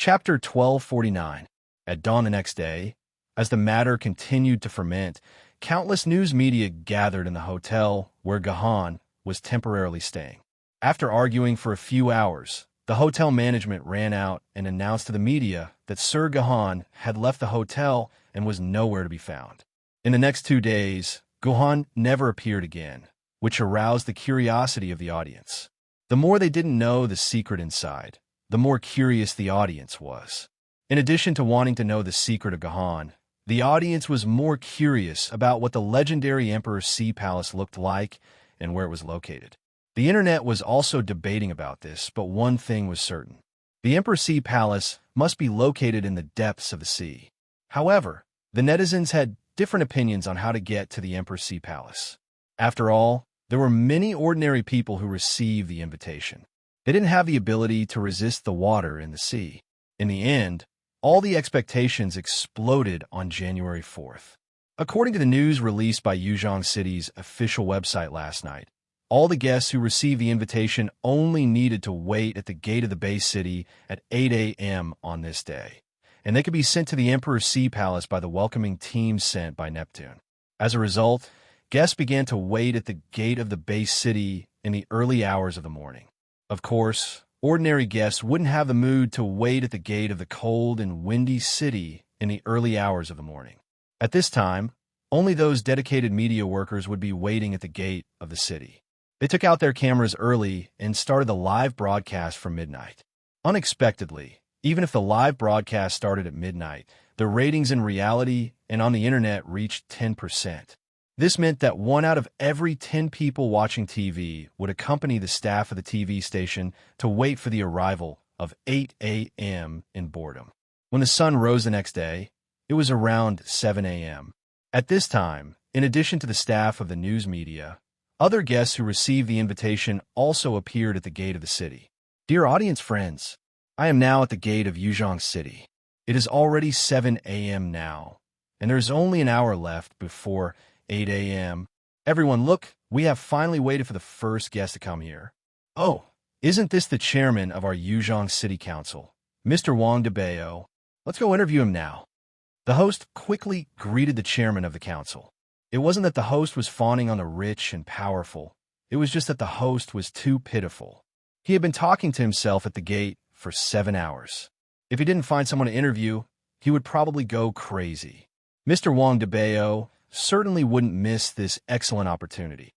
Chapter 1249. At dawn the next day, as the matter continued to ferment, countless news media gathered in the hotel where Gahan was temporarily staying. After arguing for a few hours, the hotel management ran out and announced to the media that Sir Gahan had left the hotel and was nowhere to be found. In the next 2 days, Gahan never appeared again, which aroused the curiosity of the audience. The more they didn't know the secret inside, the more curious the audience was. In addition to wanting to know the secret of Gahan, the audience was more curious about what the legendary Emperor's Sea Palace looked like and where it was located. The internet was also debating about this, but one thing was certain. The Emperor's Sea Palace must be located in the depths of the sea. However, the netizens had different opinions on how to get to the Emperor's Sea Palace. After all, there were many ordinary people who received the invitation. They didn't have the ability to resist the water in the sea. In the end, all the expectations exploded on January 4th. According to the news released by Yuzhong City's official website last night, all the guests who received the invitation only needed to wait at the gate of the base city at 8 a.m. on this day, and they could be sent to the Emperor's Sea Palace by the welcoming team sent by Neptune. As a result, guests began to wait at the gate of the base city in the early hours of the morning. Of course, ordinary guests wouldn't have the mood to wait at the gate of the cold and windy city in the early hours of the morning. At this time, only those dedicated media workers would be waiting at the gate of the city. They took out their cameras early and started the live broadcast from midnight. Unexpectedly, even if the live broadcast started at midnight, the ratings in reality and on the internet reached 10%. This meant that 1 out of every 10 people watching TV would accompany the staff of the TV station to wait for the arrival of 8 a.m. in boredom. When the sun rose the next day, it was around 7 a.m. At this time, in addition to the staff of the news media, other guests who received the invitation also appeared at the gate of the city. Dear audience friends, I am now at the gate of Yuzhong City. It is already 7 a.m. now, and there's only an hour left before 8 a.m. Everyone, look, we have finally waited for the first guest to come here. Oh, isn't this the chairman of our Yuzhong City Council, Mr. Wang Debao? Let's go interview him now. The host quickly greeted the chairman of the council. It wasn't that the host was fawning on the rich and powerful. It was just that the host was too pitiful. He had been talking to himself at the gate for 7 hours. If he didn't find someone to interview, he would probably go crazy. Mr. Wang Debao certainly wouldn't miss this excellent opportunity.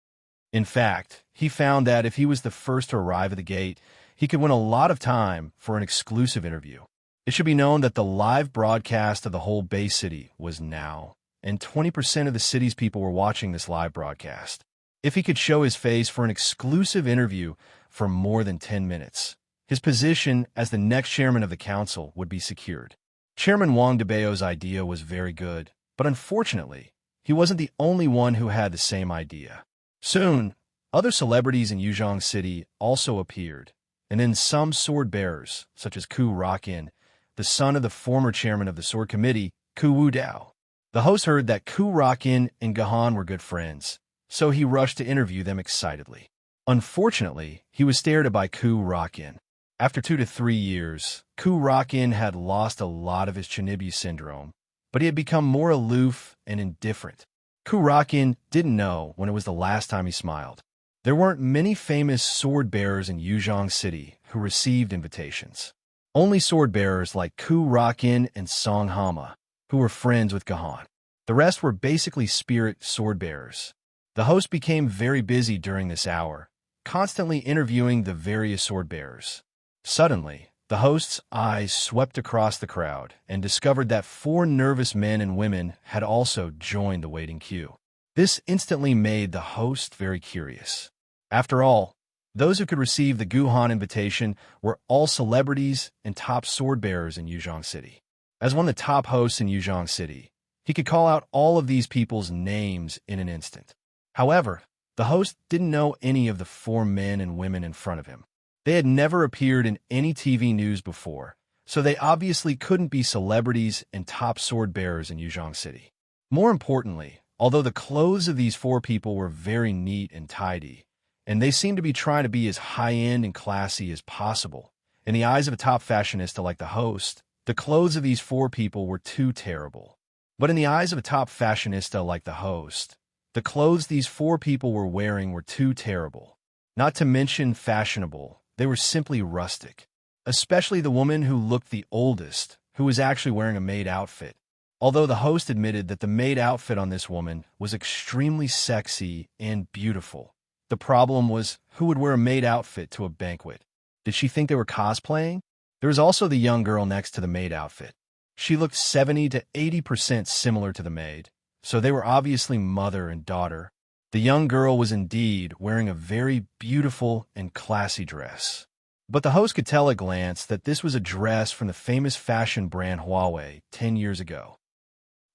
In fact, he found that if he was the first to arrive at the gate, he could win a lot of time for an exclusive interview. It should be known that the live broadcast of the whole base city was now, and 20% of the city's people were watching this live broadcast. If he could show his face for an exclusive interview for more than 10 minutes, his position as the next chairman of the council would be secured. Chairman Wang Debao's idea was very good, but unfortunately, he wasn't the only one who had the same idea. Soon, other celebrities in Yuzhong City also appeared, and then some sword bearers, such as Ku Rakin, the son of the former chairman of the sword committee, Ku Wudao. The host heard that Ku Rakin and Gahan were good friends, so he rushed to interview them excitedly. Unfortunately, he was stared at by Ku Rakin. After 2 to 3 years, Ku Rakin had lost a lot of his Chinibu syndrome, but he had become more aloof and indifferent. Ku Rakin didn't know when it was the last time he smiled. There weren't many famous sword bearers in Yuzhong City who received invitations. Only sword bearers like Ku Rakin and Song Hama, who were friends with Gahan. The rest were basically spirit sword bearers. The host became very busy during this hour, constantly interviewing the various sword bearers. Suddenly, the host's eyes swept across the crowd and discovered that 4 nervous men and women had also joined the waiting queue. This instantly made the host very curious. After all, those who could receive the Guhan invitation were all celebrities and top sword bearers in Yuzhong City. As one of the top hosts in Yuzhong City, he could call out all of these people's names in an instant. However, the host didn't know any of the 4 men and women in front of him. They had never appeared in any TV news before, so they obviously couldn't be celebrities and top sword bearers in Yuzhong City. More importantly, although the clothes of these 4 people were very neat and tidy, and they seemed to be trying to be as high-end and classy as possible, In the eyes of a top fashionista like the host, the clothes of these four people were too terrible. But in the eyes of a top fashionista like the host, the clothes these four people were wearing were too terrible. Not to mention fashionable, they were simply rustic. Especially the woman who looked the oldest, who was actually wearing a maid outfit. Although the host admitted that the maid outfit on this woman was extremely sexy and beautiful. The problem was, who would wear a maid outfit to a banquet? Did she think they were cosplaying? There was also the young girl next to the maid outfit. She looked 70 to 80% similar to the maid, so they were obviously mother and daughter. The young girl was indeed wearing a very beautiful and classy dress. But the host could tell at a glance that this was a dress from the famous fashion brand Huawei 10 years ago.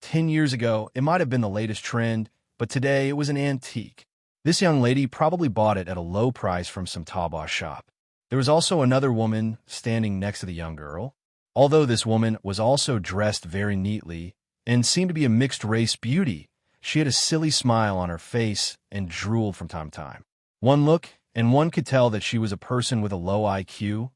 10 years ago, it might have been the latest trend, but today it was an antique. This young lady probably bought it at a low price from some Taobao shop. There was also another woman standing next to the young girl. Although this woman was also dressed very neatly and seemed to be a mixed-race beauty, she had a silly smile on her face and drooled from time to time. One look, and one could tell that she was a person with a low IQ,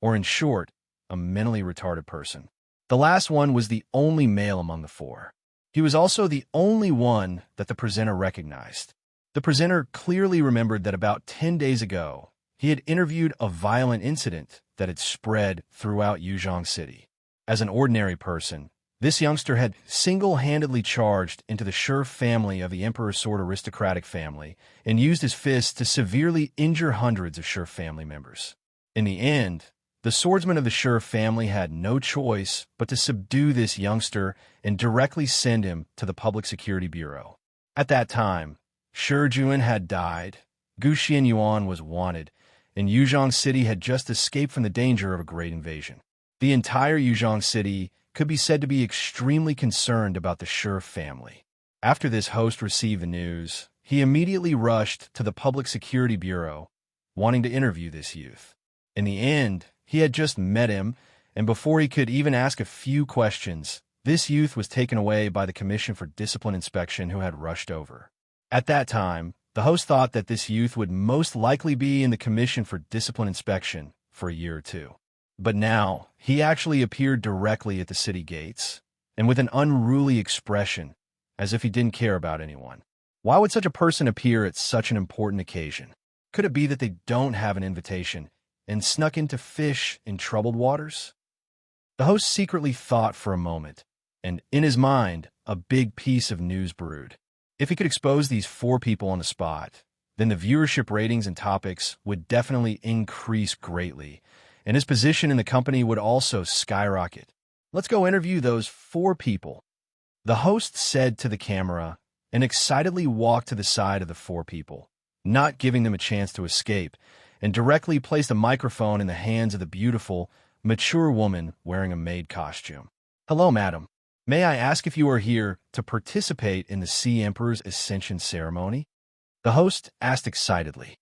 or in short, a mentally retarded person. The last one was the only male among the four. He was also the only one that the presenter recognized. The presenter clearly remembered that about 10 days ago, he had interviewed a violent incident that had spread throughout Yuzhong City. As an ordinary person, this youngster had single-handedly charged into the Shi family of the emperor's sword aristocratic family and used his fists to severely injure hundreds of Shi family members. In the end, the swordsman of the Shi family had no choice but to subdue this youngster and directly send him to the Public Security Bureau. At that time, Shi Juan had died, Gu Xianyuan was wanted, and Yuzhong City had just escaped from the danger of a great invasion. The entire Yuzhong City could be said to be extremely concerned about the Shi family. After this host received the news, he immediately rushed to the Public Security Bureau, wanting to interview this youth. In the end, he had just met him, and before he could even ask a few questions, this youth was taken away by the Commission for Discipline Inspection who had rushed over. At that time, the host thought that this youth would most likely be in the Commission for Discipline Inspection for a year or two. But now, he actually appeared directly at the city gates, and with an unruly expression, as if he didn't care about anyone. Why would such a person appear at such an important occasion? Could it be that they don't have an invitation and snuck in to fish in troubled waters? The host secretly thought for a moment, and in his mind, a big piece of news brewed. If he could expose these four people on the spot, then the viewership ratings and topics would definitely increase greatly, and his position in the company would also skyrocket. Let's go interview those four people. The host said to the camera and excitedly walked to the side of the four people, not giving them a chance to escape, and directly placed a microphone in the hands of the beautiful, mature woman wearing a maid costume. Hello, madam. May I ask if you are here to participate in the Sea Emperor's Ascension ceremony? The host asked excitedly.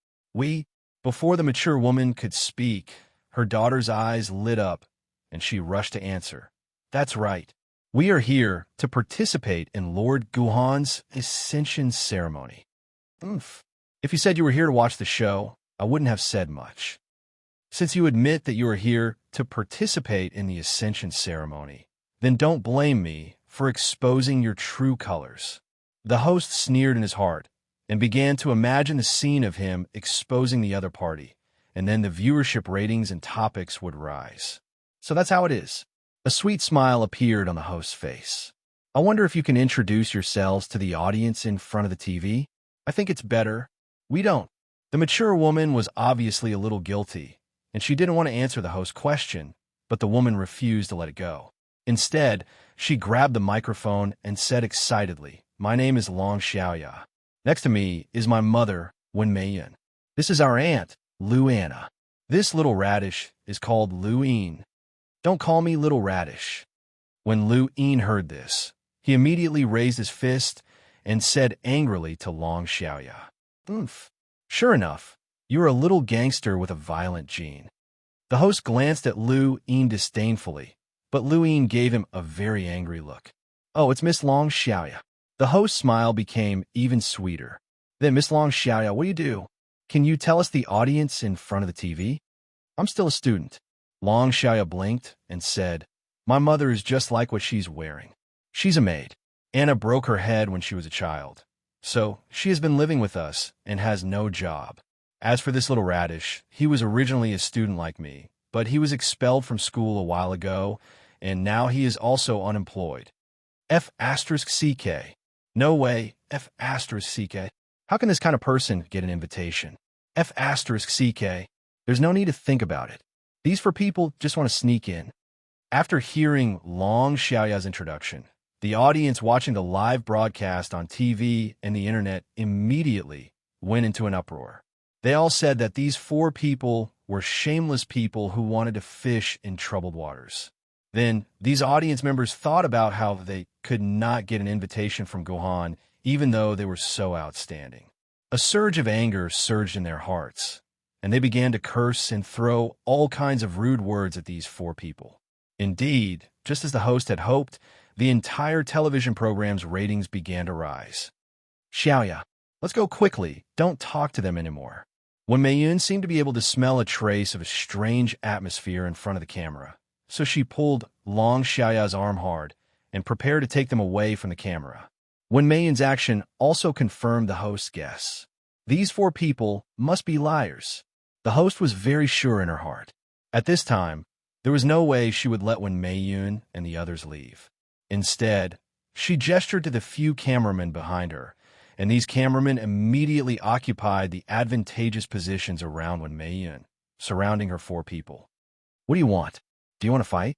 Before the mature woman could speak, her daughter's eyes lit up, and she rushed to answer. That's right. We are here to participate in Lord Guhan's Ascension ceremony. If you said you were here to watch the show, I wouldn't have said much. Since you admit that you are here to participate in the Ascension ceremony, then don't blame me for exposing your true colors. The host sneered in his heart and began to imagine the scene of him exposing the other party, and then the viewership ratings and topics would rise. So that's how it is. A sweet smile appeared on the host's face. I wonder if you can introduce yourselves to the audience in front of the TV? I think it's better. We don't. The mature woman was obviously a little guilty, and she didn't want to answer the host's question, but the woman refused to let it go. Instead, she grabbed the microphone and said excitedly, "My name is Long Xiaoya. Next to me is my mother, Wen Meiyan. This is our aunt, Lu Anna. This little radish is called Lu Yin. Don't call me Little Radish." When Lu Yin heard this, he immediately raised his fist and said angrily to Long Xiaoya, Sure enough, you're a little gangster with a violent gene." The host glanced at Lu Yin disdainfully, but Lu Yin gave him a very angry look. "Oh, it's Miss Long Xiaoya." The host's smile became even sweeter. "Then, Miss Long Xiaoya, what do you do? Can you tell us the audience in front of the TV? I'm still a student." Long Xiaoya blinked and said, "My mother is just like what she's wearing. She's a maid. Anna broke her head when she was a child. So she has been living with us and has no job. As for this little radish, he was originally a student like me, but he was expelled from school a while ago, and now he is also unemployed. F asterisk CK. No way, F asterisk CK. How can this kind of person get an invitation? F asterisk CK. There's no need to think about it. These four people just want to sneak in." After hearing Long Xiaoya's introduction, the audience watching the live broadcast on TV and the internet immediately went into an uproar. They all said that these four people were shameless people who wanted to fish in troubled waters. Then, these audience members thought about how they could not get an invitation from Gohan, even though they were so outstanding. A surge of anger surged in their hearts, and they began to curse and throw all kinds of rude words at these four people. Indeed, just as the host had hoped, the entire television program's ratings began to rise. "Xiaoya, let's go quickly. Don't talk to them anymore." When Maiyun seemed to be able to smell a trace of a strange atmosphere in front of the camera, so she pulled Long Xiaoya's arm hard and prepared to take them away from the camera. When Maiyun's action also confirmed the host's guess. These four people must be liars. The host was very sure in her heart. At this time, there was no way she would let Wen Meiyun and the others leave. Instead, she gestured to the few cameramen behind her, and these cameramen immediately occupied the advantageous positions around Wen Meiyun, surrounding her four people. "What do you want? Do you want to fight?"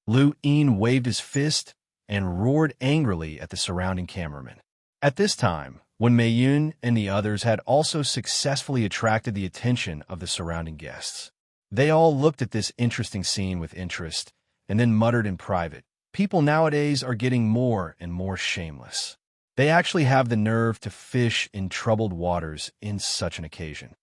Lu Yin waved his fist and roared angrily at the surrounding cameramen. At this time, Wen Meiyun and the others had also successfully attracted the attention of the surrounding guests. They all looked at this interesting scene with interest and then muttered in private, "People nowadays are getting more and more shameless. They actually have the nerve to fish in troubled waters in such an occasion.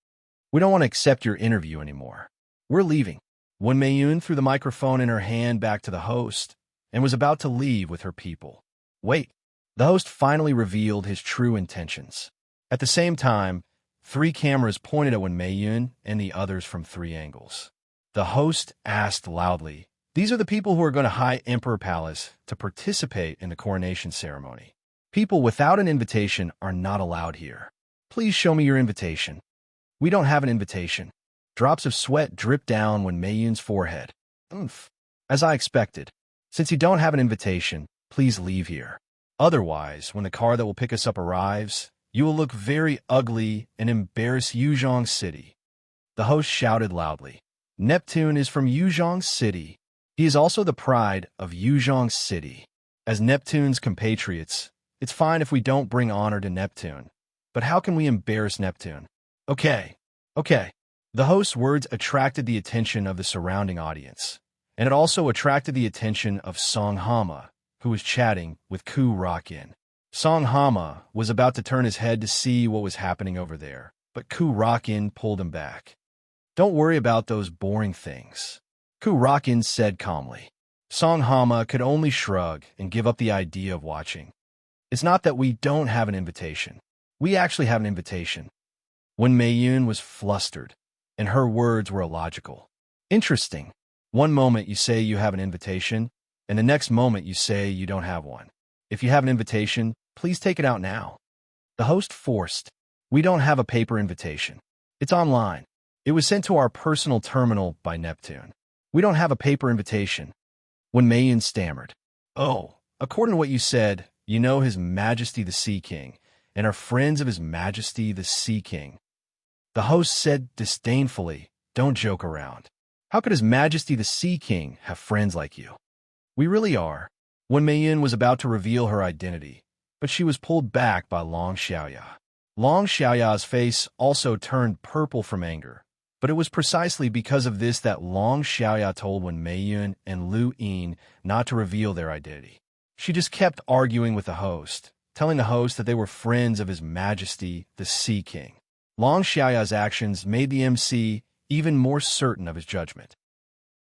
We don't want to accept your interview anymore. We're leaving." Wen Meiyun threw the microphone in her hand back to the host and was about to leave with her people. Wait, the host finally revealed his true intentions. At the same time, 3 cameras pointed at Wen Meiyun and the others from 3 angles. The host asked loudly, "These are the people who are going to High Emperor Palace to participate in the coronation ceremony. People without an invitation are not allowed here. Please show me your invitation." "We don't have an invitation." Drops of sweat dripped down Wen Meiyun's forehead. "Oomph. As I expected. Since you don't have an invitation, please leave here. Otherwise, when the car that will pick us up arrives, you will look very ugly and embarrass Yuzhong City." The host shouted loudly. "Neptune is from Yuzhong City. He is also the pride of Yuzhong City. As Neptune's compatriots, it's fine if we don't bring honor to Neptune. But how can we embarrass Neptune?" Okay. The host's words attracted the attention of the surrounding audience, and it also attracted the attention of Song Hama, who was chatting with Ku Rakin. Song Hama was about to turn his head to see what was happening over there, but Ku Rakin pulled him back. "Don't worry about those boring things," Ku Rakin said calmly. Song Hama could only shrug and give up the idea of watching. "It's not that we don't have an invitation. We actually have an invitation." Wen Meiyun was flustered, and her words were illogical. "Interesting. One moment you say you have an invitation, and the next moment you say you don't have one. If you have an invitation, please take it out now." The host forced, "We don't have a paper invitation. It's online. It was sent to our personal terminal by Neptune. We don't have a paper invitation." Wen Meiyun stammered, "Oh, according to what you said, you know His Majesty the Sea King, and are friends of His Majesty the Sea King." The host said disdainfully, "Don't joke around. How could His Majesty the Sea King have friends like you?" "We really are." Wen Meiyun was about to reveal her identity, but she was pulled back by Long Xiaoya. Long Xiaoya's face also turned purple from anger, but it was precisely because of this that Long Xiaoya told Wen Meiyun and Lu Yin not to reveal their identity. She just kept arguing with the host, telling the host that they were friends of His Majesty the Sea King. Long Xiaoya's actions made the MC even more certain of his judgment.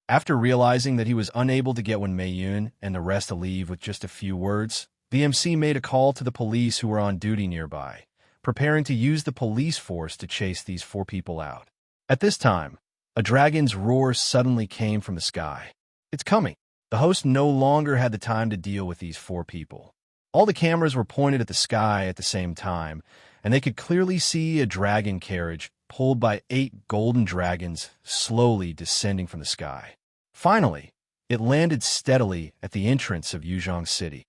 After realizing that he was unable to get Wen Meiyun and the rest to leave with just a few words, the MC made a call to the police who were on duty nearby, preparing to use the police force to chase these 4 people out. At this time, A dragon's roar suddenly came from the sky. It's coming. The host no longer had the time to deal with these four people. All the cameras were pointed at the sky at the same time, and they could clearly see a dragon carriage pulled by 8 golden dragons slowly descending from the sky. Finally, it landed steadily at the entrance of Yuzhong City.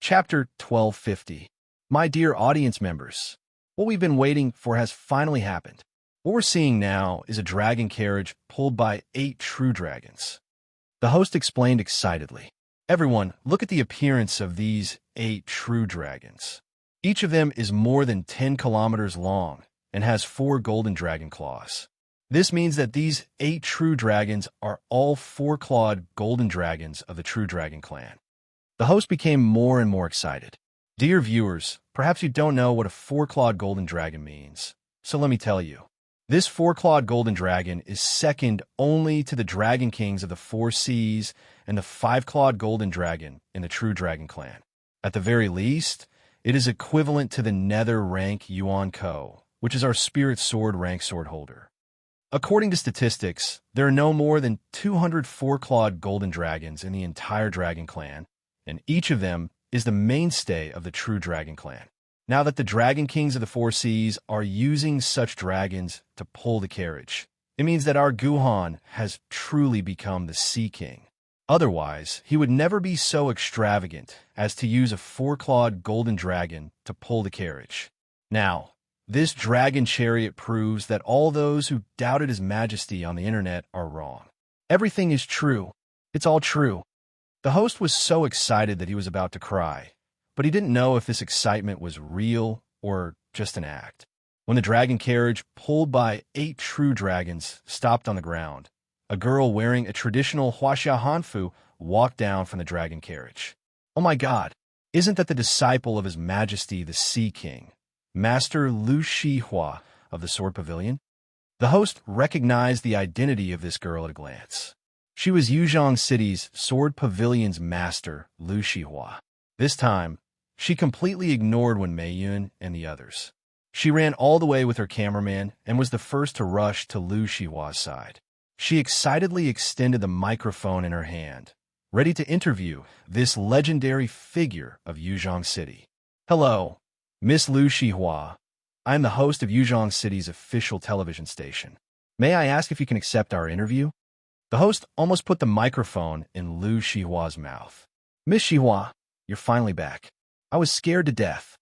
Chapter 1250. My dear audience members, what we've been waiting for has finally happened. What we're seeing now is a dragon carriage pulled by 8 true dragons. The host explained excitedly. Everyone, look at the appearance of these 8 true dragons. Each of them is more than 10 kilometers long and has 4 golden dragon claws. This means that these 8 true dragons are all 4-clawed golden dragons of the True Dragon clan. The host became more and more excited. Dear viewers, perhaps you don't know what a 4-clawed golden dragon means. So let me tell you. This 4-clawed golden dragon is second only to the dragon kings of the 4 seas and the 5-clawed golden dragon in the True Dragon clan. At the very least, it is equivalent to the nether rank Yuan Ko, which is our spirit sword rank sword holder. According to statistics, there are no more than 200 4-clawed golden dragons in the entire dragon clan, and each of them is the mainstay of the True Dragon clan. Now that the Dragon Kings of the 4 seas are using such dragons to pull the carriage, it means that our Guhan has truly become the Sea King. Otherwise, he would never be so extravagant as to use a 4-clawed golden dragon to pull the carriage. Now, this dragon chariot proves that all those who doubted his majesty on the internet are wrong. Everything is true. It's all true. The host was so excited that he was about to cry, but he didn't know if this excitement was real or just an act. When the dragon carriage, pulled by 8 true dragons, stopped on the ground, a girl wearing a traditional Huaxia Hanfu walked down from the dragon carriage. Oh my God, isn't that the disciple of His Majesty the Sea King, Master Lu Shihua of the Sword Pavilion? The host recognized the identity of this girl at a glance. She was Yuzhong City's Sword Pavilion's master, Lu Shihua. This time, she completely ignored Wen Meiyun and the others. She ran all the way with her cameraman and was the first to rush to Lu Shihua's side. She excitedly extended the microphone in her hand, ready to interview this legendary figure of Yuzhong City. Hello, Miss Lu Shihua. I am the host of Yuzhong City's official television station. May I ask if you can accept our interview? The host almost put the microphone in Lu Shihua's mouth. Miss Shihua, you're finally back. I was scared to death.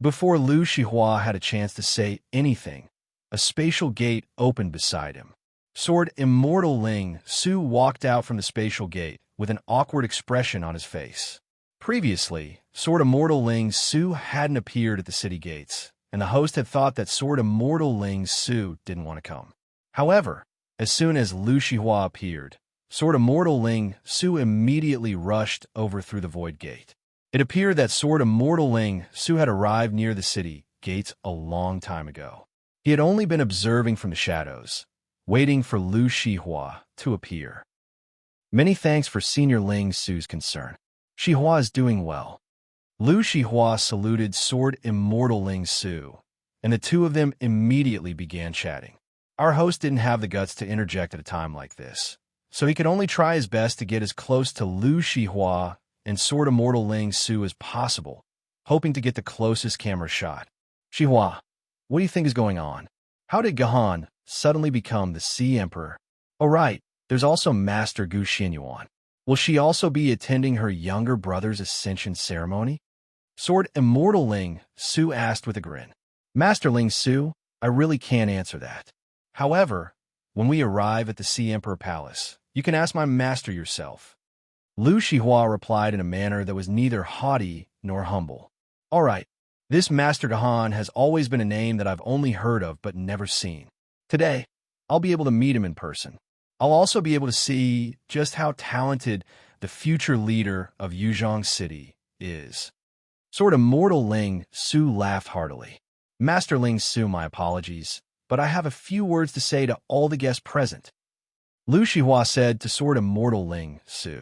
Before Lu Shihua had a chance to say anything, a spatial gate opened beside him. Sword Immortal Ling Su walked out from the spatial gate with an awkward expression on his face. Previously, Sword Immortal Ling Su hadn't appeared at the city gates, and the host had thought that Sword Immortal Ling Su didn't want to come. However, as soon as Lu Shihua appeared, Sword Immortal Ling Su immediately rushed over through the void gate. It appeared that Sword Immortal Ling Su had arrived near the city gates a long time ago. He had only been observing from the shadows, waiting for Lu Shihua to appear. Many thanks for Senior Ling Su's concern. Shihua is doing well. Lu Shihua saluted Sword Immortal Ling Su, and the two of them immediately began chatting. Our host didn't have the guts to interject at a time like this, so he could only try his best to get as close to Lu Shihua and Sword Immortal Ling Su as possible, hoping to get the closest camera shot. Shihua, what do you think is going on? How did Gahan suddenly become the Sea Emperor? Oh right, there's also Master Gu Xinyuan. Will she also be attending her younger brother's ascension ceremony? Sword Immortal Ling Su asked with a grin. Master Ling Su, I really can't answer that. However, when we arrive at the Sea Emperor Palace, you can ask my master yourself. Lu Shihua replied in a manner that was neither haughty nor humble. All right, this Master Gahan has always been a name that I've only heard of but never seen. Today, I'll be able to meet him in person. I'll also be able to see just how talented the future leader of Yuzhong City is. Sword Immortal Ling Su laughed heartily. Master Ling Su, my apologies, but I have a few words to say to all the guests present. Lu Shihua said to Sword Immortal Ling Su.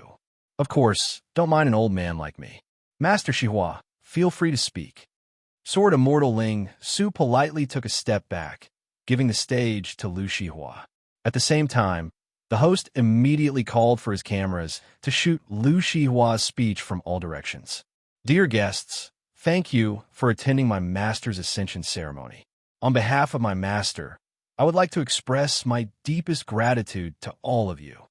Of course, don't mind an old man like me. Master Shihua, feel free to speak. Sword Immortal Ling Su politely took a step back, giving the stage to Lu Shihua. At the same time, the host immediately called for his cameras to shoot Lu Shihua's speech from all directions. Dear guests, thank you for attending my master's ascension ceremony. On behalf of my master, I would like to express my deepest gratitude to all of you.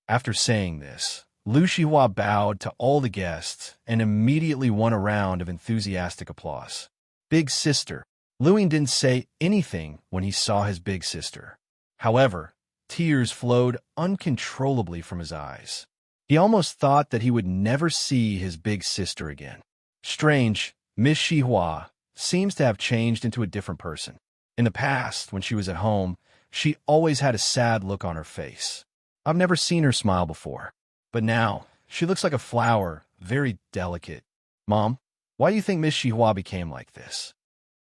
After saying this, Lu Shihua bowed to all the guests and immediately won a round of enthusiastic applause. Big sister. Luing didn't say anything when he saw his big sister. However, tears flowed uncontrollably from his eyes. He almost thought that he would never see his big sister again. Strange, Miss Shihua seems to have changed into a different person. In the past, when she was at home, she always had a sad look on her face. I've never seen her smile before. But now, she looks like a flower, very delicate. Mom, why do you think Miss Shihua became like this?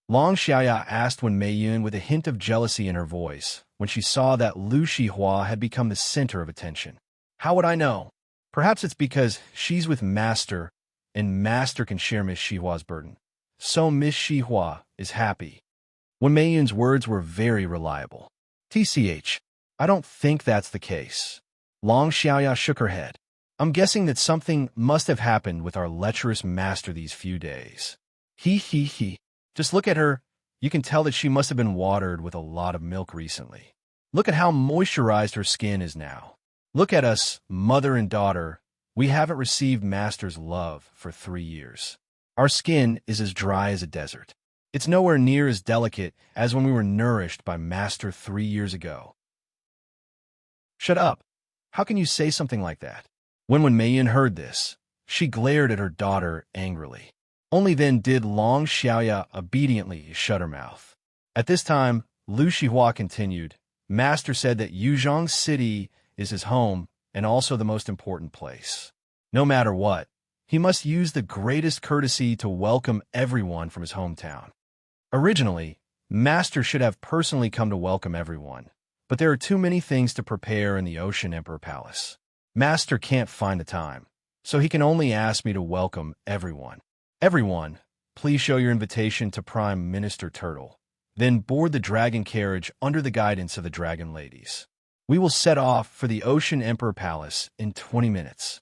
Long Xiaoya asked when Maiden, with a hint of jealousy in her voice, when she saw that Lu Shihua had become the center of attention. How would I know? Perhaps it's because she's with Master, and Master can share Miss Shihua's burden. So Miss Shihua is happy. When Maiden's words were very reliable. TCH, I don't think that's the case. Long Xiaoya shook her head. I'm guessing that something must have happened with our lecherous master these few days. He. Just look at her. You can tell that she must have been watered with a lot of milk recently. Look at how moisturized her skin is now. Look at us, mother and daughter. We haven't received master's love for 3 years. Our skin is as dry as a desert. It's nowhere near as delicate as when we were nourished by master 3 years ago. Shut up. How can you say something like that? When Maiden heard this, she glared at her daughter angrily. Only then did Long Xiaoya obediently shut her mouth. At this time, Lu Shihua continued, Master said that Yuzhong City is his home and also the most important place. No matter what, he must use the greatest courtesy to welcome everyone from his hometown. Originally, Master should have personally come to welcome everyone, but there are too many things to prepare in the Ocean Emperor Palace. Master can't find the time, so he can only ask me to welcome everyone. Everyone, please show your invitation to Prime Minister Turtle. Then board the dragon carriage under the guidance of the dragon ladies. We will set off for the Ocean Emperor Palace in 20 minutes.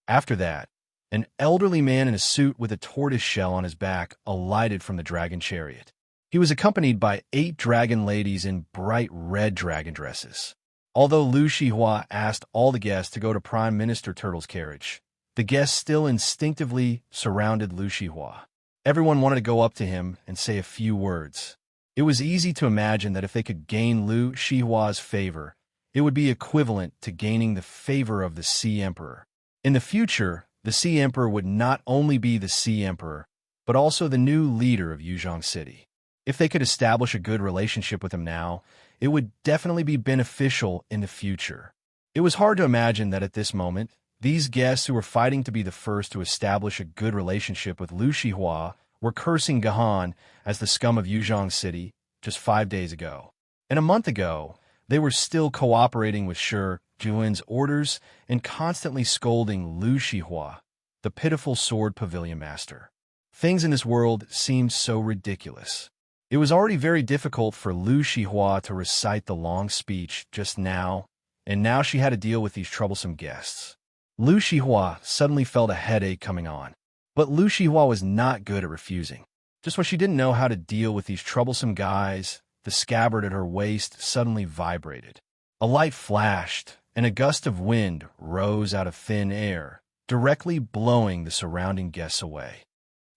After that, an elderly man in a suit with a tortoise shell on his back alighted from the dragon chariot. He was accompanied by 8 dragon ladies in bright red dragon dresses. Although Lu Shihua asked all the guests to go to Prime Minister Turtle's carriage, the guests still instinctively surrounded Lu Shihua. Everyone wanted to go up to him and say a few words. It was easy to imagine that if they could gain Lu Shihua's favor, it would be equivalent to gaining the favor of the Sea Emperor. In the future, the Sea Emperor would not only be the Sea Emperor, but also the new leader of Yuzhong City. If they could establish a good relationship with him now, it would definitely be beneficial in the future. It was hard to imagine that at this moment, these guests who were fighting to be the first to establish a good relationship with Lu Shihua were cursing Gahan as the scum of Yuzhong City just 5 days ago. And a month ago, they were still cooperating with Shi Juin's orders and constantly scolding Lu Shihua, the pitiful sword pavilion master. Things in this world seemed so ridiculous. It was already very difficult for Lu Shihua to recite the long speech just now, and now she had to deal with these troublesome guests. Lu Shihua suddenly felt a headache coming on. But Lu Shihua was not good at refusing. Just when she didn't know how to deal with these troublesome guys, the scabbard at her waist suddenly vibrated. A light flashed, and a gust of wind rose out of thin air, directly blowing the surrounding guests away.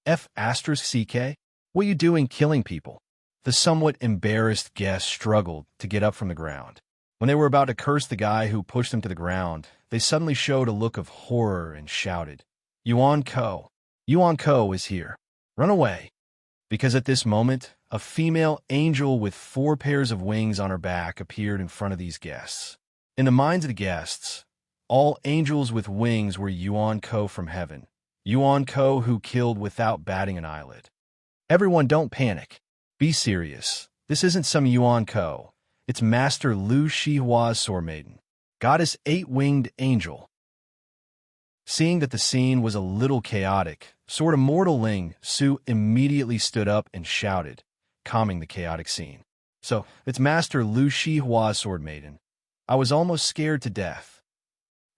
F***CK? What are you doing killing people? The somewhat embarrassed guests struggled to get up from the ground. When they were about to curse the guy who pushed them to the ground, they suddenly showed a look of horror and shouted, Yuan Ko! Yuan Ko is here. Run away. Because at this moment, a female angel with 4 pairs of wings on her back appeared in front of these guests. In the minds of the guests, all angels with wings were Yuan Ko from heaven. Yuan Ko who killed without batting an eyelid. Everyone don't panic. Be serious. This isn't some Yuan Ko. It's Master Lu Shihua's sword maiden. Goddess 8-winged angel. Seeing that the scene was a little chaotic, Sword Immortal Ling Su immediately stood up and shouted, calming the chaotic scene. So, it's Master Lu Shihua's sword maiden. I was almost scared to death.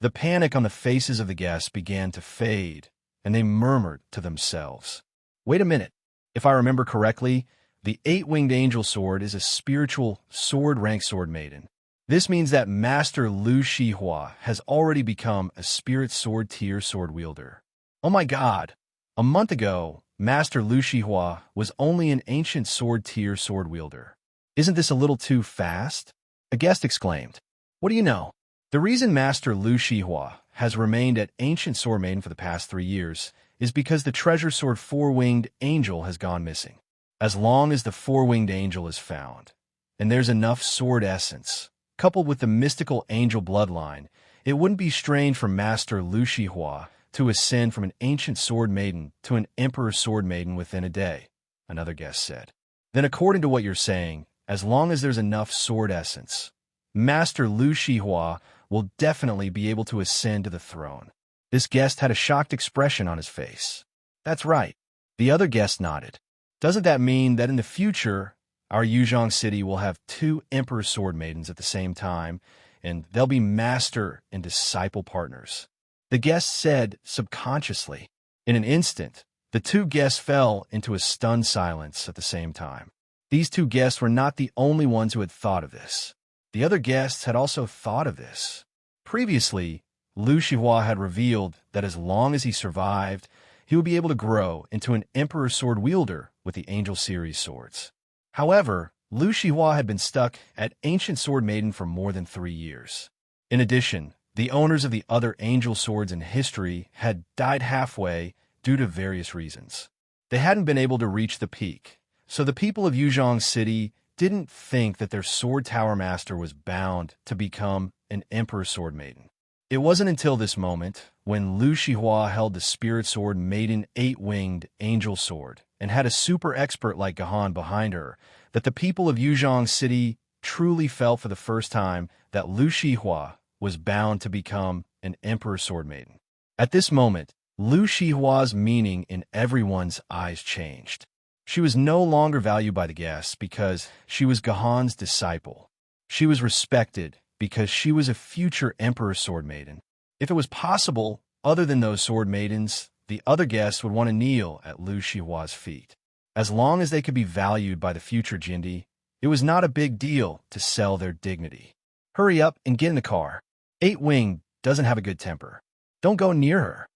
The panic on the faces of the guests began to fade, and they murmured to themselves. Wait a minute. If I remember correctly, the eight-winged angel sword is a spiritual sword-rank sword maiden. This means that Master Lu Shihua has already become a spirit sword tier sword wielder. Oh my god! A month ago, Master Lu Shihua was only an ancient sword tier sword wielder. Isn't this a little too fast? A guest exclaimed. What do you know? The reason Master Lu Shihua has remained at ancient sword maiden for the past 3 years is because the treasure sword four-winged angel has gone missing. As long as the four-winged angel is found, and there's enough sword essence, coupled with the mystical angel bloodline, it wouldn't be strange for Master Lu Shihua to ascend from an ancient sword maiden to an emperor sword maiden within a day, another guest said. Then according to what you're saying, as long as there's enough sword essence, Master Lu Shihua will definitely be able to ascend to the throne. This guest had a shocked expression on his face. That's right. The other guest nodded. Doesn't that mean that in the future, our Yuzhong city will have 2 emperor sword maidens at the same time, and they'll be master and disciple partners? The guest said subconsciously. In an instant, the 2 guests fell into a stunned silence at the same time. These 2 guests were not the only ones who had thought of this. The other guests had also thought of this. Previously, Lu Shihua had revealed that as long as he survived, he would be able to grow into an Emperor sword wielder with the Angel series swords. However, Lu Shihua had been stuck at Ancient Sword Maiden for more than 3 years. In addition, the owners of the other Angel swords in history had died halfway due to various reasons. They hadn't been able to reach the peak, so the people of Yuzhong City didn't think that their sword tower master was bound to become an Emperor sword maiden. It wasn't until this moment, when Lu Shihua held the spirit sword Maiden 8-winged angel sword and had a super expert like Gahan behind her, that the people of Yuzhong City truly felt for the first time that Lu Shihua was bound to become an Emperor sword maiden. At this moment, Lu Shihua's meaning in everyone's eyes changed. She was no longer valued by the guests because she was Gahan's disciple. She was respected because she was a future Emperor sword maiden. If it was possible, other than those sword maidens, the other guests would want to kneel at Lu Shihua's feet. As long as they could be valued by the future Jindy, it was not a big deal to sell their dignity. Hurry up and get in the car. 8-wing doesn't have a good temper. Don't go near her.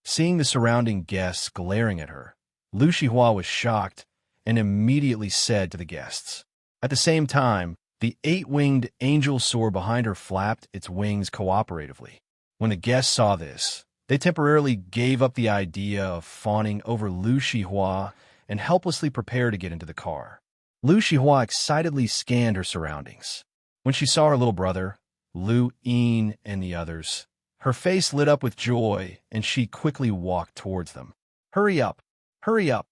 Seeing the surrounding guests glaring at her, Lu Shihua was shocked and immediately said to the guests. At the same time, the 8-winged angel sword behind her flapped its wings cooperatively. When the guests saw this, they temporarily gave up the idea of fawning over Lu Shihua and helplessly prepared to get into the car. Lu Shihua excitedly scanned her surroundings. When she saw her little brother, Lu Yin, and the others, her face lit up with joy, and she quickly walked towards them. Hurry up! Hurry up!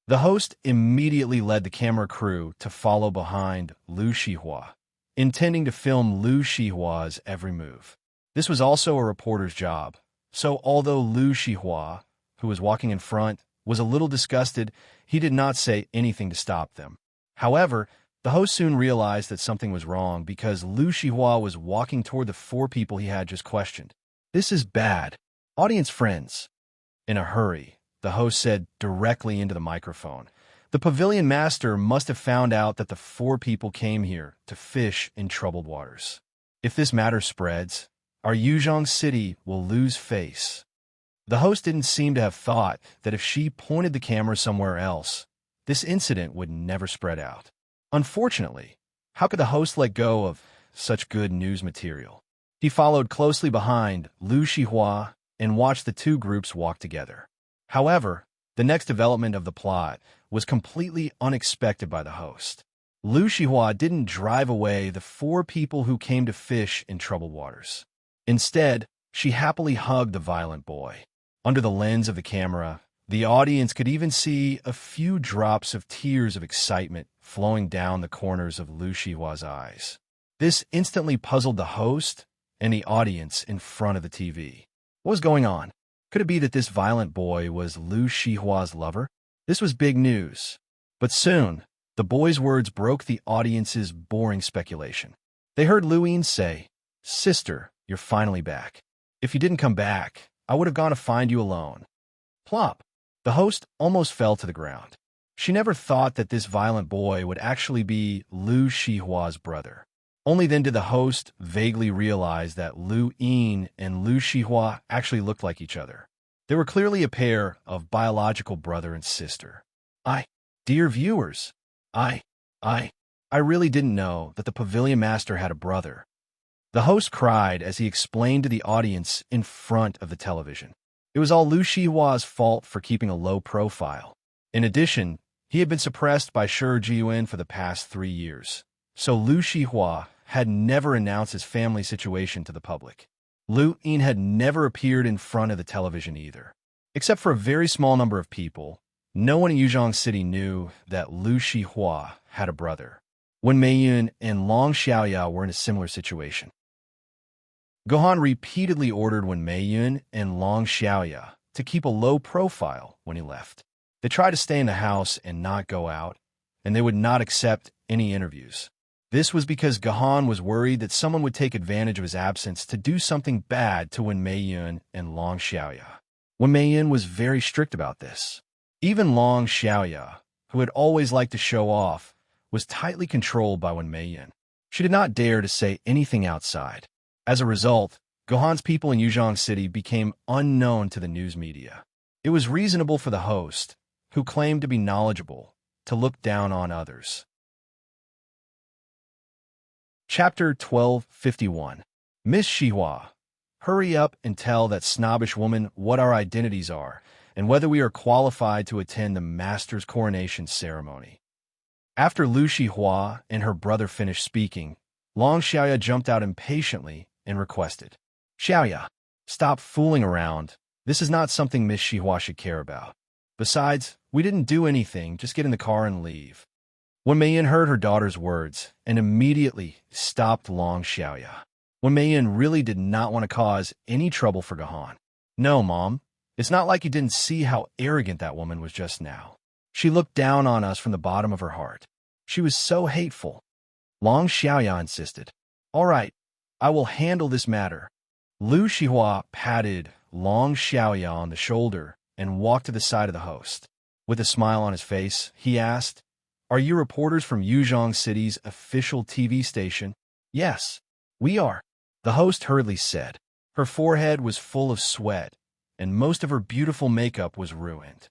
The host immediately led the camera crew to follow behind Lu Shihua, intending to film Lu Shihua's every move. This was also a reporter's job, so although Lu Shihua, who was walking in front, was a little disgusted, he did not say anything to stop them. However, the host soon realized that something was wrong because Lu Shihua was walking toward the 4 people he had just questioned. This is bad. Audience friends. In a hurry, the host said directly into the microphone, the pavilion master must have found out that the 4 people came here to fish in troubled waters. If this matter spreads, our Yuzhong city will lose face. The host didn't seem to have thought that if she pointed the camera somewhere else, this incident would never spread out. Unfortunately, how could the host let go of such good news material? He followed closely behind Lu Shihua and watched the 2 groups walk together. However, the next development of the plot was completely unexpected by the host. Lu Shihua didn't drive away the 4 people who came to fish in troubled waters. Instead, she happily hugged the violent boy. Under the lens of the camera, the audience could even see a few drops of tears of excitement flowing down the corners of Lu Shihua's eyes. This instantly puzzled the host and the audience in front of the TV. What was going on? Could it be that this violent boy was Lu Shihua's lover? This was big news. But soon, The boy's words broke the audience's boring speculation. They heard Luine say, "Sister, you're finally back. If you didn't come back, I would have gone to find you alone." Plop! The host almost fell to the ground. She never thought that this violent boy would actually be Lu Shihua's brother. Only then did the host vaguely realize that Lu Yin and Lu Shihua actually looked like each other. They were clearly a pair of biological brother and sister. Dear viewers, I really didn't know that the pavilion master had a brother. The host cried as he explained to the audience in front of the television. It was all Lu Shihua's fault for keeping a low profile. In addition, he had been suppressed by Shi Jiyuan for the past 3 years. So Lu Shihua had never announced his family situation to the public. Lu Yin had never appeared in front of the television either. Except for a very small number of people, no one in Yuzhong City knew that Lu Shihua had a brother. When Maiden and Long Xiaoya were in a similar situation. Gohan repeatedly ordered Wen Meiyun and Long Xiaoya to keep a low profile when he left. They tried to stay in the house and not go out, and they would not accept any interviews. This was because Gohan was worried that someone would take advantage of his absence to do something bad to Wen Meiyun and Long Xiaoya. Wen Meiyun was very strict about this. Even Long Xiaoya, who had always liked to show off, was tightly controlled by Wen Meiyun. She did not dare to say anything outside. As a result, Gohan's people in Yuzhong City became unknown to the news media. It was reasonable for the host, who claimed to be knowledgeable, to look down on others. Chapter 1251. Miss Shihua, hurry up and tell that snobbish woman what our identities are and whether we are qualified to attend the master's coronation ceremony. After Lu Shihua and her brother finished speaking, Long Xiaoya jumped out impatiently and requested, "Xiaoya, stop fooling around. This is not something Miss Shihua should care about. Besides, we didn't do anything, just get in the car and leave." Wen Meiyun heard her daughter's words and immediately stopped Long Xiaoya. Wen Meiyun really did not want to cause any trouble for Gohan. "No, Mom. It's not like you didn't see how arrogant that woman was just now. She looked down on us from the bottom of her heart. She was so hateful." Long Xiaoya insisted. "All right, I will handle this matter." Lu Shihua patted Long Xiaoya on the shoulder and walked to the side of the host. With a smile on his face, he asked, "Are you reporters from Yuzhong City's official TV station?" "Yes, we are," the host hurriedly said. Her forehead was full of sweat, and most of her beautiful makeup was ruined.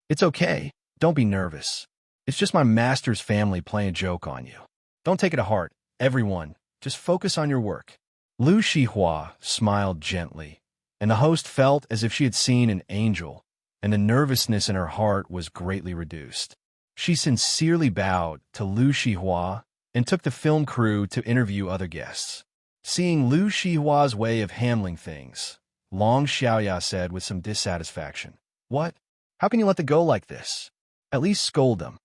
"It's okay. Don't be nervous. It's just my master's family playing a joke on you. Don't take it to heart, everyone. Just focus on your work." Lu Shihua smiled gently, and the host felt as if she had seen an angel, and the nervousness in her heart was greatly reduced. She sincerely bowed to Lu Shihua and took the film crew to interview other guests. Seeing Lu Shihua's way of handling things, Long Xiaoya said with some dissatisfaction, "What? How can you let them go like this? At least scold them."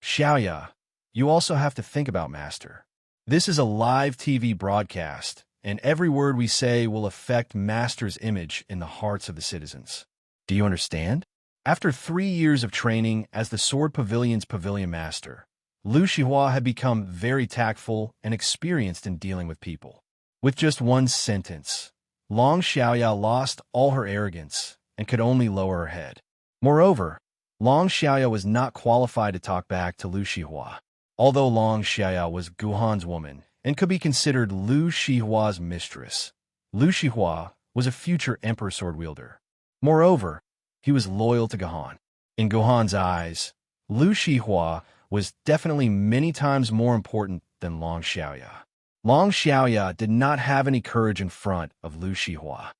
"Xiaoya, you also have to think about Master. This is a live TV broadcast, and every word we say will affect Master's image in the hearts of the citizens. Do you understand?" After 3 years of training as the Sword Pavilion's pavilion master, Lu Shihua had become very tactful and experienced in dealing with people. With just one sentence, Long Xiaoya lost all her arrogance and could only lower her head. Moreover, Long Xiaoya was not qualified to talk back to Lu Shihua. Although Long Xiaoya was Guhan's woman and could be considered Lu Shihua's mistress, Lu Shihua was a future emperor sword wielder. Moreover, he was loyal to Gohan. In Gohan's eyes, Lu Shihua was definitely many times more important than Long Xiaoya. Long Xiaoya did not have any courage in front of Lu Shihua.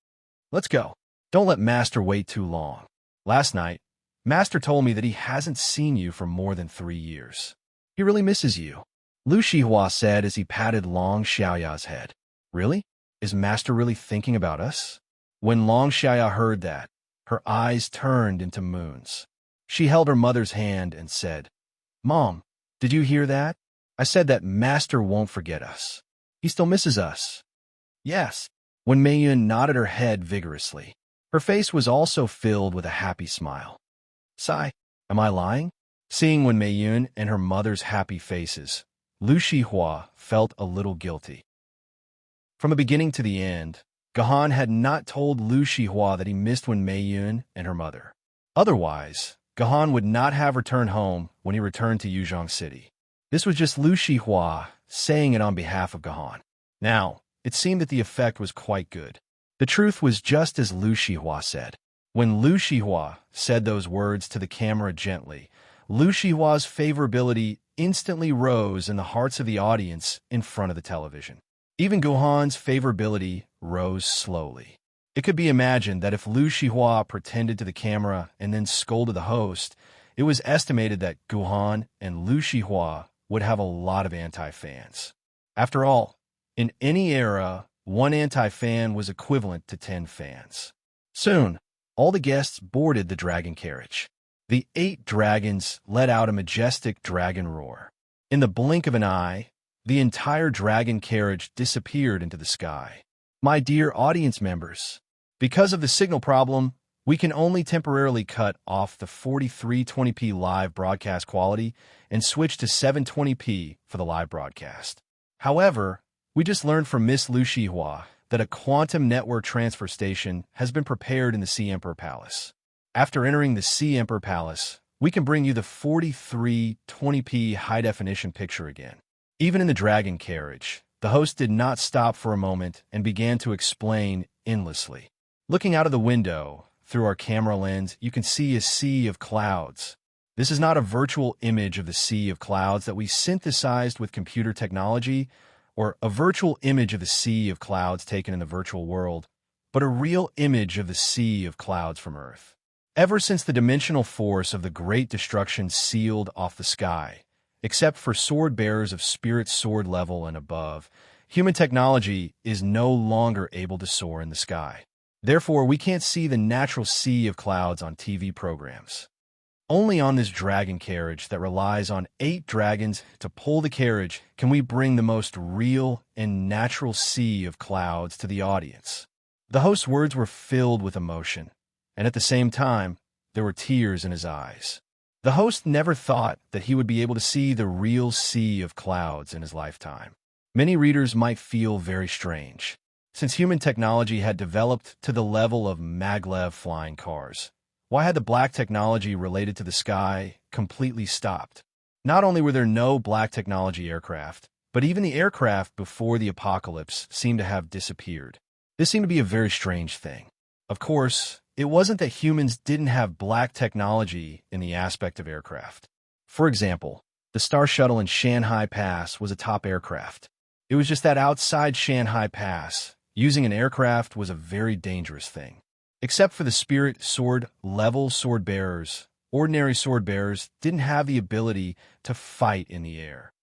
"Let's go. Don't let Master wait too long. Last night, Master told me that he hasn't seen you for more than 3 years. He really misses you," Lu Shihua said as he patted Long Xiaoya's head. "Really? Is Master really thinking about us?" When Long Xiaoya heard that, her eyes turned into moons. She held her mother's hand and said, "Mom, did you hear that? I said that Master won't forget us. He still misses us." "Yes." When Meiyun nodded her head vigorously, her face was also filled with a happy smile. "Sai, am I lying?" Seeing Wen Meiyun and her mother's happy faces, Lu Shihua felt a little guilty. From the beginning to the end, Gahan had not told Lu Shihua that he missed Wen Meiyun and her mother. Otherwise, Gahan would not have returned home when he returned to Yuzhong City. This was just Lu Shihua saying it on behalf of Gahan. Now, it seemed that the effect was quite good. The truth was just as Lu Shihua said. When Lu Shihua said those words to the camera gently, Lu Shihua's favorability instantly rose in the hearts of the audience in front of the television. Even Gahan's favorability rose slowly. It could be imagined that if Lu Shihua pretended to the camera and then scolded the host, it was estimated that Gahan and Lu Shihua would have a lot of anti-fans. After all, in any era, one anti-fan was equivalent to 10 fans. Soon, all the guests boarded the dragon carriage. The 8 dragons let out a majestic dragon roar. In the blink of an eye, the entire dragon carriage disappeared into the sky. My dear audience members, because of the signal problem, we can only temporarily cut off the 4320p live broadcast quality and switch to 720p for the live broadcast. However, we just learned from Miss Lu Shihua that a quantum network transfer station has been prepared in the Sea Emperor Palace. After entering the Sea Emperor Palace, we can bring you the 4320p high-definition picture again. Even in the dragon carriage, the host did not stop for a moment and began to explain endlessly. Looking out of the window, through our camera lens, you can see a sea of clouds. This is not a virtual image of the sea of clouds that we synthesized with computer technology, or a virtual image of the sea of clouds taken in the virtual world, but a real image of the sea of clouds from Earth. Ever since the dimensional force of the Great Destruction sealed off the sky, except for sword bearers of spirit sword level and above, human technology is no longer able to soar in the sky. Therefore, we can't see the natural sea of clouds on TV programs. Only on this dragon carriage that relies on 8 dragons to pull the carriage can we bring the most real and natural sea of clouds to the audience. The host's words were filled with emotion, and at the same time, there were tears in his eyes. The host never thought that he would be able to see the real sea of clouds in his lifetime. Many readers might feel very strange, since human technology had developed to the level of maglev flying cars. Why had the black technology related to the sky completely stopped? Not only were there no black technology aircraft, but even the aircraft before the apocalypse seemed to have disappeared. This seemed to be a very strange thing. Of course, it wasn't that humans didn't have black technology in the aspect of aircraft. For example, the Star Shuttle in Shanghai Pass was a top aircraft. It was just that outside Shanghai Pass, using an aircraft was a very dangerous thing. Except for the spirit sword level sword bearers, ordinary sword bearers didn't have the ability to fight in the air.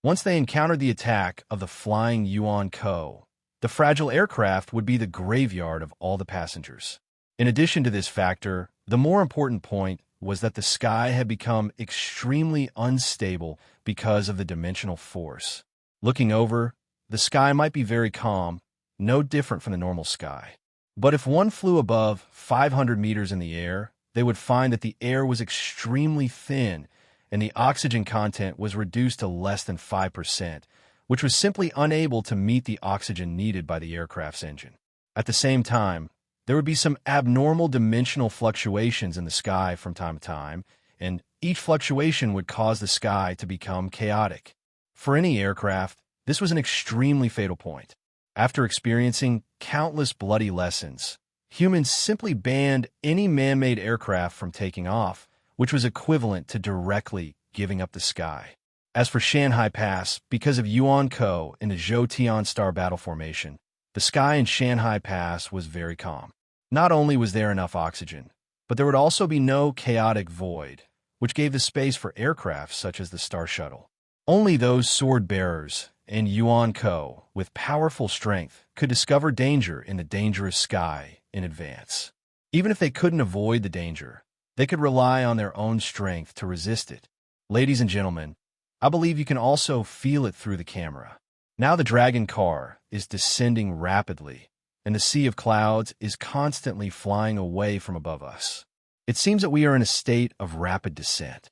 Once they encountered the attack of the flying Yuan Ko, the fragile aircraft would be the graveyard of all the passengers. In addition to this factor, the more important point was that the sky had become extremely unstable because of the dimensional force. Looking over, the sky might be very calm, no different from the normal sky. But if one flew above 500 meters in the air, they would find that the air was extremely thin and the oxygen content was reduced to less than 5%, which was simply unable to meet the oxygen needed by the aircraft's engine. At the same time, there would be some abnormal dimensional fluctuations in the sky from time to time, and each fluctuation would cause the sky to become chaotic. For any aircraft, this was an extremely fatal point. After experiencing countless bloody lessons, humans simply banned any man-made aircraft from taking off, which was equivalent to directly giving up the sky. As for Shanghai Pass, because of Yuan Ko and the Zhou-Tian Star battle formation, the sky in Shanghai Pass was very calm. Not only was there enough oxygen, but there would also be no chaotic void, which gave the space for aircraft such as the Star Shuttle. Only those sword bearers and Yuan Ko with powerful strength could discover danger in the dangerous sky in advance. Even if they couldn't avoid the danger, they could rely on their own strength to resist it. Ladies and gentlemen, I believe you can also feel it through the camera. Now the dragon car is descending rapidly, and the sea of clouds is constantly flying away from above us. It seems that we are in a state of rapid descent.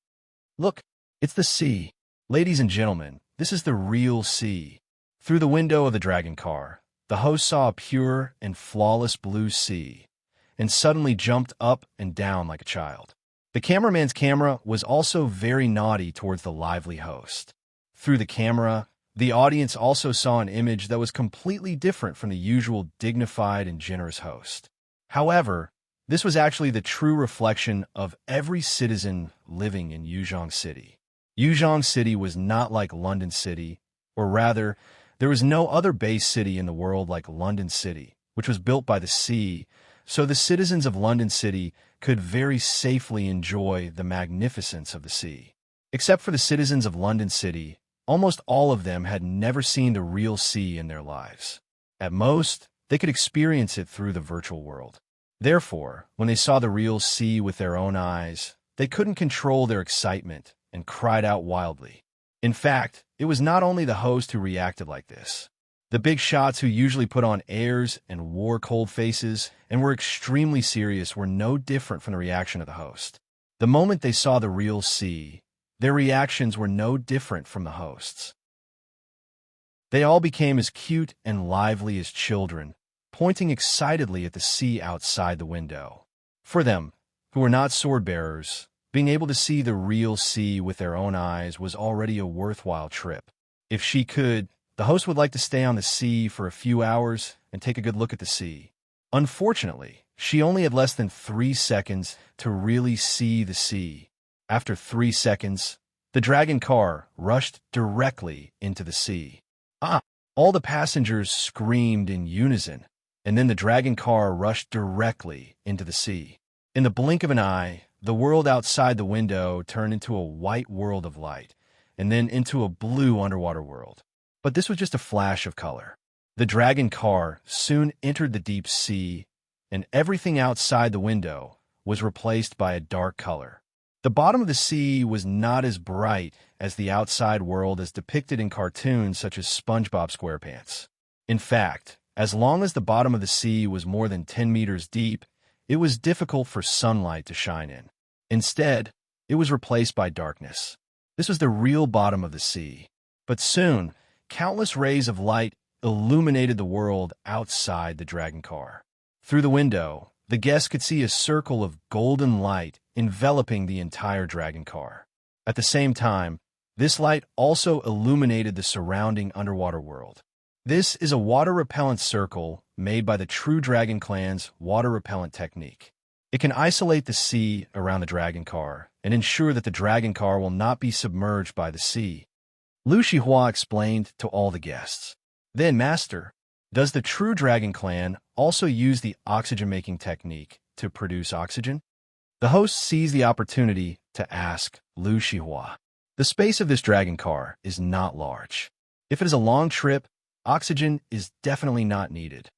Look, it's the sea. Ladies and gentlemen, this is the real sea. Through the window of the dragon car, the host saw a pure and flawless blue sea, and suddenly jumped up and down like a child. The cameraman's camera was also very naughty towards the lively host. Through the camera, the audience also saw an image that was completely different from the usual dignified and generous host. However, this was actually the true reflection of every citizen living in Yuzhong City. Yuzhong City was not like London City, or rather, there was no other base city in the world like London City, which was built by the sea, so the citizens of London City could very safely enjoy the magnificence of the sea. Except for the citizens of London City, almost all of them had never seen the real sea in their lives. At most, they could experience it through the virtual world. Therefore, when they saw the real sea with their own eyes, they couldn't control their excitement and cried out wildly. In fact, it was not only the host who reacted like this. The big shots who usually put on airs and wore cold faces and were extremely serious were no different from the reaction of the host. The moment they saw the real sea, their reactions were no different from the host's. They all became as cute and lively as children, pointing excitedly at the sea outside the window. For them, who were not sword-bearers, being able to see the real sea with their own eyes was already a worthwhile trip. If she could, the host would like to stay on the sea for a few hours and take a good look at the sea. Unfortunately, she only had less than 3 seconds to really see the sea. After 3 seconds, the dragon car rushed directly into the sea. All the passengers screamed in unison, and then the dragon car rushed directly into the sea. In the blink of an eye, the world outside the window turned into a white world of light, and then into a blue underwater world. But this was just a flash of color. The dragon car soon entered the deep sea, and everything outside the window was replaced by a dark color. The bottom of the sea was not as bright as the outside world as depicted in cartoons such as SpongeBob SquarePants. In fact, as long as the bottom of the sea was more than 10 meters deep, it was difficult for sunlight to shine in. Instead, it was replaced by darkness. This was the real bottom of the sea. But soon, countless rays of light illuminated the world outside the dragon car. Through the window, the guests could see a circle of golden light enveloping the entire dragon car. At the same time, this light also illuminated the surrounding underwater world. This is a water-repellent circle made by the True Dragon Clan's water-repellent technique. It can isolate the sea around the dragon car and ensure that the dragon car will not be submerged by the sea. Lu Shihua explained to all the guests. Then, Master, does the True Dragon Clan also use the oxygen-making technique to produce oxygen? The host seized the opportunity to ask Lu Shihua. The space of this dragon car is not large. If it is a long trip, oxygen is definitely not needed.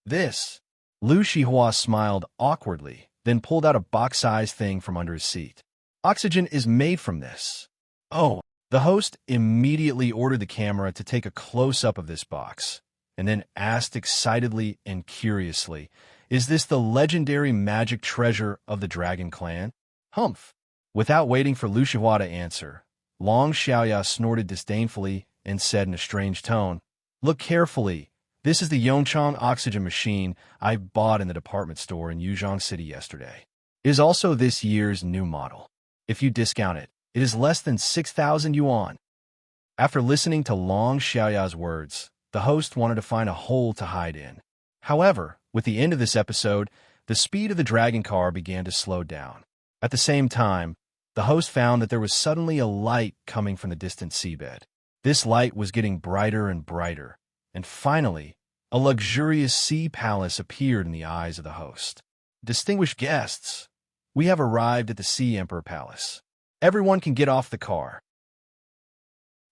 Lu Shihua smiled awkwardly, then pulled out a box-sized thing from under his seat. Oxygen is made from this. Oh, the host immediately ordered the camera to take a close-up of this box, and then asked excitedly and curiously, "Is this the legendary magic treasure of the Dragon Clan?" Humph! Without waiting for Lu Shihua to answer, Long Xiaoya snorted disdainfully and said in a strange tone, "Look carefully. This is the Yongchang oxygen machine I bought in the department store in Yuzhong City yesterday. It is also this year's new model. If you discount it, it is less than 6,000 yuan." After listening to Long Xiaoya's words, the host wanted to find a hole to hide in. However, with the end of this episode, the speed of the dragon car began to slow down. At the same time, the host found that there was suddenly a light coming from the distant seabed. This light was getting brighter and brighter, and finally, a luxurious sea palace appeared in the eyes of the host. "Distinguished guests, we have arrived at the Sea Emperor Palace. Everyone can get off the car."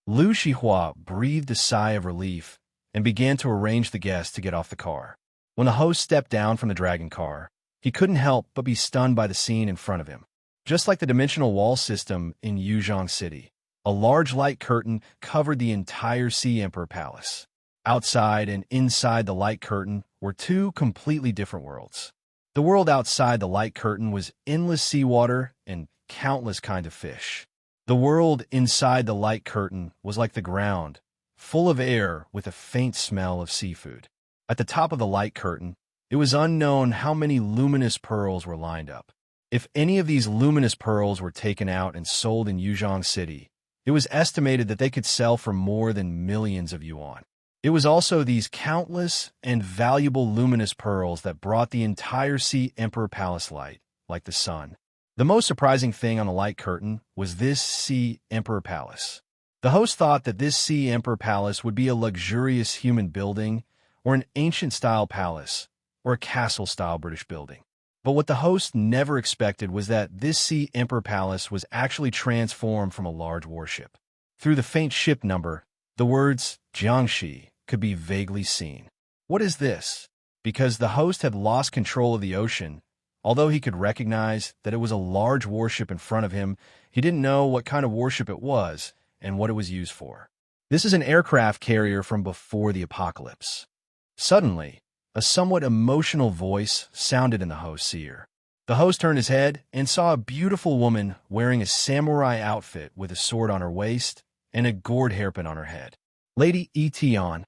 Lu Shihua breathed a sigh of relief and began to arrange the guests to get off the car. When the host stepped down from the dragon car, he couldn't help but be stunned by the scene in front of him. Just like the dimensional wall system in Yuzhong City, a large light curtain covered the entire Sea Emperor Palace. Outside and inside the light curtain were two completely different worlds. The world outside the light curtain was endless seawater and countless kinds of fish. The world inside the light curtain was like the ground, full of air with a faint smell of seafood. At the top of the light curtain, it was unknown how many luminous pearls were lined up. If any of these luminous pearls were taken out and sold in Yuzhong City, it was estimated that they could sell for more than millions of yuan. It was also these countless and valuable luminous pearls that brought the entire Sea Emperor Palace light, like the sun. The most surprising thing on the light curtain was this Sea Emperor Palace. The host thought that this Sea Emperor Palace would be a luxurious human building, or an ancient-style palace, or a castle-style British building. But what the host never expected was that this Sea Emperor Palace was actually transformed from a large warship. Through the faint ship number, the words Jiangxi could be vaguely seen. What is this? Because the host had lost control of the ocean, although he could recognize that it was a large warship in front of him, he didn't know what kind of warship it was and what it was used for. This is an aircraft carrier from before the apocalypse. Suddenly, a somewhat emotional voice sounded in the host's ear. The host turned his head and saw a beautiful woman wearing a samurai outfit with a sword on her waist and a gourd hairpin on her head. Lady Etion.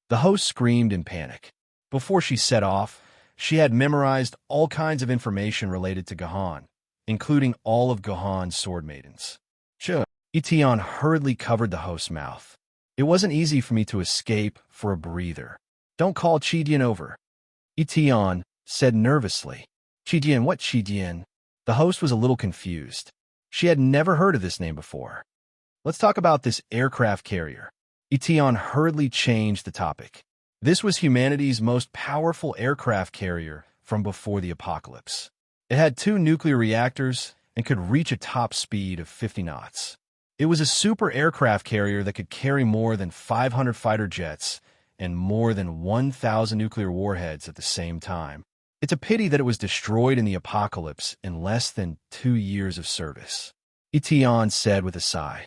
The host screamed in panic. Before she set off, she had memorized all kinds of information related to Gahan, including all of Gahan's sword maidens. Etion hurriedly covered the host's mouth. It wasn't easy for me to escape for a breather. Don't call Qidian over, Etion said nervously. Qidian, what Qidian? The host was a little confused. She had never heard of this name before. Let's talk about this aircraft carrier. Etion hurriedly changed the topic. This was humanity's most powerful aircraft carrier from before the apocalypse. It had 2 nuclear reactors and could reach a top speed of 50 knots. It was a super aircraft carrier that could carry more than 500 fighter jets and more than 1,000 nuclear warheads at the same time. It's a pity that it was destroyed in the apocalypse in less than 2 years of service, Etion said with a sigh.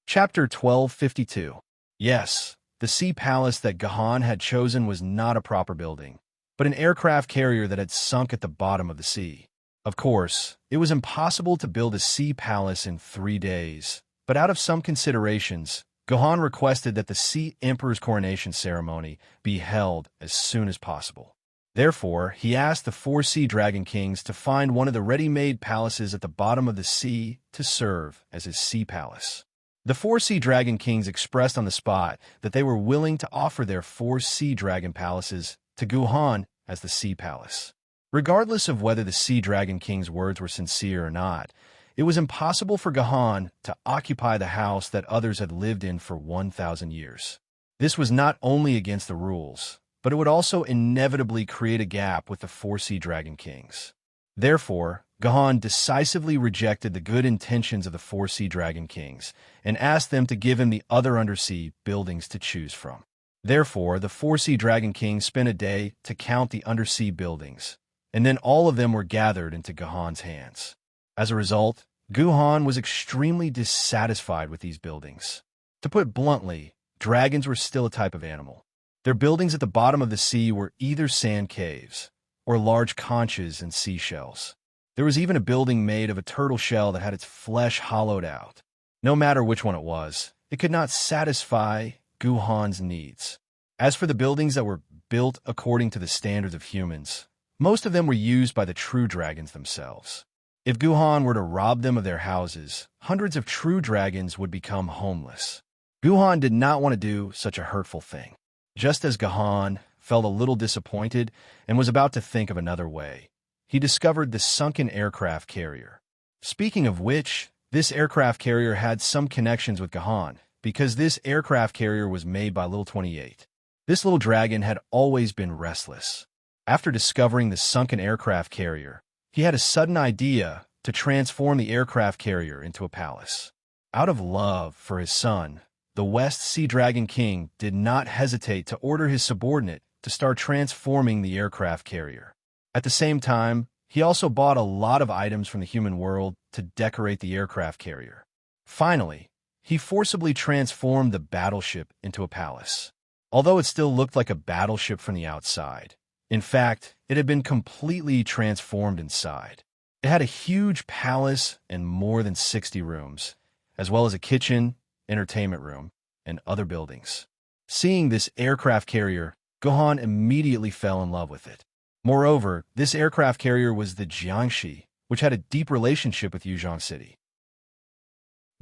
Chapter 1252. Yes, the sea palace that Gahan had chosen was not a proper building, but an aircraft carrier that had sunk at the bottom of the sea. Of course, it was impossible to build a sea palace in 3 days, but out of some considerations, Gahan requested that the Sea Emperor's coronation ceremony be held as soon as possible. Therefore, he asked the 4 Sea Dragon Kings to find one of the ready-made palaces at the bottom of the sea to serve as his sea palace. The 4 Sea Dragon Kings expressed on the spot that they were willing to offer their 4 Sea Dragon Palaces to Gahan as the Sea Palace. Regardless of whether the Sea Dragon King's words were sincere or not, it was impossible for Gahan to occupy the house that others had lived in for 1,000 years. This was not only against the rules, but it would also inevitably create a gap with the 4 Sea Dragon Kings. Therefore, Gahan decisively rejected the good intentions of the 4 Sea Dragon Kings and asked them to give him the other undersea buildings to choose from. Therefore, the 4 Sea Dragon Kings spent a day to count the undersea buildings, and then all of them were gathered into Gahan's hands. As a result, Gahan was extremely dissatisfied with these buildings. To put bluntly, dragons were still a type of animal. Their buildings at the bottom of the sea were either sand caves or large conches and seashells. There was even a building made of a turtle shell that had its flesh hollowed out. No matter which one it was, it could not satisfy Gahan's needs. As for the buildings that were built according to the standards of humans, most of them were used by the true dragons themselves. If Gahan were to rob them of their houses, hundreds of true dragons would become homeless. Gahan did not want to do such a hurtful thing. Just as Gahan felt a little disappointed and was about to think of another way, he discovered the sunken aircraft carrier. Speaking of which, this aircraft carrier had some connections with Gahan, because this aircraft carrier was made by Little 28. This little dragon had always been restless. After discovering the sunken aircraft carrier, he had a sudden idea to transform the aircraft carrier into a palace. Out of love for his son, the West Sea Dragon King did not hesitate to order his subordinate to start transforming the aircraft carrier. At the same time, he also bought a lot of items from the human world to decorate the aircraft carrier. Finally, he forcibly transformed the battleship into a palace. although it still looked like a battleship from the outside. In fact, it had been completely transformed inside. It had a huge palace and more than 60 rooms, as well as a kitchen, entertainment room, and other buildings. Seeing this aircraft carrier, Gohan immediately fell in love with it. Moreover, this aircraft carrier was the Jiangxi, which had a deep relationship with Yuzhong City.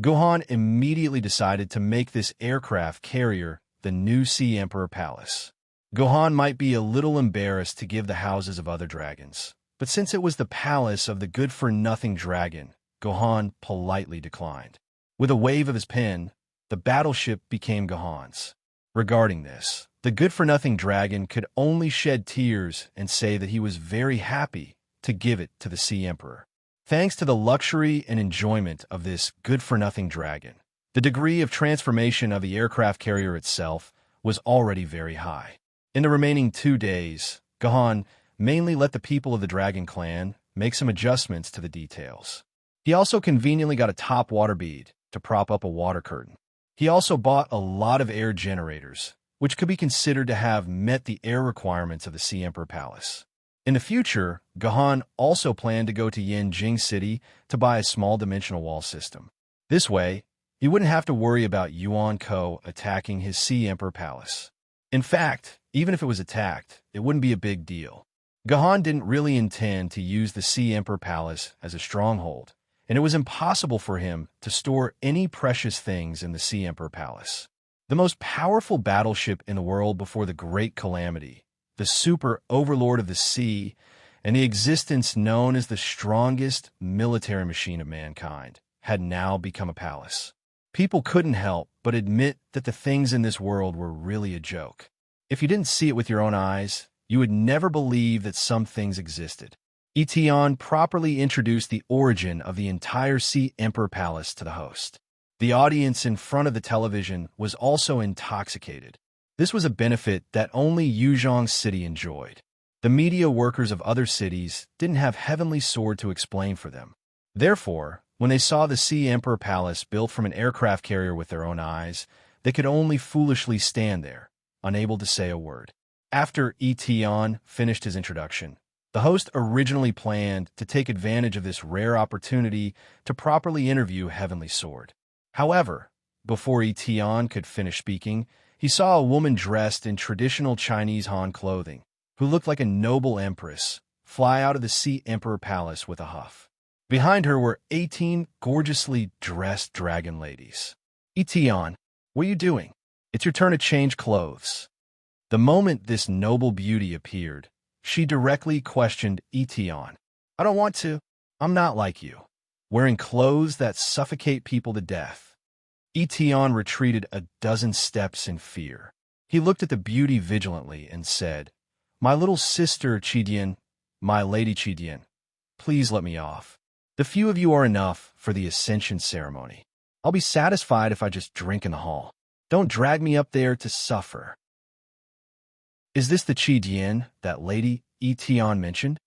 Gohan immediately decided to make this aircraft carrier the new Sea Emperor Palace. Gohan might be a little embarrassed to give the houses of other dragons, but since it was the palace of the good-for-nothing dragon, Gohan politely declined. With a wave of his pen, the battleship became Gohan's. Regarding this, the good-for-nothing dragon could only shed tears and say that he was very happy to give it to the Sea Emperor. Thanks to the luxury and enjoyment of this good-for-nothing dragon, the degree of transformation of the aircraft carrier itself was already very high. In the remaining 2 days, Gohan mainly let the people of the Dragon Clan make some adjustments to the details. He also conveniently got a top water bead to prop up a water curtain. He also bought a lot of air generators, which could be considered to have met the air requirements of the Sea Emperor Palace. In the future, Gohan also planned to go to Yanjing City to buy a small dimensional wall system. This way, he wouldn't have to worry about Yuan Ko attacking his Sea Emperor Palace. In fact, even if it was attacked, it wouldn't be a big deal. Gohan didn't really intend to use the Sea Emperor Palace as a stronghold, and it was impossible for him to store any precious things in the Sea Emperor Palace. The most powerful battleship in the world before the Great Calamity, the super overlord of the sea, and the existence known as the strongest military machine of mankind, had now become a palace. People couldn't help but admit that the things in this world were really a joke. If you didn't see it with your own eyes, you would never believe that some things existed. Etion properly introduced the origin of the entire Sea Emperor Palace to the host. The audience in front of the television was also intoxicated. This was a benefit that only Yuzhong City enjoyed. The media workers of other cities didn't have Heavenly Sword to explain for them. Therefore, when they saw the Sea Emperor Palace built from an aircraft carrier with their own eyes, they could only foolishly stand there, unable to say a word. After Etion finished his introduction, the host originally planned to take advantage of this rare opportunity to properly interview Heavenly Sword. However, before Etion could finish speaking, he saw a woman dressed in traditional Chinese Han clothing, who looked like a noble empress, fly out of the Sea Emperor Palace with a huff. Behind her were 18 gorgeously dressed dragon ladies. Etion, what are you doing? It's your turn to change clothes. The moment this noble beauty appeared, she directly questioned Etion. I don't want to. I'm not like you, wearing clothes that suffocate people to death. Etion retreated a dozen steps in fear. He looked at the beauty vigilantly and said, My little sister Qidian, my lady Qidian, please let me off. The few of you are enough for the ascension ceremony. I'll be satisfied if I just drink in the hall. Don't drag me up there to suffer. Is this the Qidian that Lady Etion mentioned?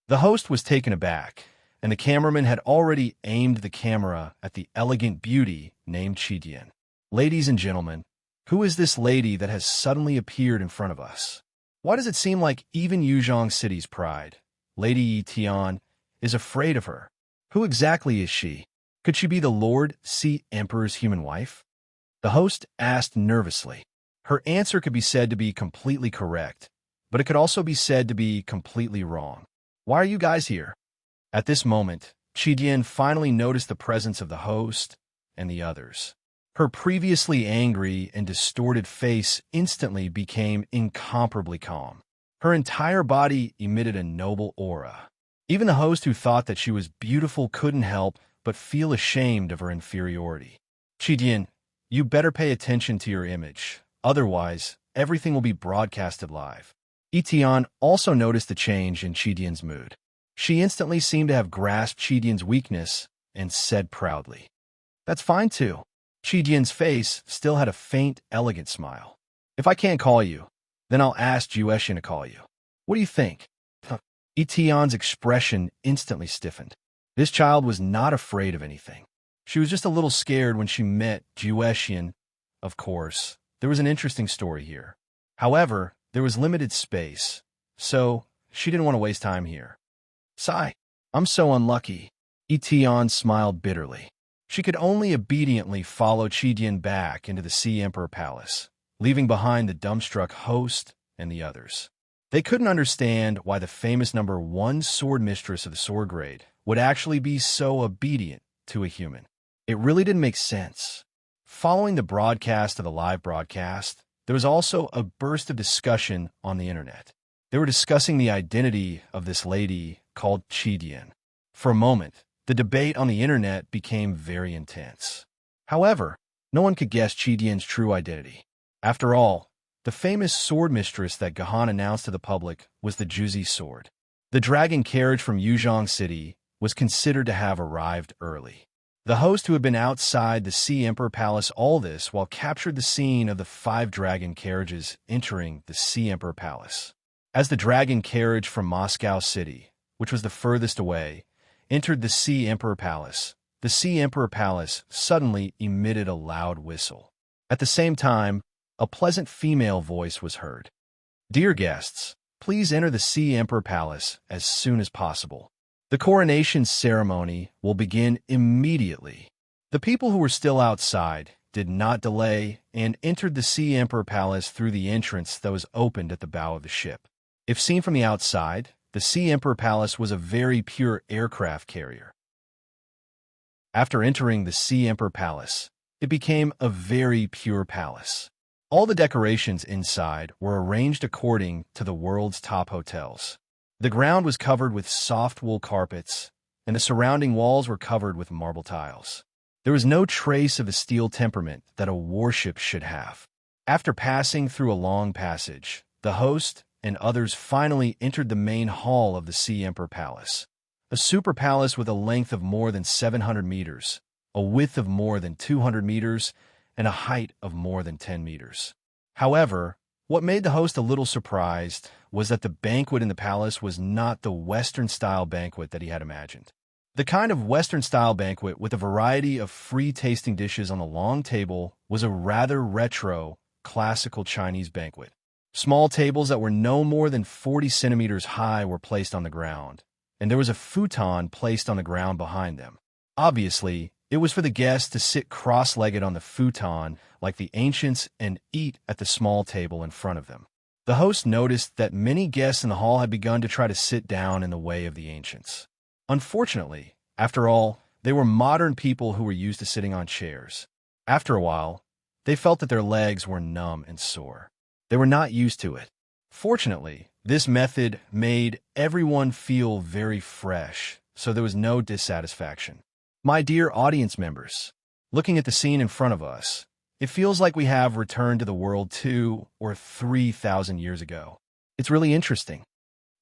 The host was taken aback, and the cameraman had already aimed the camera at the elegant beauty named Qidian. Ladies and gentlemen, who is this lady that has suddenly appeared in front of us? Why does it seem like even Yuzhong City's pride, Lady Etion, is afraid of her? Who exactly is she? Could she be the Lord Sea Emperor's human wife? The host asked nervously. Her answer could be said to be completely correct, but it could also be said to be completely wrong. Why are you guys here? At this moment, Qidian finally noticed the presence of the host and the others. Her previously angry and distorted face instantly became incomparably calm. Her entire body emitted a noble aura. Even the host, who thought that she was beautiful, couldn't help but feel ashamed of her inferiority. Qidian, you better pay attention to your image. Otherwise, everything will be broadcasted live. Etion also noticed the change in Qidian's mood. She instantly seemed to have grasped Qidian's weakness and said proudly, That's fine too. Qidian's face still had a faint, elegant smile. If I can't call you, then I'll ask Jueshin to call you. What do you think? Etion's expression instantly stiffened. This child was not afraid of anything. She was just a little scared when she met Jueshin. Of course, there was an interesting story here. However, there was limited space, so she didn't want to waste time here. Sigh. I'm so unlucky. Etion smiled bitterly. She could only obediently follow Qidian back into the Sea Emperor Palace, leaving behind the dumbstruck host and the others. They couldn't understand why the famous #1 sword mistress of the sword grade would actually be so obedient to a human. It really didn't make sense. Following the broadcast of the live broadcast, there was also a burst of discussion on the internet. They were discussing the identity of this lady called Qidian. For a moment, the debate on the internet became very intense. However, no one could guess Qidian's true identity. After all, the famous sword mistress that Gahan announced to the public was the Juzi sword. The dragon carriage from Yuzhong City was considered to have arrived early. The host, who had been outside the Sea Emperor Palace all this while, captured the scene of the 5 dragon carriages entering the Sea Emperor Palace. As the dragon carriage from Moscow City, which was the furthest away, entered the Sea Emperor Palace, the Sea Emperor Palace suddenly emitted a loud whistle. At the same time, a pleasant female voice was heard. "Dear guests, please enter the Sea Emperor Palace as soon as possible. The coronation ceremony will begin immediately." The people who were still outside did not delay and entered the Sea Emperor Palace through the entrance that was opened at the bow of the ship. If seen from the outside, the Sea Emperor Palace was a very pure aircraft carrier. After entering the Sea Emperor Palace, it became a very pure palace. All the decorations inside were arranged according to the world's top hotels. The ground was covered with soft wool carpets, and the surrounding walls were covered with marble tiles. There was no trace of the steel temperament that a warship should have. After passing through a long passage, the host and others finally entered the main hall of the Sea Emperor Palace, a super palace with a length of more than 700 meters, a width of more than 200 meters, and a height of more than 10 meters. However, what made the host a little surprised was that the banquet in the palace was not the Western-style banquet that he had imagined. The kind of Western-style banquet with a variety of free-tasting dishes on the long table was a rather retro, classical Chinese banquet. Small tables that were no more than 40 centimeters high were placed on the ground, and there was a futon placed on the ground behind them. Obviously, it was for the guests to sit cross-legged on the futon like the ancients and eat at the small table in front of them. The host noticed that many guests in the hall had begun to try to sit down in the way of the ancients. Unfortunately, after all, they were modern people who were used to sitting on chairs. After a while, they felt that their legs were numb and sore. They were not used to it. Fortunately, this method made everyone feel very fresh, so there was no dissatisfaction. My dear audience members, looking at the scene in front of us, it feels like we have returned to the world 2,000 or 3,000 years ago. It's really interesting.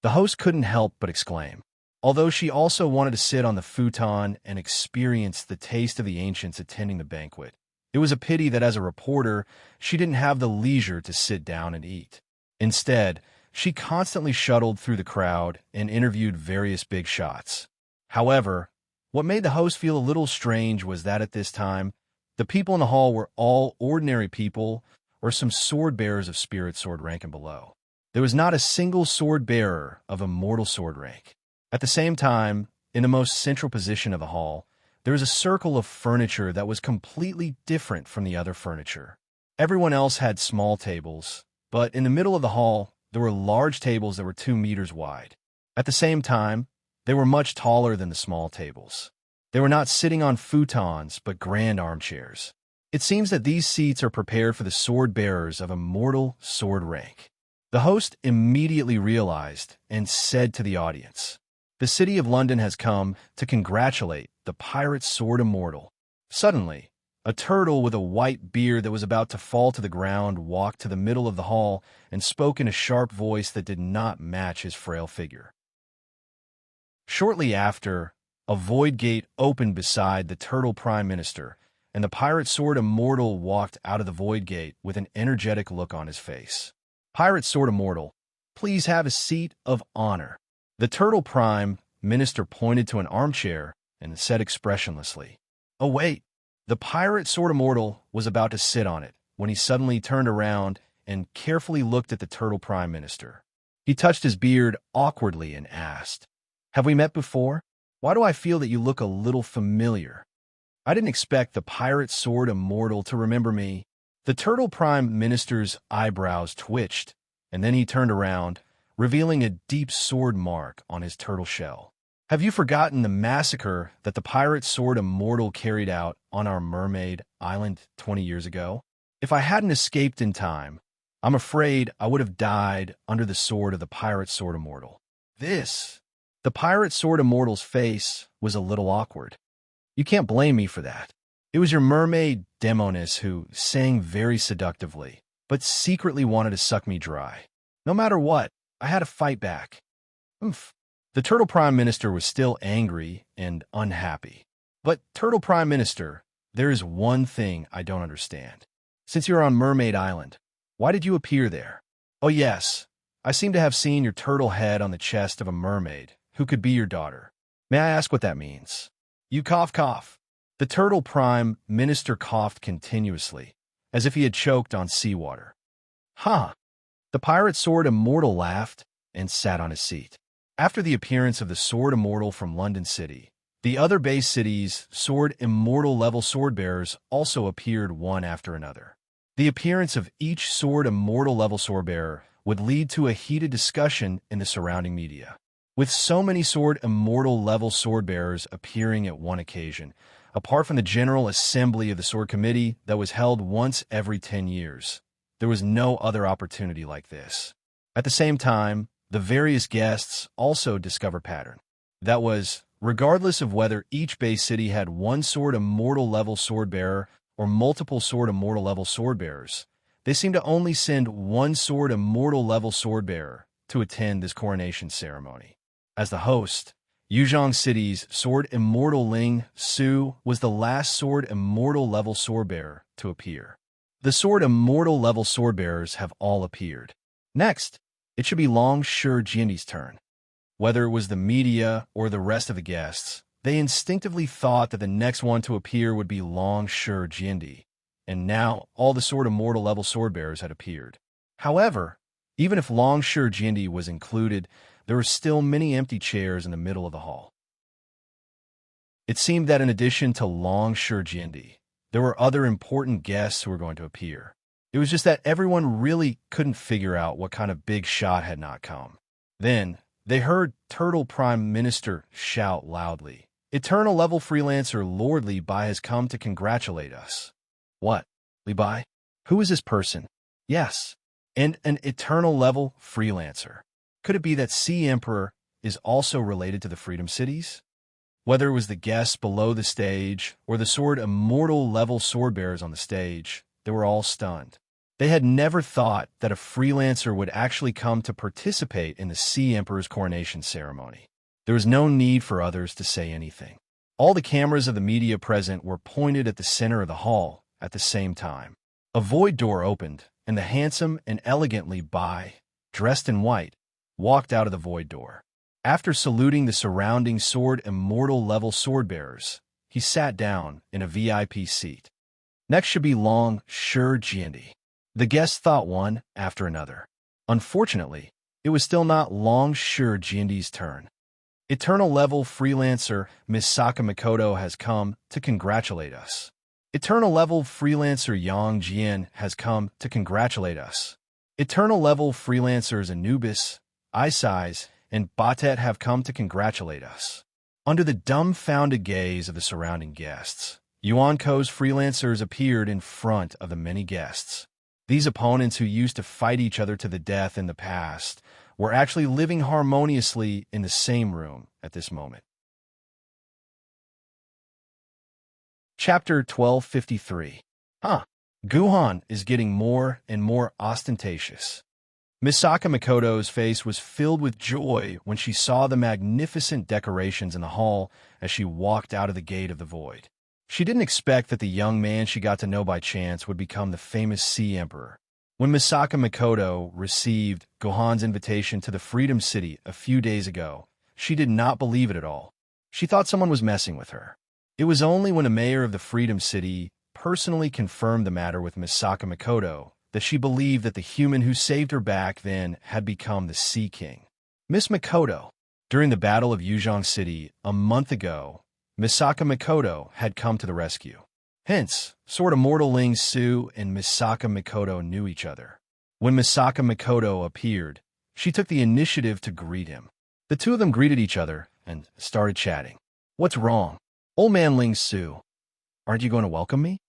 The host couldn't help but exclaim, although she also wanted to sit on the futon and experience the taste of the ancients attending the banquet. It was a pity that as a reporter, she didn't have the leisure to sit down and eat. Instead, she constantly shuttled through the crowd and interviewed various big shots. However, what made the host feel a little strange was that at this time, the people in the hall were all ordinary people or some sword bearers of spirit sword rank and below. There was not a single sword bearer of immortal sword rank. At the same time, in the most central position of the hall, there was a circle of furniture that was completely different from the other furniture. Everyone else had small tables, but in the middle of the hall, there were large tables that were 2 meters wide. At the same time, they were much taller than the small tables. They were not sitting on futons, but grand armchairs. It seems that these seats are prepared for the sword bearers of immortal sword rank. The host immediately realized and said to the audience, "The city of London has come to congratulate the pirate sword immortal." Suddenly, a turtle with a white beard that was about to fall to the ground walked to the middle of the hall and spoke in a sharp voice that did not match his frail figure. Shortly after, a void gate opened beside the turtle prime minister, and the pirate sword immortal walked out of the void gate with an energetic look on his face. "Pirate sword immortal, please have a seat of honor." The turtle prime minister pointed to an armchair and said expressionlessly, "Oh wait." The pirate sword immortal was about to sit on it when he suddenly turned around and carefully looked at the turtle prime minister. He touched his beard awkwardly and asked, "Have we met before? Why do I feel that you look a little familiar? I didn't expect the pirate sword immortal to remember me." The turtle prime minister's eyebrows twitched, and then he turned around, revealing a deep sword mark on his turtle shell. "Have you forgotten the massacre that the pirate sword immortal carried out on our mermaid island 20 years ago? If I hadn't escaped in time, I'm afraid I would have died under the sword of the pirate sword immortal." The pirate sword immortal's face was a little awkward. "You can't blame me for that. It was your mermaid Demonis who sang very seductively, but secretly wanted to suck me dry. No matter what, I had to fight back." Oomph. The turtle prime minister was still angry and unhappy. "But, turtle prime minister, there is one thing I don't understand. Since you're on Mermaid Island, why did you appear there? Oh yes, I seem to have seen your turtle head on the chest of a mermaid who could be your daughter. May I ask what that means?" "You cough. The turtle prime minister coughed continuously, as if he had choked on seawater. "Huh." The pirate sword immortal laughed and sat on his seat. After the appearance of the sword immortal from London City, the other base cities' sword immortal level sword bearers also appeared one after another. The appearance of each sword immortal level sword bearer would lead to a heated discussion in the surrounding media. With so many sword immortal level sword bearers appearing at one occasion, apart from the General Assembly of the Sword Committee that was held once every 10 years, there was no other opportunity like this. At the same time, the various guests also discovered a pattern. That was, regardless of whether each base city had one sword immortal level sword bearer or multiple sword immortal level sword bearers, they seemed to only send one sword immortal level sword bearer to attend this coronation ceremony. As the host, Yuzhong City's sword immortal Ling Su was the last sword immortal level sword bearer to appear. The sword immortal level sword bearers have all appeared. Next, it should be Long Shi Jiandi's turn. Whether it was the media or the rest of the guests, they instinctively thought that the next one to appear would be Long Shi Jiandi, and now all the sword immortal level sword bearers had appeared. However, even if Long Shi Jiandi was included, there were still many empty chairs in the middle of the hall. It seemed that in addition to Long Shi Jiandi, there were other important guests who were going to appear. It was just that everyone really couldn't figure out what kind of big shot had not come. Then, they heard Turtle Prime Minister shout loudly, "Eternal level freelancer Lord Li Bai has come to congratulate us." What? Li Bai? Who is this person? Yes, and an eternal level freelancer. Could it be that Sea Emperor is also related to the Freedom Cities? Whether it was the guests below the stage or the sword immortal level sword bearers on the stage, they were all stunned. They had never thought that a freelancer would actually come to participate in the Sea Emperor's coronation ceremony. There was no need for others to say anything. All the cameras of the media present were pointed at the center of the hall at the same time. A void door opened, and the handsome and elegantly Bai, dressed in white, walked out of the void door. After saluting the surrounding sword immortal level sword bearers, he sat down in a VIP seat. Next should be Long Shi Jiandi. The guests thought one after another. Unfortunately, it was still not Long Shi Jiandi's turn. Eternal level freelancer Misaka Makoto has come to congratulate us. Eternal level freelancer Yang Jian has come to congratulate us. Eternal level freelancers Anubis, Isais, and Batet have come to congratulate us. Under the dumbfounded gaze of the surrounding guests, Yuanko's freelancers appeared in front of the many guests. These opponents who used to fight each other to the death in the past were actually living harmoniously in the same room at this moment. Chapter 1253. Guhan is getting more and more ostentatious. Misaka Makoto's face was filled with joy when she saw the magnificent decorations in the hall as she walked out of the gate of the void. She didn't expect that the young man she got to know by chance would become the famous Sea Emperor. When Misaka Makoto received Gohan's invitation to the Freedom City a few days ago, she did not believe it at all. She thought someone was messing with her. It was only when the mayor of the Freedom City personally confirmed the matter with Misaka Makoto that she believed that the human who saved her back then had become the Sea King. Miss Makoto. During the Battle of Yuzhong City a month ago, Misaka Makoto had come to the rescue. Hence, Sword Immortal Ling Su and Misaka Makoto knew each other. When Misaka Makoto appeared, she took the initiative to greet him. The two of them greeted each other and started chatting. "What's wrong? Old man Ling Su, aren't you going to welcome me?"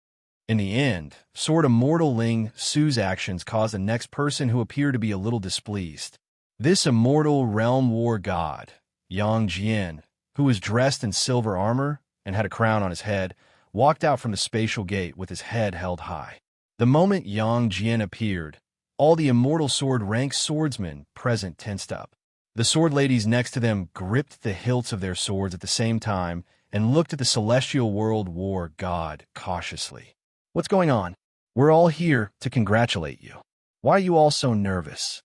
In the end, Sword Immortal Ling Su's actions caused the next person who appeared to be a little displeased. This immortal realm war god, Yang Jian, who was dressed in silver armor and had a crown on his head, walked out from the spatial gate with his head held high. The moment Yang Jian appeared, all the immortal sword rank swordsmen present tensed up. The sword ladies next to them gripped the hilts of their swords at the same time and looked at the celestial world war god cautiously. "What's going on? We're all here to congratulate you. Why are you all so nervous?"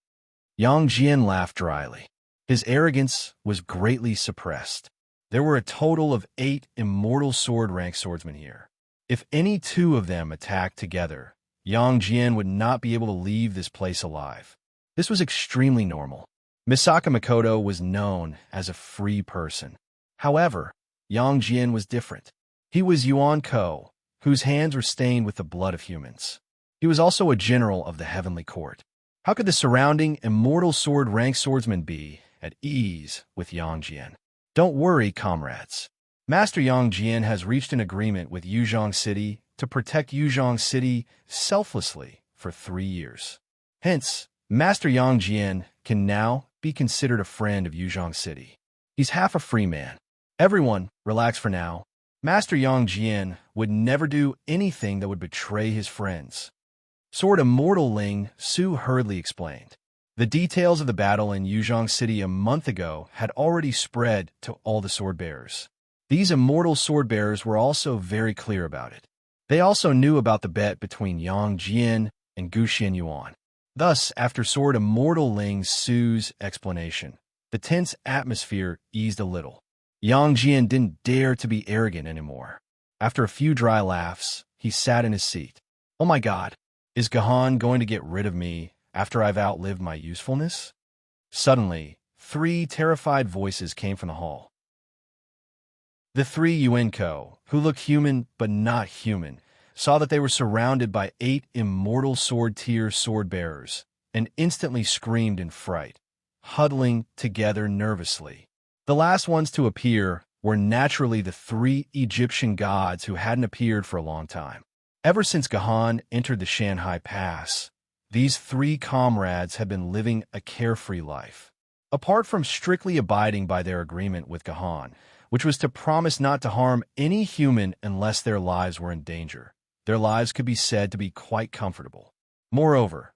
Yang Jian laughed dryly. His arrogance was greatly suppressed. There were a total of 8 immortal sword rank swordsmen here. If any 2 of them attacked together, Yang Jian would not be able to leave this place alive. This was extremely normal. Misaka Makoto was known as a free person. However, Yang Jian was different. He was Yuan Ko, whose hands were stained with the blood of humans. He was also a general of the heavenly court. How could the surrounding immortal sword rank swordsmen be at ease with Yang Jian? "Don't worry, comrades. Master Yang Jian has reached an agreement with Yuzhong City to protect Yuzhong City selflessly for 3 years. Hence, Master Yang Jian can now be considered a friend of Yuzhong City. He's half a free man. Everyone, relax for now. Master Yang Jian would never do anything that would betray his friends." Sword Immortal Ling Su hurriedly explained. The details of the battle in Yuzhong City a month ago had already spread to all the sword-bearers. These immortal sword-bearers were also very clear about it. They also knew about the bet between Yang Jian and Guxian Yuan. Thus, after Sword Immortal Ling Su's explanation, the tense atmosphere eased a little. Yang Jian didn't dare to be arrogant anymore. After a few dry laughs, he sat in his seat. "Oh my God, is Gahan going to get rid of me after I've outlived my usefulness?" Suddenly, 3 terrified voices came from the hall. The 3 Yuenko, who looked human but not human, saw that they were surrounded by 8 immortal sword-tier sword-bearers and instantly screamed in fright, huddling together nervously. The last ones to appear were naturally the 3 Egyptian gods who hadn't appeared for a long time. Ever since Gahan entered the Shanhai Pass, these 3 comrades had been living a carefree life. Apart from strictly abiding by their agreement with Gahan, which was to promise not to harm any human unless their lives were in danger, their lives could be said to be quite comfortable. Moreover,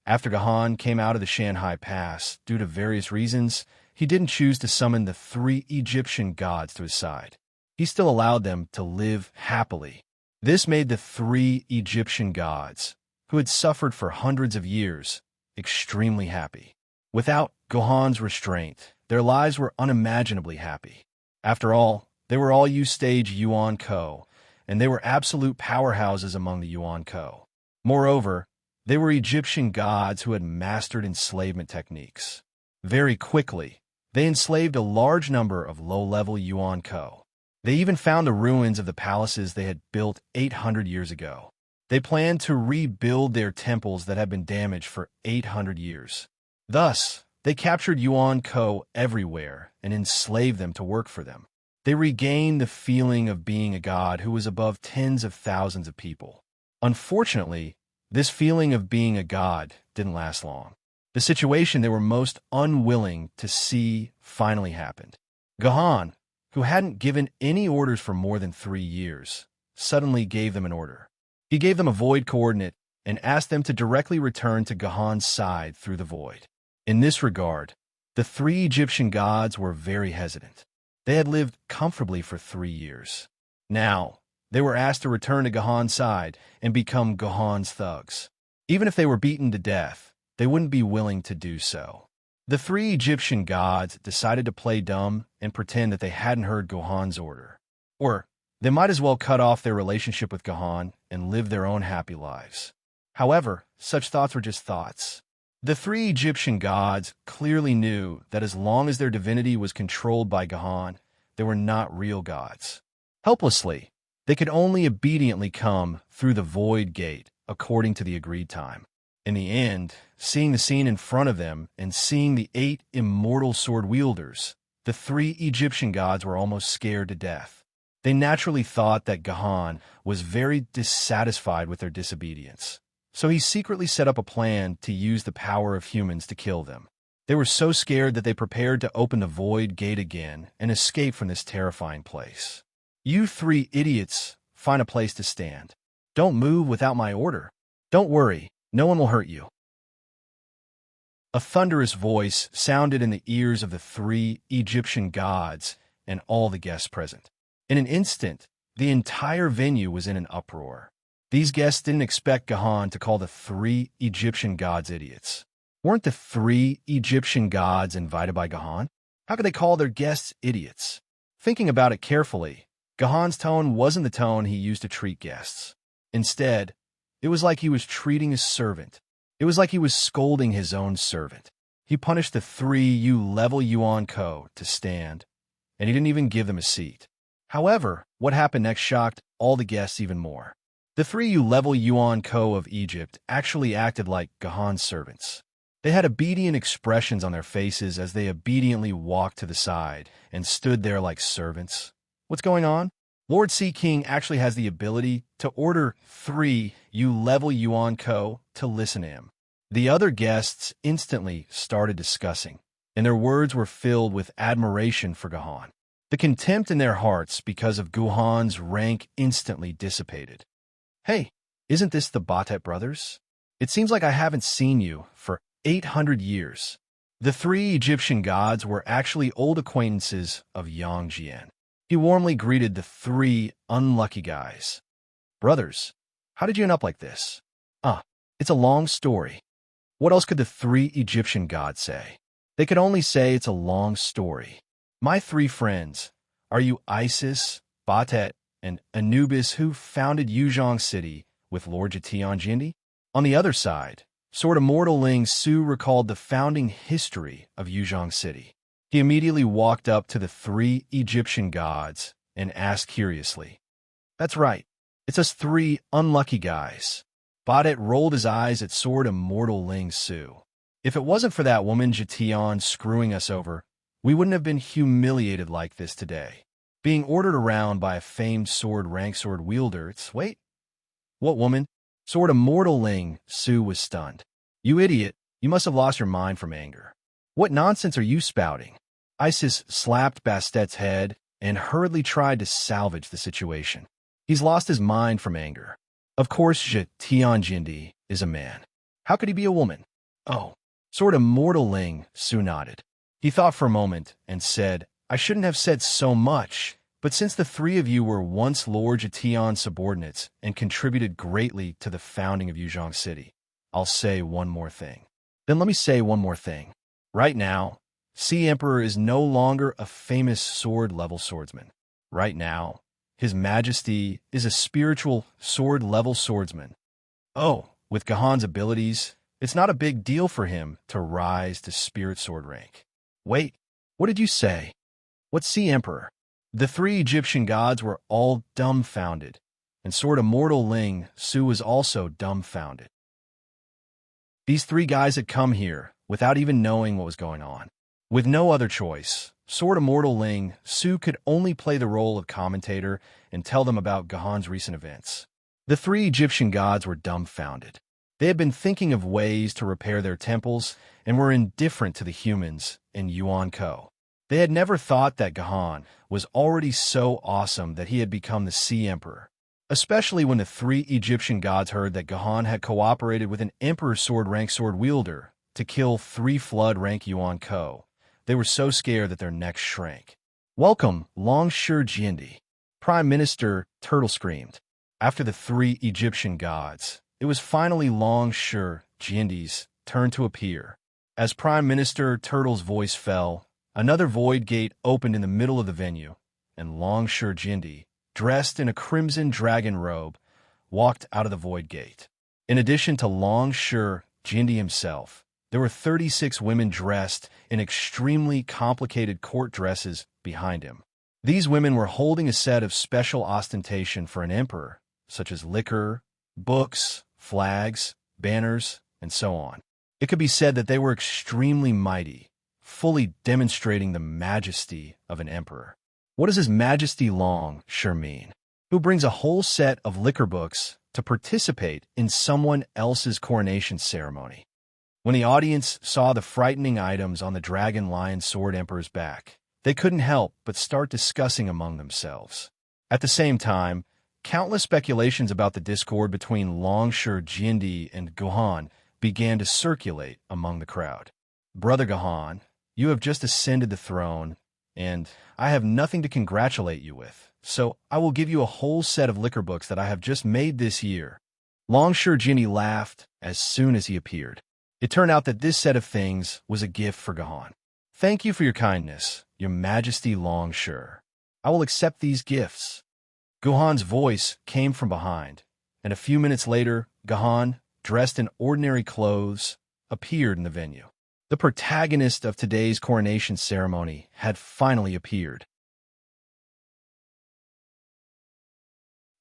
after Gahan came out of the Shanhai Pass, due to various reasons, he didn't choose to summon the 3 Egyptian gods to his side. He still allowed them to live happily. This made the 3 Egyptian gods, who had suffered for hundreds of years, extremely happy. Without Gahan's restraint, their lives were unimaginably happy. After all, they were all U-stage Yuan Ko, and they were absolute powerhouses among the Yuan Ko. Moreover, they were Egyptian gods who had mastered enslavement techniques. Very quickly, they enslaved a large number of low-level Yuan Ko. They even found the ruins of the palaces they had built 800 years ago. They planned to rebuild their temples that had been damaged for 800 years. Thus, they captured Yuan Ko everywhere and enslaved them to work for them. They regained the feeling of being a god who was above tens of thousands of people. Unfortunately, this feeling of being a god didn't last long. The situation they were most unwilling to see finally happened. Gahan, who hadn't given any orders for more than 3 years, suddenly gave them an order. He gave them a void coordinate and asked them to directly return to Gahan's side through the void. In this regard, the 3 Egyptian gods were very hesitant. They had lived comfortably for 3 years. Now, they were asked to return to Gahan's side and become Gahan's thugs. Even if they were beaten to death, they wouldn't be willing to do so. The 3 Egyptian gods decided to play dumb and pretend that they hadn't heard Gahan's order. Or, they might as well cut off their relationship with Gahan and live their own happy lives. However, such thoughts were just thoughts. The three Egyptian gods clearly knew that as long as their divinity was controlled by Gahan, they were not real gods. Helplessly, they could only obediently come through the void gate according to the agreed time. In the end, seeing the scene in front of them and seeing the 8 immortal sword wielders, the three Egyptian gods were almost scared to death. They naturally thought that Gahan was very dissatisfied with their disobedience, so he secretly set up a plan to use the power of humans to kill them. They were so scared that they prepared to open the void gate again and escape from this terrifying place. You 3 idiots, find a place to stand. Don't move without my order. Don't worry, no one will hurt you. A thunderous voice sounded in the ears of the 3 Egyptian gods and all the guests present. In an instant, the entire venue was in an uproar. These guests didn't expect Gahan to call the 3 Egyptian gods idiots. Weren't the 3 Egyptian gods invited by Gahan? How could they call their guests idiots? Thinking about it carefully, Gahan's tone wasn't the tone he used to treat guests. Instead, it was like he was treating a servant. It was like he was scolding his own servant. He punished the 3 U-level Yuan Ko to stand, and he didn't even give them a seat. However, what happened next shocked all the guests even more. The 3 U-level Yuan Ko of Egypt actually acted like Gahan's servants. They had obedient expressions on their faces as they obediently walked to the side and stood there like servants. What's going on? Lord Sea King actually has the ability to order 3 U-level Yuan Ko to listen to him. The other guests instantly started discussing, and their words were filled with admiration for Gahan. The contempt in their hearts because of Gahan's rank instantly dissipated. Hey, isn't this the Batet brothers? It seems like I haven't seen you for 800 years. The 3 Egyptian gods were actually old acquaintances of Yang Jian. He warmly greeted the 3 unlucky guys. Brothers, how did you end up like this? It's a long story. What else could the 3 Egyptian gods say? They could only say it's a long story. My 3 friends, are you Isis, Batet, and Anubis who founded Yuzhong City with Lord Jitian Jindi? On the other side, Sword Immortal Ling Su recalled the founding history of Yuzhong City. He immediately walked up to the 3 Egyptian gods and asked curiously, "That's right, it's us 3 unlucky guys." Badet rolled his eyes at Sword Immortal Ling Su. If it wasn't for that woman Jitian screwing us over, we wouldn't have been humiliated like this today. Being ordered around by a famed rank sword wielder, wait, what woman? Sword Immortal Ling Su was stunned. You idiot, you must have lost your mind from anger. What nonsense are you spouting? Isis slapped Bastet's head and hurriedly tried to salvage the situation. He's lost his mind from anger. Of course, Jitian Jindi is a man. How could he be a woman? Oh, Sword Immortal Ling Su nodded. He thought for a moment and said, I shouldn't have said so much, but since the 3 of you were once Lord Jitian's subordinates and contributed greatly to the founding of Yuzhong City, I'll say one more thing. Then let me say one more thing. Right now, Sea Emperor is no longer a famous sword-level swordsman. Right now, His Majesty is a spiritual sword-level swordsman. Oh, with Gahan's abilities, it's not a big deal for him to rise to spirit sword rank. Wait, what did you say? What Sea Emperor? The 3 Egyptian gods were all dumbfounded, and Sword Immortal Ling Su was also dumbfounded. These 3 guys had come here without even knowing what was going on. With no other choice, Sword Immortal Ling Su could only play the role of commentator and tell them about Gahan's recent events. The 3 Egyptian gods were dumbfounded. They had been thinking of ways to repair their temples and were indifferent to the humans in Yuan Ko. They had never thought that Gahan was already so awesome that he had become the Sea Emperor, especially when the 3 Egyptian gods heard that Gahan had cooperated with an Emperor sword rank sword wielder to kill 3 flood rank Yuan Ko. They were so scared that their necks shrank. Welcome, Longshur Jindi. Prime Minister Turtle screamed. After the 3 Egyptian gods, it was finally Longshur Jindi's turn to appear. As Prime Minister Turtle's voice fell, another void gate opened in the middle of the venue, and Longshur Jindi, dressed in a crimson dragon robe, walked out of the void gate. In addition to Long Shi Jindi himself, there were 36 women dressed in extremely complicated court dresses behind him. These women were holding a set of special ostentation for an emperor, such as liquor, books, flags, banners, and so on. It could be said that they were extremely mighty, fully demonstrating the majesty of an emperor. What does His Majesty Long Shi mean? Who brings a whole set of liquor books to participate in someone else's coronation ceremony? When the audience saw the frightening items on the dragon lion sword emperor's back, they couldn't help but start discussing among themselves. At the same time, countless speculations about the discord between Long Shi Jindi and Guhan began to circulate among the crowd. Brother Guhan, you have just ascended the throne, and I have nothing to congratulate you with, so I will give you a whole set of liquor books that I have just made this year. Long Shi Jindi laughed as soon as he appeared. It turned out that this set of things was a gift for Guhan. Thank you for your kindness, Your Majesty Long Shi. I will accept these gifts. Guhan's voice came from behind, and a few minutes later, Guhan, dressed in ordinary clothes, appeared in the venue. The protagonist of today's coronation ceremony had finally appeared.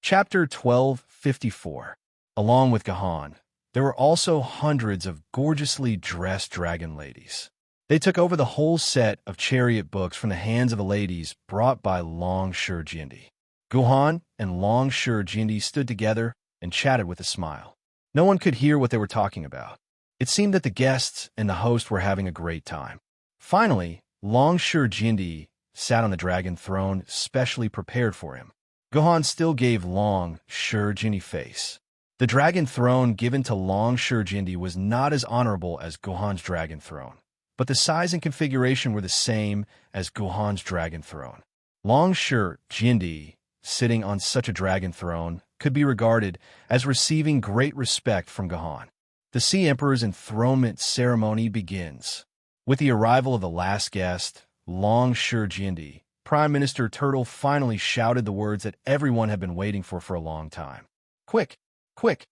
Chapter 1254. Along with Guhan, there were also hundreds of gorgeously dressed dragon ladies. They took over the whole set of chariot books from the hands of the ladies brought by Long Shi Jindi. Guhan and Long Shi Jindi stood together and chatted with a smile. No one could hear what they were talking about. It seemed that the guests and the host were having a great time. Finally, Long Shi Jindi sat on the dragon throne specially prepared for him. Guhan still gave Long Shi Jindi face. The dragon throne given to Long Shi Jindi was not as honorable as Guhan's dragon throne, but the size and configuration were the same as Guhan's dragon throne. Long Shi Jindi, sitting on such a dragon throne, could be regarded as receiving great respect from Guhan. The Sea Emperor's enthronement ceremony begins. With the arrival of the last guest, Long Shi Jindi, Prime Minister Turtle finally shouted the words that everyone had been waiting for a long time. Quick! Quick!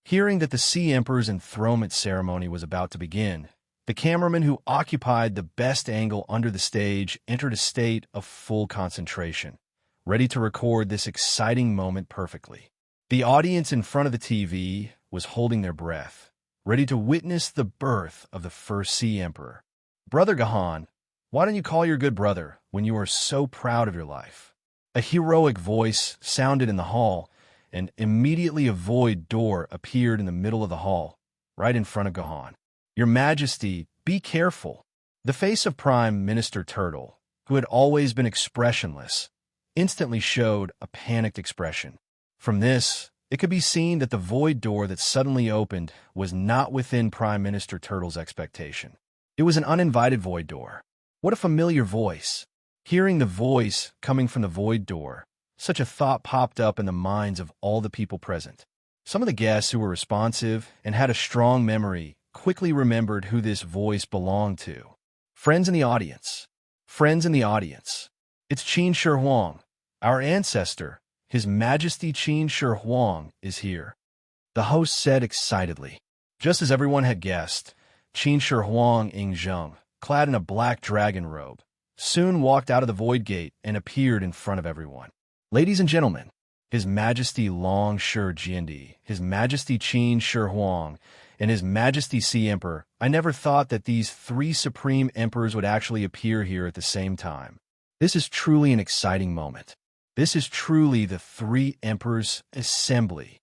Hearing that the Sea Emperor's enthronement ceremony was about to begin, the cameraman who occupied the best angle under the stage entered a state of full concentration, ready to record this exciting moment perfectly. The audience in front of the TV was holding their breath, ready to witness the birth of the first Sea Emperor. Brother Guhan, why don't you call your good brother when you are so proud of your life? A heroic voice sounded in the hall, and immediately a void door appeared in the middle of the hall, right in front of Guhan. Your Majesty, be careful. The face of Prime Minister Turtle, who had always been expressionless, instantly showed a panicked expression. From this, it could be seen that the void door that suddenly opened was not within Prime Minister Turtle's expectation. It was an uninvited void door. What a familiar voice. Hearing the voice coming from the void door, such a thought popped up in the minds of all the people present. Some of the guests who were responsive and had a strong memory quickly remembered who this voice belonged to. Friends in the audience. Friends in the audience. It's Qin Shi Huang, our ancestor. His Majesty Qin Shi Huang is here, the host said excitedly. Just as everyone had guessed, Qin Shi Huang Ingzheng, clad in a black dragon robe, soon walked out of the void gate and appeared in front of everyone. Ladies and gentlemen, His Majesty Long Shi Jindi, His Majesty Qin Shi Huang, and His Majesty Sea Emperor, I never thought that these three supreme emperors would actually appear here at the same time. This is truly an exciting moment. This is truly the three emperors' assembly.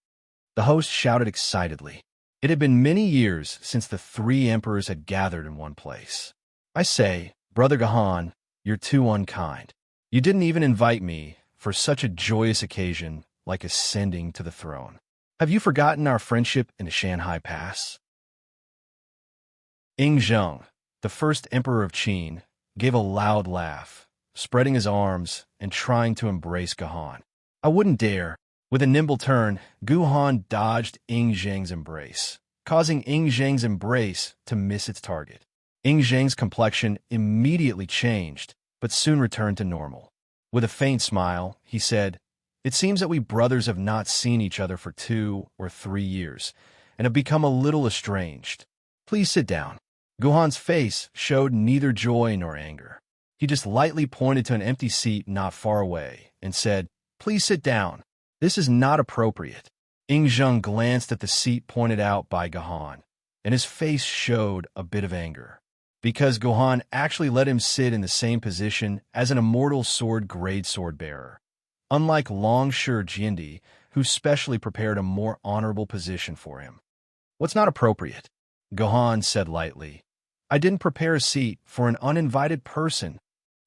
The host shouted excitedly. It had been many years since the three emperors had gathered in one place. I say, Brother Guhan, you're too unkind. You didn't even invite me for such a joyous occasion like ascending to the throne. Have you forgotten our friendship in the Shanghai Pass? Ingzheng, the first emperor of Qin, gave a loud laugh, spreading his arms and trying to embrace Guhan. I wouldn't dare. With a nimble turn, Guhan dodged Ingzheng's embrace, causing Ingzheng's embrace to miss its target. Ingzheng's complexion immediately changed, but soon returned to normal. With a faint smile, he said, "It seems that we brothers have not seen each other for 2 or 3 years, and have become a little estranged. Please sit down. Guhan's face showed neither joy nor anger. He just lightly pointed to an empty seat not far away and said, "Please sit down. This is not appropriate." Ingzheng glanced at the seat pointed out by Guhan, and his face showed a bit of anger, because Guhan actually let him sit in the same position as an immortal sword grade sword bearer, unlike Longsher Jindi, who specially prepared a more honorable position for him. "What's not appropriate?" Guhan said lightly. "I didn't prepare a seat for an uninvited person."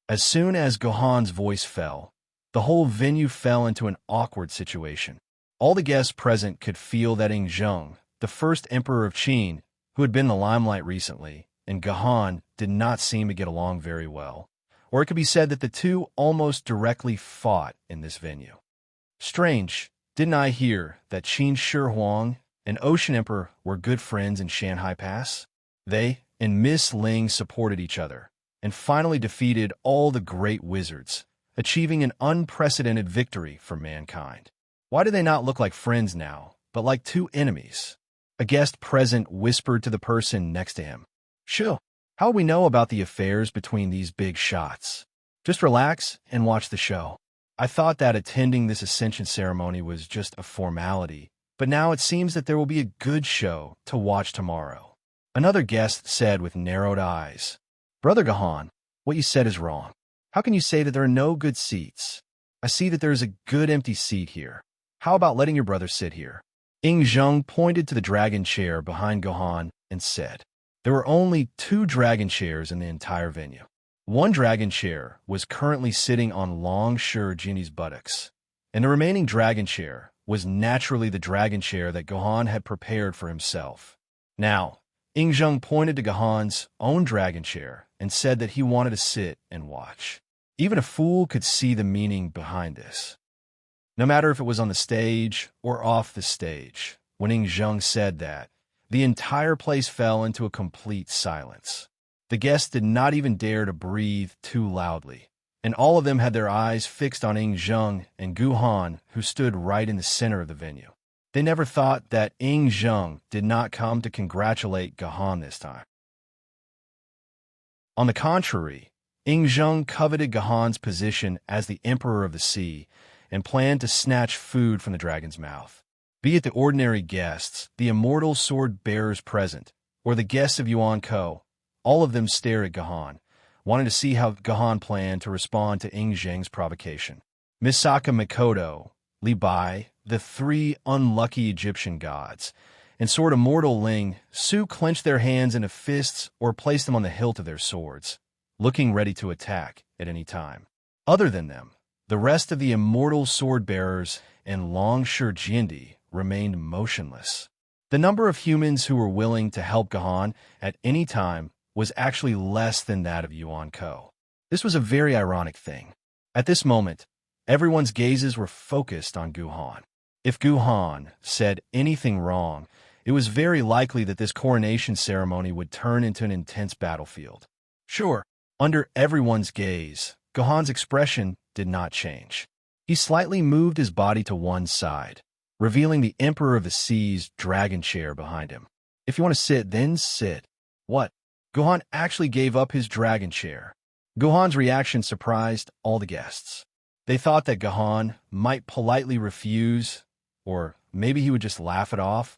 As soon as Guhan's voice fell, the whole venue fell into an awkward situation. All the guests present could feel that Ingzheng, the first emperor of Qin, who had been in the limelight recently, and Guhan did not seem to get along very well, or it could be said that the two almost directly fought in this venue. Strange, didn't I hear that Qin Shi Huang and Ocean Emperor were good friends in Shanghai Pass? They and Miss Ling supported each other, and finally defeated all the great wizards, achieving an unprecedented victory for mankind. Why do they not look like friends now, but like two enemies? A guest present whispered to the person next to him. "Sure, how will we know about the affairs between these big shots? Just relax and watch the show. I thought that attending this ascension ceremony was just a formality, but now it seems that there will be a good show to watch tomorrow." Another guest said with narrowed eyes, "Brother Guhan, what you said is wrong. How can you say that there are no good seats? I see that there is a good empty seat here. How about letting your brother sit here?" Ingzheng pointed to the dragon chair behind Guhan and said, there were only 2 dragon chairs in the entire venue. One dragon chair was currently sitting on Longsher Jinni's buttocks, and the remaining dragon chair was naturally the dragon chair that Guhan had prepared for himself. Now, Ingzheng pointed to Guhan's own dragon chair and said that he wanted to sit and watch. Even a fool could see the meaning behind this. No matter if it was on the stage or off the stage, when Ingzheng said that, the entire place fell into a complete silence. The guests did not even dare to breathe too loudly, and all of them had their eyes fixed on Ingzheng and Guhan, who stood right in the center of the venue. They never thought that Ingzheng did not come to congratulate Guhan this time. On the contrary, Ingzheng coveted Guhan's position as the Emperor of the Sea and planned to snatch food from the dragon's mouth. Be it the ordinary guests, the immortal sword bearers present, or the guests of Yuan Ko, all of them stared at Guhan, wanting to see how Guhan planned to respond to Ingzheng's provocation. Misaka Mikoto, Li Bai, the 3 unlucky Egyptian gods, and Sword Immortal Ling Su clenched their hands into fists or placed them on the hilt of their swords, looking ready to attack at any time. Other than them, the rest of the immortal sword-bearers and Longsher Jindi remained motionless. The number of humans who were willing to help Guhan at any time was actually less than that of Yuan Ko. This was a very ironic thing. At this moment, everyone's gazes were focused on Guhan. If Guhan said anything wrong, it was very likely that this coronation ceremony would turn into an intense battlefield. Sure, under everyone's gaze, Guhan's expression did not change. He slightly moved his body to one side, revealing the Emperor of the Sea's dragon chair behind him. "If you want to sit, then sit." What? Guhan actually gave up his dragon chair. Guhan's reaction surprised all the guests. They thought that Guhan might politely refuse, or maybe he would just laugh it off,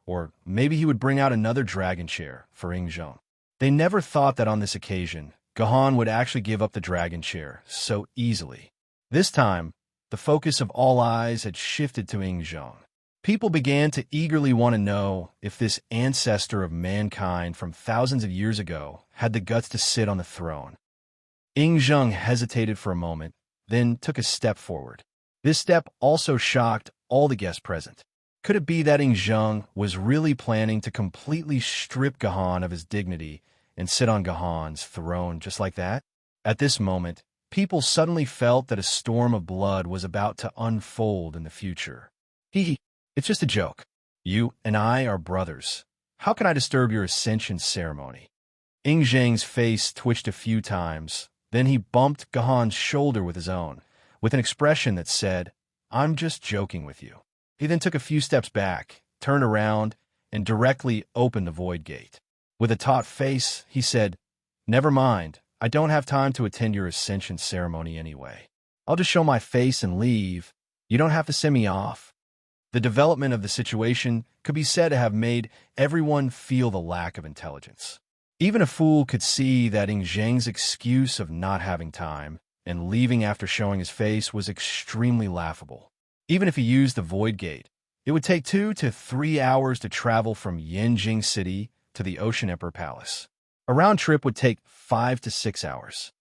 or maybe he would bring out another dragon chair for Ingzheng. They never thought that on this occasion, Guhan would actually give up the dragon chair so easily. This time, the focus of all eyes had shifted to Ingzheng. People began to eagerly want to know if this ancestor of mankind from thousands of years ago had the guts to sit on the throne. Ingzheng hesitated for a moment, then took a step forward. This step also shocked all the guests present. Could it be that Ingzheng was really planning to completely strip Guhan of his dignity and sit on Guhan's throne just like that? At this moment, people suddenly felt that a storm of blood was about to unfold in the future. It's just a joke. You and I are brothers. How can I disturb your ascension ceremony?" Ingzheng's face twitched a few times, then he bumped Guhan's shoulder with his own, with an expression that said, "I'm just joking with you." He then took a few steps back, turned around, and directly opened the void gate. With a taut face, he said, "Never mind, I don't have time to attend your ascension ceremony anyway. I'll just show my face and leave. You don't have to send me off." The development of the situation could be said to have made everyone feel the lack of intelligence. Even a fool could see that Ing Zheng's excuse of not having time and leaving after showing his face was extremely laughable. Even if he used the Void Gate, it would take 2 to 3 hours to travel from Yanjing City to the Ocean Emperor Palace. A round trip would take 5 to 6 hours.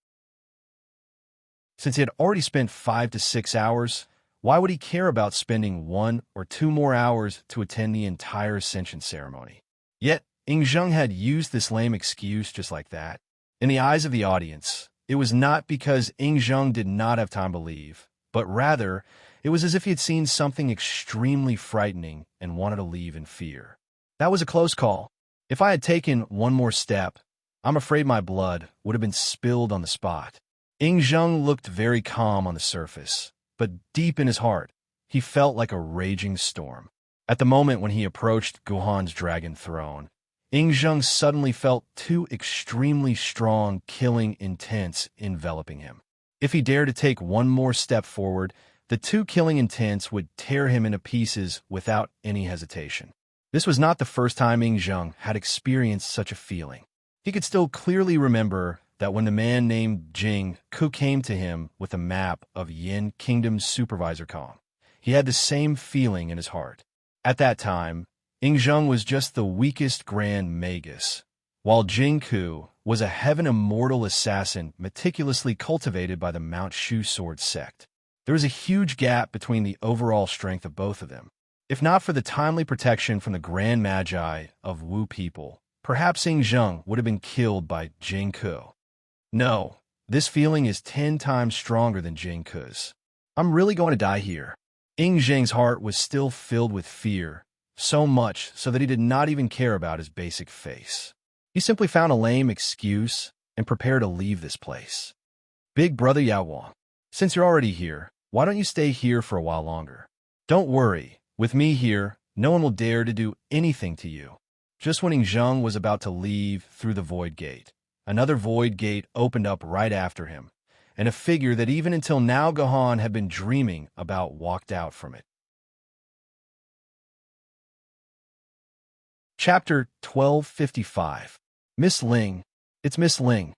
Since he had already spent 5 to 6 hours, why would he care about spending 1 or 2 more hours to attend the entire ascension ceremony? Yet, Ing Zheng had used this lame excuse just like that. In the eyes of the audience, it was not because Ing Zheng did not have time to leave, but rather, it was as if he had seen something extremely frightening and wanted to leave in fear. That was a close call. If I had taken one more step, I'm afraid my blood would have been spilled on the spot. Ing Zheng looked very calm on the surface, but deep in his heart, he felt like a raging storm. At the moment when he approached Guhan's dragon throne, Ing Zheng suddenly felt 2 extremely strong, killing intents enveloping him. If he dared to take one more step forward, the 2 killing intents would tear him into pieces without any hesitation. This was not the first time Ing Zheng had experienced such a feeling. He could still clearly remember that when the man named Jing Ku came to him with a map of Yin Kingdom's supervisor Kong, he had the same feeling in his heart. At that time, Ing Zheng was just the weakest Grand Magus, while Jing Ku was a heaven immortal assassin meticulously cultivated by the Mount Shu Sword sect. There was a huge gap between the overall strength of both of them. If not for the timely protection from the Grand Magi of Wu people, perhaps Ing Zheng would have been killed by Jing Ku. No, this feeling is 10 times stronger than Jing Ku's. I'm really going to die here. Ing Zheng's heart was still filled with fear, so much so that he did not even care about his basic face. He simply found a lame excuse and prepared to leave this place. "Big brother Yao Wang, since you're already here, why don't you stay here for a while longer? Don't worry, with me here, no one will dare to do anything to you." Just when Ing Zheng was about to leave through the Void Gate, another Void Gate opened up right after him, and a figure that even until now Gahan had been dreaming about walked out from it. Chapter 1255. Miss Ling. It's Miss Ling.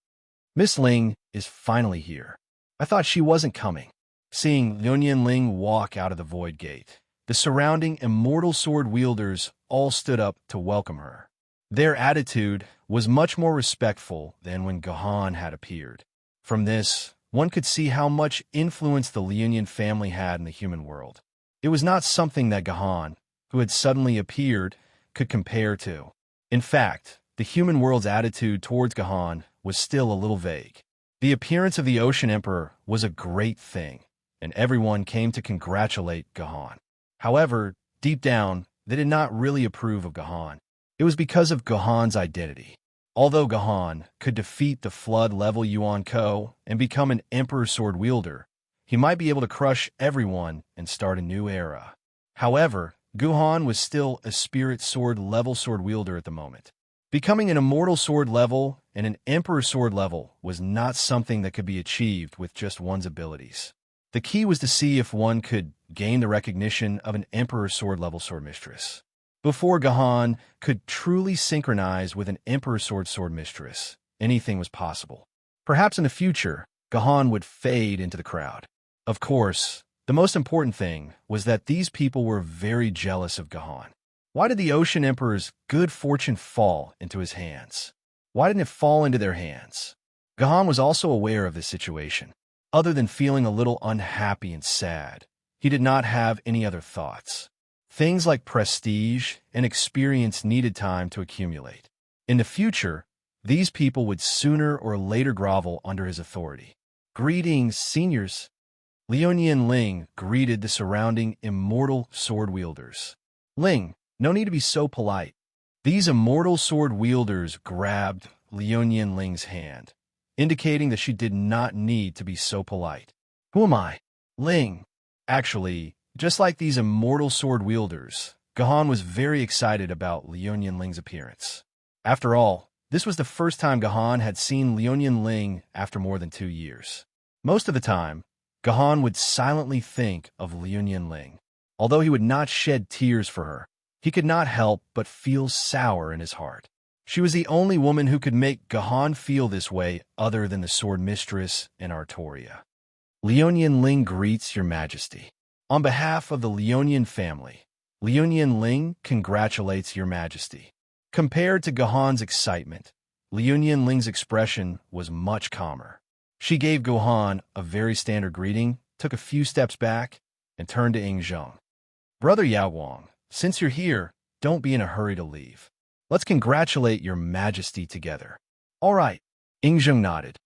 Miss Ling is finally here. I thought she wasn't coming. Seeing Liuyan Ling walk out of the Void Gate, the surrounding immortal sword wielders all stood up to welcome her. Their attitude was much more respectful than when Gahan had appeared. From this, one could see how much influence the Liuyan family had in the human world. It was not something that Gahan, who had suddenly appeared, could compare to. In fact, the human world's attitude towards Gahan was still a little vague. The appearance of the Ocean Emperor was a great thing, and everyone came to congratulate Gahan. However, deep down, they did not really approve of Gahan. It was because of Gahan's identity. Although Gahan could defeat the flood-level Yuan Ko and become an Emperor sword wielder, he might be able to crush everyone and start a new era. However, Gahan was still a spirit sword level sword wielder at the moment. Becoming an immortal sword level and an Emperor sword level was not something that could be achieved with just one's abilities. The key was to see if one could gain the recognition of an Emperor sword level sword mistress. Before Gahan could truly synchronize with an Emperor sword mistress, anything was possible. Perhaps in the future, Gahan would fade into the crowd. Of course, the most important thing was that these people were very jealous of Gahan. Why did the Ocean Emperor's good fortune fall into his hands? Why didn't it fall into their hands? Gahan was also aware of this situation. Other than feeling a little unhappy and sad, he did not have any other thoughts. Things like prestige and experience needed time to accumulate. In the future, these people would sooner or later grovel under his authority. "Greetings, seniors." Liuyan Ling greeted the surrounding immortal sword wielders. "Ling, no need to be so polite." These immortal sword wielders grabbed Liuyan Ling's hand, indicating that she did not need to be so polite. "Who am I?" "Ling." Actually, just like these immortal sword wielders, Gahan was very excited about Liu Yanling's appearance. After all, this was the first time Gahan had seen Liu Yanling after more than 2 years. Most of the time, Gahan would silently think of Liu Yanling. Although he would not shed tears for her, he could not help but feel sour in his heart. She was the only woman who could make Gahan feel this way other than the sword mistress in Artoria. Liu Yanling greets your majesty. On behalf of the Lionian family, Liu Yanling congratulates your majesty. Compared to Gahan's excitement, Liu Yanling's expression was much calmer. She gave Gahan a very standard greeting, took a few steps back, and turned to Yingzheng. Brother Yao Wang, since you're here, don't be in a hurry to leave. Let's congratulate your majesty together. All right, Yingzheng nodded.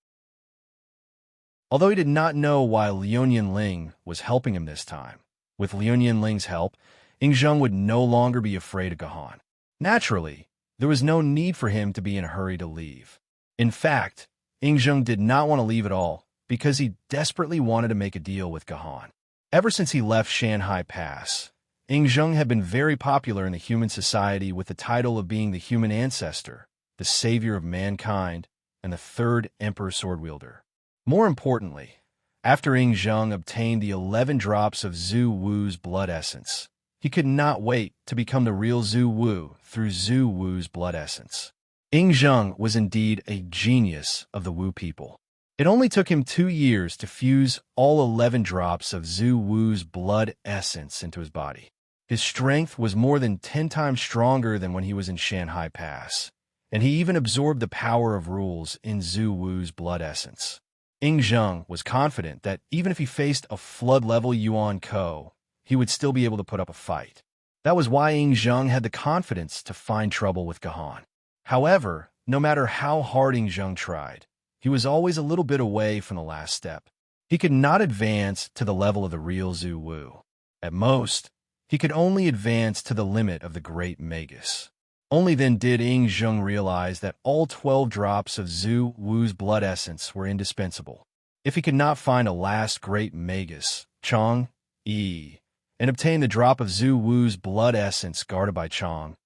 Although he did not know why Liu Yanling was helping him this time, with Liu Yanling's help, Yingzheng would no longer be afraid of Gahan. Naturally, there was no need for him to be in a hurry to leave. In fact, Yingzheng did not want to leave at all because he desperately wanted to make a deal with Gahan. Ever since he left Shanhai Pass, Yingzheng had been very popular in the human society with the title of being the human ancestor, the savior of mankind, and the third emperor sword wielder. More importantly, after Yingzheng obtained the 11 drops of Zhu Wu's blood essence, he could not wait to become the real Zhu Wu through Zhu Wu's blood essence. Yingzheng was indeed a genius of the Wu people. It only took him 2 years to fuse all 11 drops of Zhu Wu's blood essence into his body. His strength was more than 10 times stronger than when he was in Shanhai Pass, and he even absorbed the power of rules in Zhu Wu's blood essence. Yingzheng was confident that even if he faced a flood-level Yuan Ko, he would still be able to put up a fight. That was why Yingzheng had the confidence to find trouble with Gahan. However, no matter how hard Yingzheng tried, he was always a little bit away from the last step. He could not advance to the level of the real Zhu Wu. At most, he could only advance to the limit of the Great Magus. Only then did Yingzheng realize that all 12 drops of Zhu Wu's blood essence were indispensable. If he could not find a last Great Magus, Chong, Yi, and obtain the drop of Zhu Wu's blood essence guarded by Chong,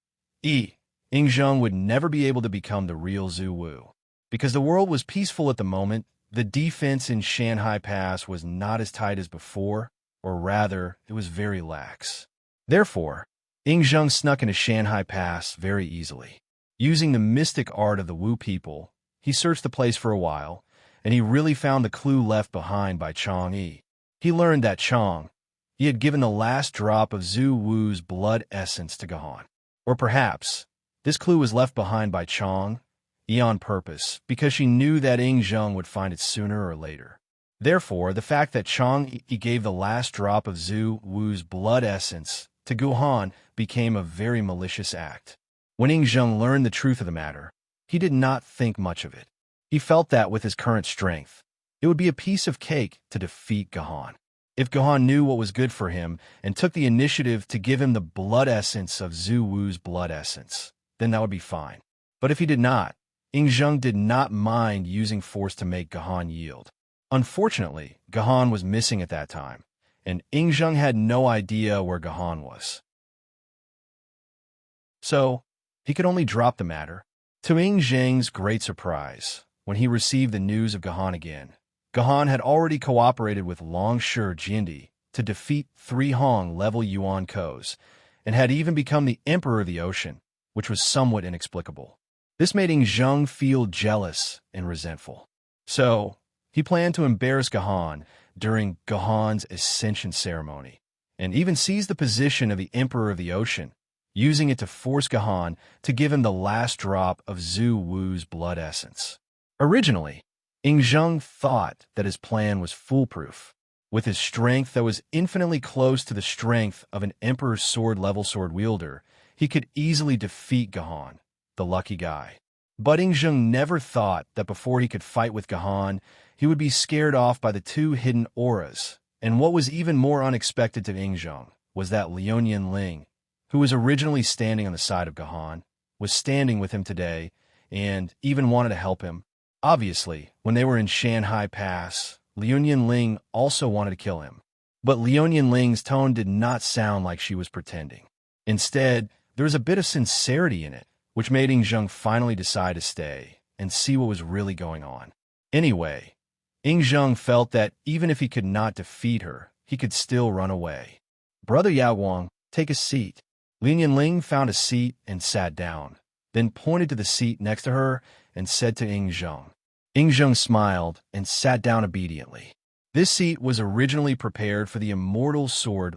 Yi, Yingzheng would never be able to become the real Zhu Wu. Because the world was peaceful at the moment, the defense in Shanhai Pass was not as tight as before, or rather, it was very lax. Therefore, Yingzheng snuck into Shanhai Pass very easily. Using the mystic art of the Wu people, he searched the place for a while, and he really found the clue left behind by Chong Yi. He learned that Chong, he had given the last drop of Zhu Wu's blood essence to Gahan. Or perhaps, this clue was left behind by Chong Yi on purpose, because she knew that Yingzheng would find it sooner or later. Therefore, the fact that Chong Yi gave the last drop of Zhu Wu's blood essence to Gahan became a very malicious act. When Yingzheng learned the truth of the matter, he did not think much of it. He felt that with his current strength, it would be a piece of cake to defeat Gahan. If Gahan knew what was good for him and took the initiative to give him the blood essence of Zhu Wu's blood essence, then that would be fine. But if he did not, Yingzheng did not mind using force to make Gahan yield. Unfortunately, Gahan was missing at that time, and Yingzheng had no idea where Gahan was. So, he could only drop the matter. To Yingzheng's great surprise, when he received the news of Gahan again, Gahan had already cooperated with Longshi Jindi to defeat 3 Hong-level Yuan Kos, and had even become the Emperor of the Ocean, which was somewhat inexplicable. This made Yingzheng feel jealous and resentful. So, he planned to embarrass Gahan during Gahan's ascension ceremony, and even seize the position of the Emperor of the Ocean, using it to force Gahan to give him the last drop of Zhu Wu's blood essence. Originally, Yingzheng thought that his plan was foolproof. With his strength that was infinitely close to the strength of an Emperor's sword-level sword wielder, he could easily defeat Gahan, the lucky guy. But Yingzheng never thought that before he could fight with Gahan, he would be scared off by the 2 hidden auras. And what was even more unexpected to Yingzheng was that Liu Yanling, who was originally standing on the side of Gahan, was standing with him today and even wanted to help him. Obviously, when they were in Shanhai Pass, Liu Yanling also wanted to kill him. But Liu Yanling's tone did not sound like she was pretending. Instead, there was a bit of sincerity in it, which made Ingzheng finally decide to stay and see what was really going on. Anyway, Ingzheng felt that even if he could not defeat her, he could still run away. "Brother Yaoguang, take a seat." Lin Yanling found a seat and sat down, then pointed to the seat next to her and said to Ingzheng. Ingzheng smiled and sat down obediently. This seat was originally prepared for the immortal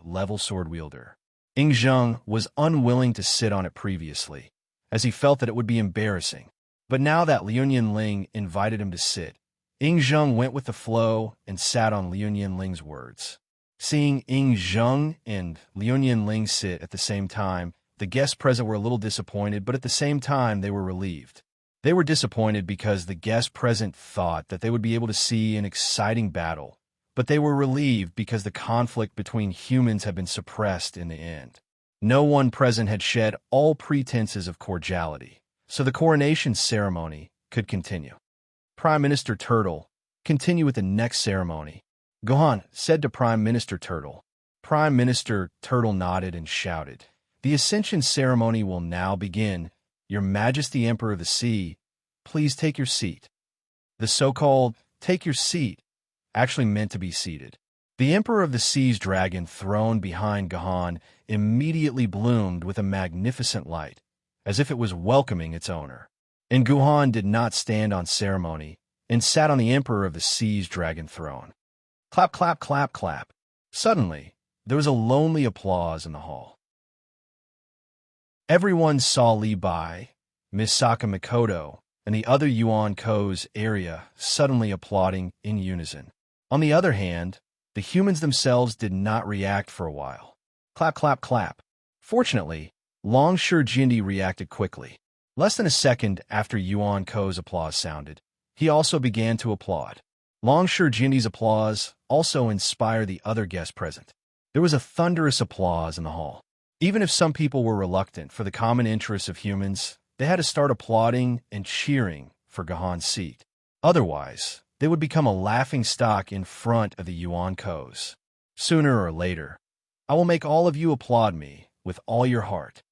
level sword wielder. Ingzheng was unwilling to sit on it previously, as he felt that it would be embarrassing. But now that Liu Yanling invited him to sit, Ingzheng went with the flow and sat on Liu Yanling's words. Seeing Ingzheng and Liu Yanling sit at the same time, the guests present were a little disappointed, but at the same time they were relieved. They were disappointed because the guests present thought that they would be able to see an exciting battle, but they were relieved because the conflict between humans had been suppressed in the end. No one present had shed all pretenses of cordiality, so the coronation ceremony could continue. Prime Minister Turtle, continue with the next ceremony, Gohan said to Prime Minister Turtle. Prime Minister Turtle nodded and shouted, "The Ascension ceremony will now begin. Your Majesty Emperor of the Sea, please take your seat." The so-called "take your seat" actually meant to be seated. The Emperor of the Sea's dragon throne behind Gohan immediately bloomed with a magnificent light, as if it was welcoming its owner. And Gohan did not stand on ceremony and sat on the Emperor of the Sea's dragon throne. Clap, clap, clap, clap. Suddenly, there was a lonely applause in the hall. Everyone saw Li Bai, Misaka Mikoto, and the other Yuan Ko's area suddenly applauding in unison. On the other hand, the humans themselves did not react for a while. Clap, clap, clap. Fortunately, Longsher Jindy reacted quickly. Less than a second after Yuan Ko's applause sounded, he also began to applaud. Longsher Jindy's applause also inspired the other guests present. There was a thunderous applause in the hall. Even if some people were reluctant for the common interests of humans, they had to start applauding and cheering for Gohan's seat. Otherwise, they would become a laughing stock in front of the Yuan Ko's. Sooner or later, I will make all of you applaud me with all your heart.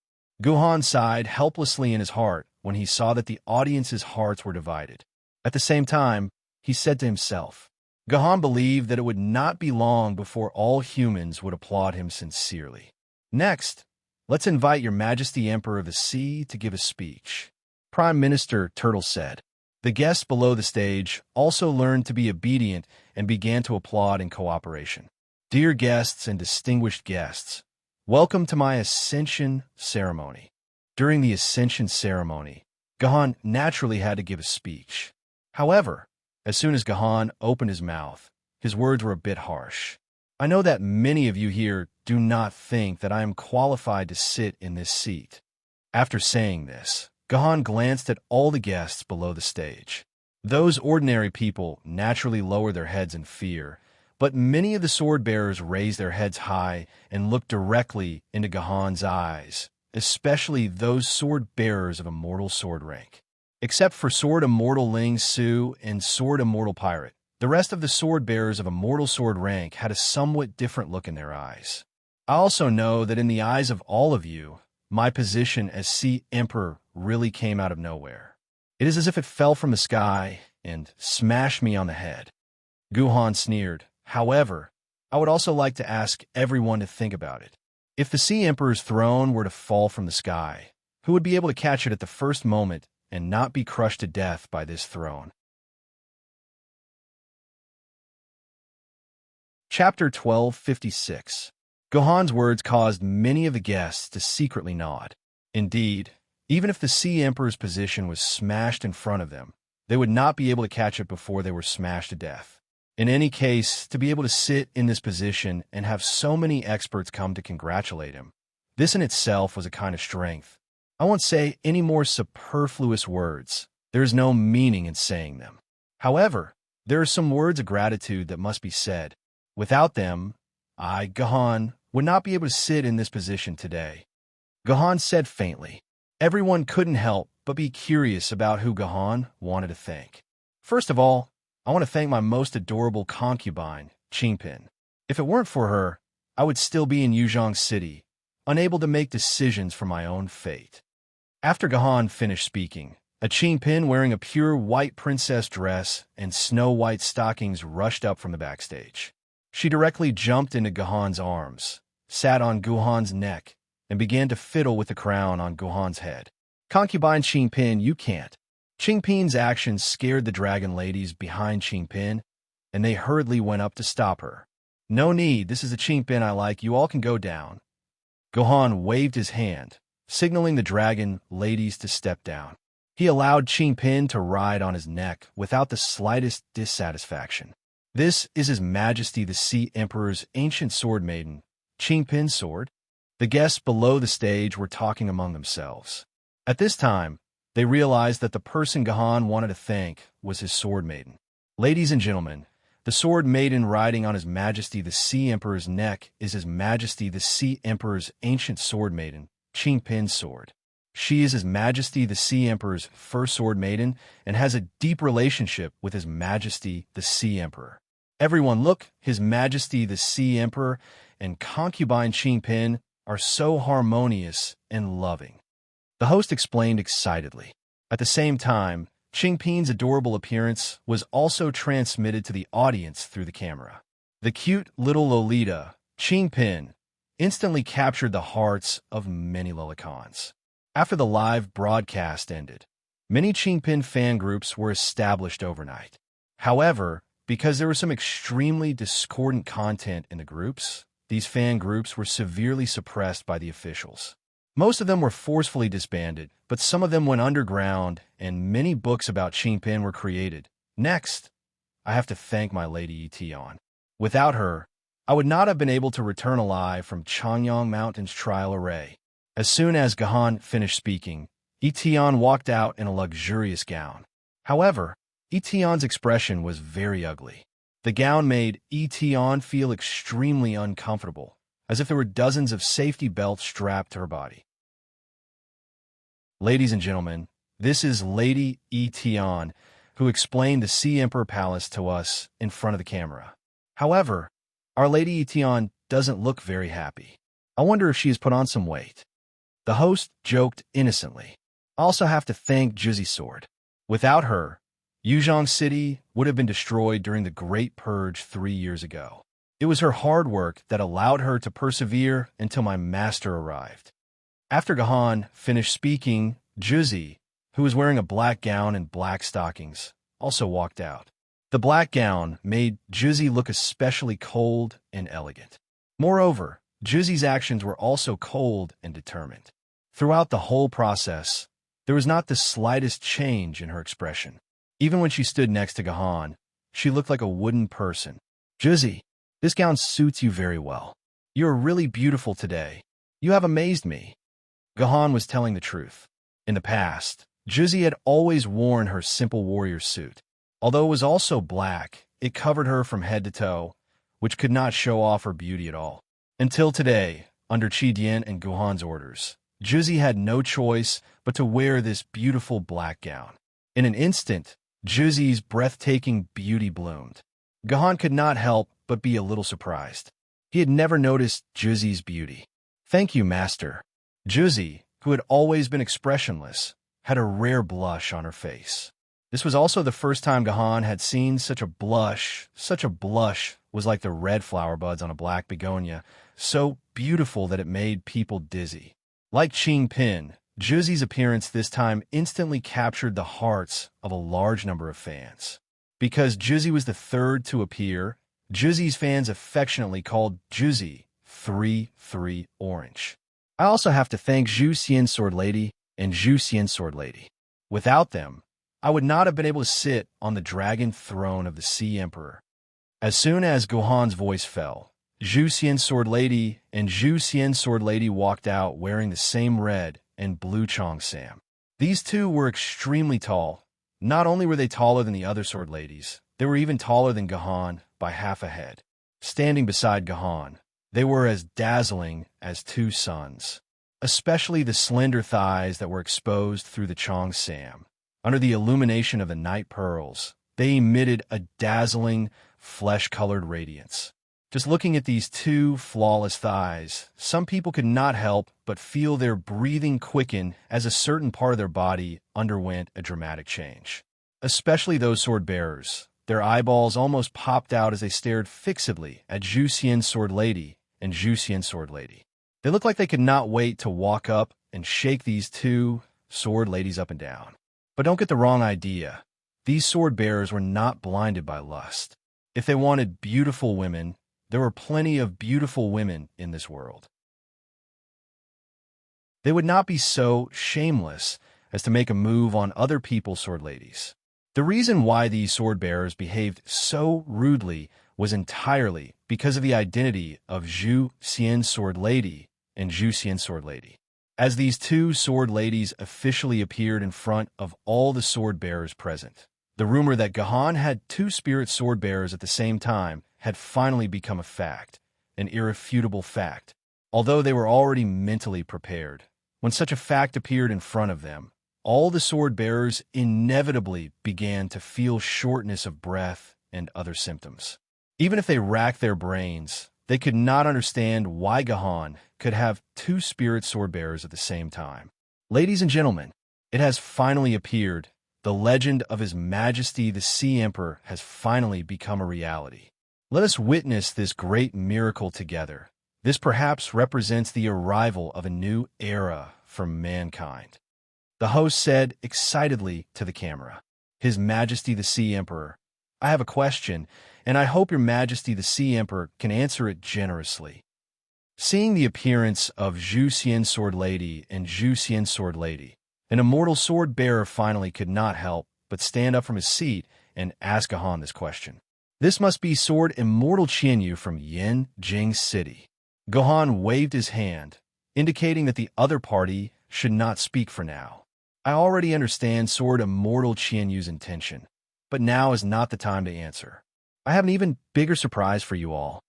Gohan sighed helplessly in his heart when he saw that the audience's hearts were divided. At the same time, he said to himself, Gohan believed that it would not be long before all humans would applaud him sincerely. Next, let's invite Your Majesty Emperor of the Sea to give a speech. Prime Minister Turtle said. The guests below the stage also learned to be obedient and began to applaud in cooperation. Dear guests and distinguished guests, welcome to my Ascension ceremony. During the Ascension ceremony, Gohan naturally had to give a speech. However, as soon as Gohan opened his mouth, his words were a bit harsh. I know that many of you here do not think that I am qualified to sit in this seat. After saying this, Gohan glanced at all the guests below the stage. Those ordinary people naturally lower their heads in fear, but many of the sword-bearers raised their heads high and looked directly into Gohan's eyes, especially those sword-bearers of Immortal Sword rank. Except for Sword Immortal Ling Su and Sword Immortal Pirate, the rest of the sword-bearers of Immortal Sword rank had a somewhat different look in their eyes. I also know that in the eyes of all of you, my position as Sea Emperor really came out of nowhere. It is as if it fell from the sky and smashed me on the head. Gohan sneered. However, I would also like to ask everyone to think about it. If the Sea Emperor's throne were to fall from the sky, who would be able to catch it at the first moment and not be crushed to death by this throne? Chapter 1256. Gohan's words caused many of the guests to secretly nod. Indeed, even if the Sea Emperor's position was smashed in front of them, they would not be able to catch it before they were smashed to death. In any case, to be able to sit in this position and have so many experts come to congratulate him, this in itself was a kind of strength. I won't say any more superfluous words. There is no meaning in saying them. However, there are some words of gratitude that must be said. Without them, I, Gohan, would not be able to sit in this position today. Gohan said faintly. Everyone couldn't help but be curious about who Gohan wanted to thank. First of all, I want to thank my most adorable concubine, Qingpin. If it weren't for her, I would still be in Yuzhong City, unable to make decisions for my own fate. After Gahan finished speaking, a Qingpin wearing a pure white princess dress and snow-white stockings rushed up from the backstage. She directly jumped into Gahan's arms, sat on Guhan's neck, and began to fiddle with the crown on Guhan's head. Concubine Qingpin, you can't. Qingpin's actions scared the dragon ladies behind Qingpin, and they hurriedly went up to stop her. No need, this is a Qingpin I like, you all can go down. Guhan waved his hand, signaling the dragon ladies to step down. He allowed Qingpin to ride on his neck without the slightest dissatisfaction. This is His Majesty the Sea Emperor's ancient sword maiden, Qingpin's sword. The guests below the stage were talking among themselves. At this time, they realized that the person Gahan wanted to thank was his sword maiden. Ladies and gentlemen, the sword maiden riding on His Majesty the Sea Emperor's neck is His Majesty the Sea Emperor's ancient sword maiden, Qingpin's sword. She is His Majesty the Sea Emperor's first sword maiden and has a deep relationship with His Majesty the Sea Emperor. Everyone look, His Majesty the Sea Emperor and concubine Qingpin are so harmonious and loving. The host explained excitedly. At the same time, Qingpin's adorable appearance was also transmitted to the audience through the camera. The cute little Lolita, Qingpin, instantly captured the hearts of many Lolicons. After the live broadcast ended, many Qingpin fan groups were established overnight. However, because there was some extremely discordant content in the groups, these fan groups were severely suppressed by the officials. Most of them were forcefully disbanded, but some of them went underground, and many books about Qingpin were created. Next, I have to thank my lady Etion. Without her, I would not have been able to return alive from Changyang Mountain's trial array. As soon as Gahan finished speaking, Etion walked out in a luxurious gown. However, Etion's expression was very ugly. The gown made Etion feel extremely uncomfortable, as if there were dozens of safety belts strapped to her body. Ladies and gentlemen, this is Lady Etion, who explained the Sea Emperor Palace to us in front of the camera. However, our Lady Etion doesn't look very happy. I wonder if she has put on some weight. The host joked innocently. I also have to thank Juzi's sword. Without her, Yuzhong City would have been destroyed during the Great Purge 3 years ago. It was her hard work that allowed her to persevere until my master arrived. After Gahan finished speaking, Juzi, who was wearing a black gown and black stockings, also walked out. The black gown made Juzi look especially cold and elegant. Moreover, Juzi's actions were also cold and determined. Throughout the whole process, there was not the slightest change in her expression. Even when she stood next to Gahan, she looked like a wooden person. Juzi, this gown suits you very well. You are really beautiful today. You have amazed me. Gahan was telling the truth. In the past, Juzi had always worn her simple warrior suit. Although it was also black, it covered her from head to toe, which could not show off her beauty at all. Until today, under Qi Dian and Guhan's orders, Juzi had no choice but to wear this beautiful black gown. In an instant, Juzi's breathtaking beauty bloomed. Gahan could not help but be a little surprised. He had never noticed Juzi's beauty. Thank you, master. Juzi, who had always been expressionless, had a rare blush on her face. This was also the first time Gahan had seen such a blush. Such a blush was like the red flower buds on a black begonia, so beautiful that it made people dizzy. Like Qingpin, Juzi's appearance this time instantly captured the hearts of a large number of fans. Because Juzi was the third to appear, Juzi's fans affectionately called Juzi 3-3 Orange. I also have to thank Zhu Xian Sword Lady and Zhu Xian Sword Lady. Without them, I would not have been able to sit on the dragon throne of the Sea Emperor. As soon as Guhan's voice fell, Zhu Xian Sword Lady and Zhu Xian Sword Lady walked out wearing the same red and blue cheongsam. These two were extremely tall. Not only were they taller than the other sword ladies, they were even taller than Gahan by half a head. Standing beside Gahan, they were as dazzling as two suns, especially the slender thighs that were exposed through the cheongsam. Under the illumination of the night pearls, they emitted a dazzling, flesh-colored radiance. Just looking at these two flawless thighs, some people could not help but feel their breathing quicken as a certain part of their body underwent a dramatic change. Especially those sword bearers. Their eyeballs almost popped out as they stared fixedly at Zhu Xian's sword lady and Zhu Xian's sword lady. They looked like they could not wait to walk up and shake these two sword ladies up and down. But don't get the wrong idea. These sword bearers were not blinded by lust. If they wanted beautiful women, there were plenty of beautiful women in this world. They would not be so shameless as to make a move on other people's sword ladies. The reason why these sword bearers behaved so rudely was entirely because of the identity of Zhu Xian's sword lady and Zhu Xian's sword lady. As these two sword ladies officially appeared in front of all the sword bearers present, the rumor that Gahan had two spirit sword bearers at the same time had finally become a fact, an irrefutable fact. Although they were already mentally prepared, when such a fact appeared in front of them, all the sword bearers inevitably began to feel shortness of breath and other symptoms. Even if they racked their brains, they could not understand why Gahan could have two spirit sword bearers at the same time. Ladies and gentlemen, it has finally appeared. The legend of His Majesty the Sea Emperor has finally become a reality. Let us witness this great miracle together. This perhaps represents the arrival of a new era for mankind. The host said excitedly to the camera, His Majesty the Sea Emperor, I have a question, and I hope Your Majesty the Sea Emperor can answer it generously. Seeing the appearance of Zhu Xian's sword lady and Zhu Xian's sword lady, an immortal sword bearer finally could not help but stand up from his seat and ask Gahan this question. This must be Sword Immortal Qianyu from Yin Jing City. Gahan waved his hand, indicating that the other party should not speak for now. I already understand Sword Immortal Qianyu's intention, but now is not the time to answer. I have an even bigger surprise for you all.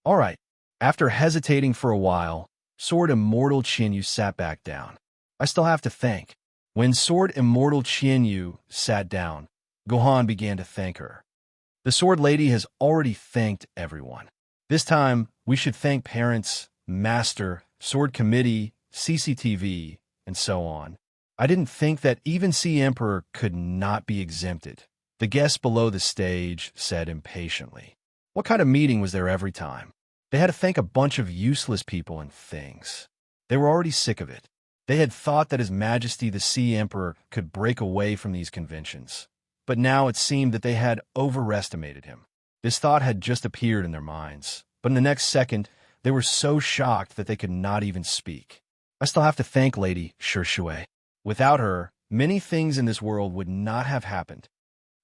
All right. After hesitating for a while, Sword Immortal Qianyu sat back down. I still have to thank. When Sword Immortal Qianyu sat down, Gahan began to thank her. The sword lady has already thanked everyone. This time, we should thank parents, master, sword committee, CCTV, and so on. I didn't think that even Sea Emperor could not be exempted. The guest below the stage said impatiently. What kind of meeting was there every time? They had to thank a bunch of useless people and things. They were already sick of it. They had thought that His Majesty the Sea Emperor could break away from these conventions. But now it seemed that they had overestimated him. This thought had just appeared in their minds. But in the next second, they were so shocked that they could not even speak. I still have to thank Lady Shui. Without her, many things in this world would not have happened.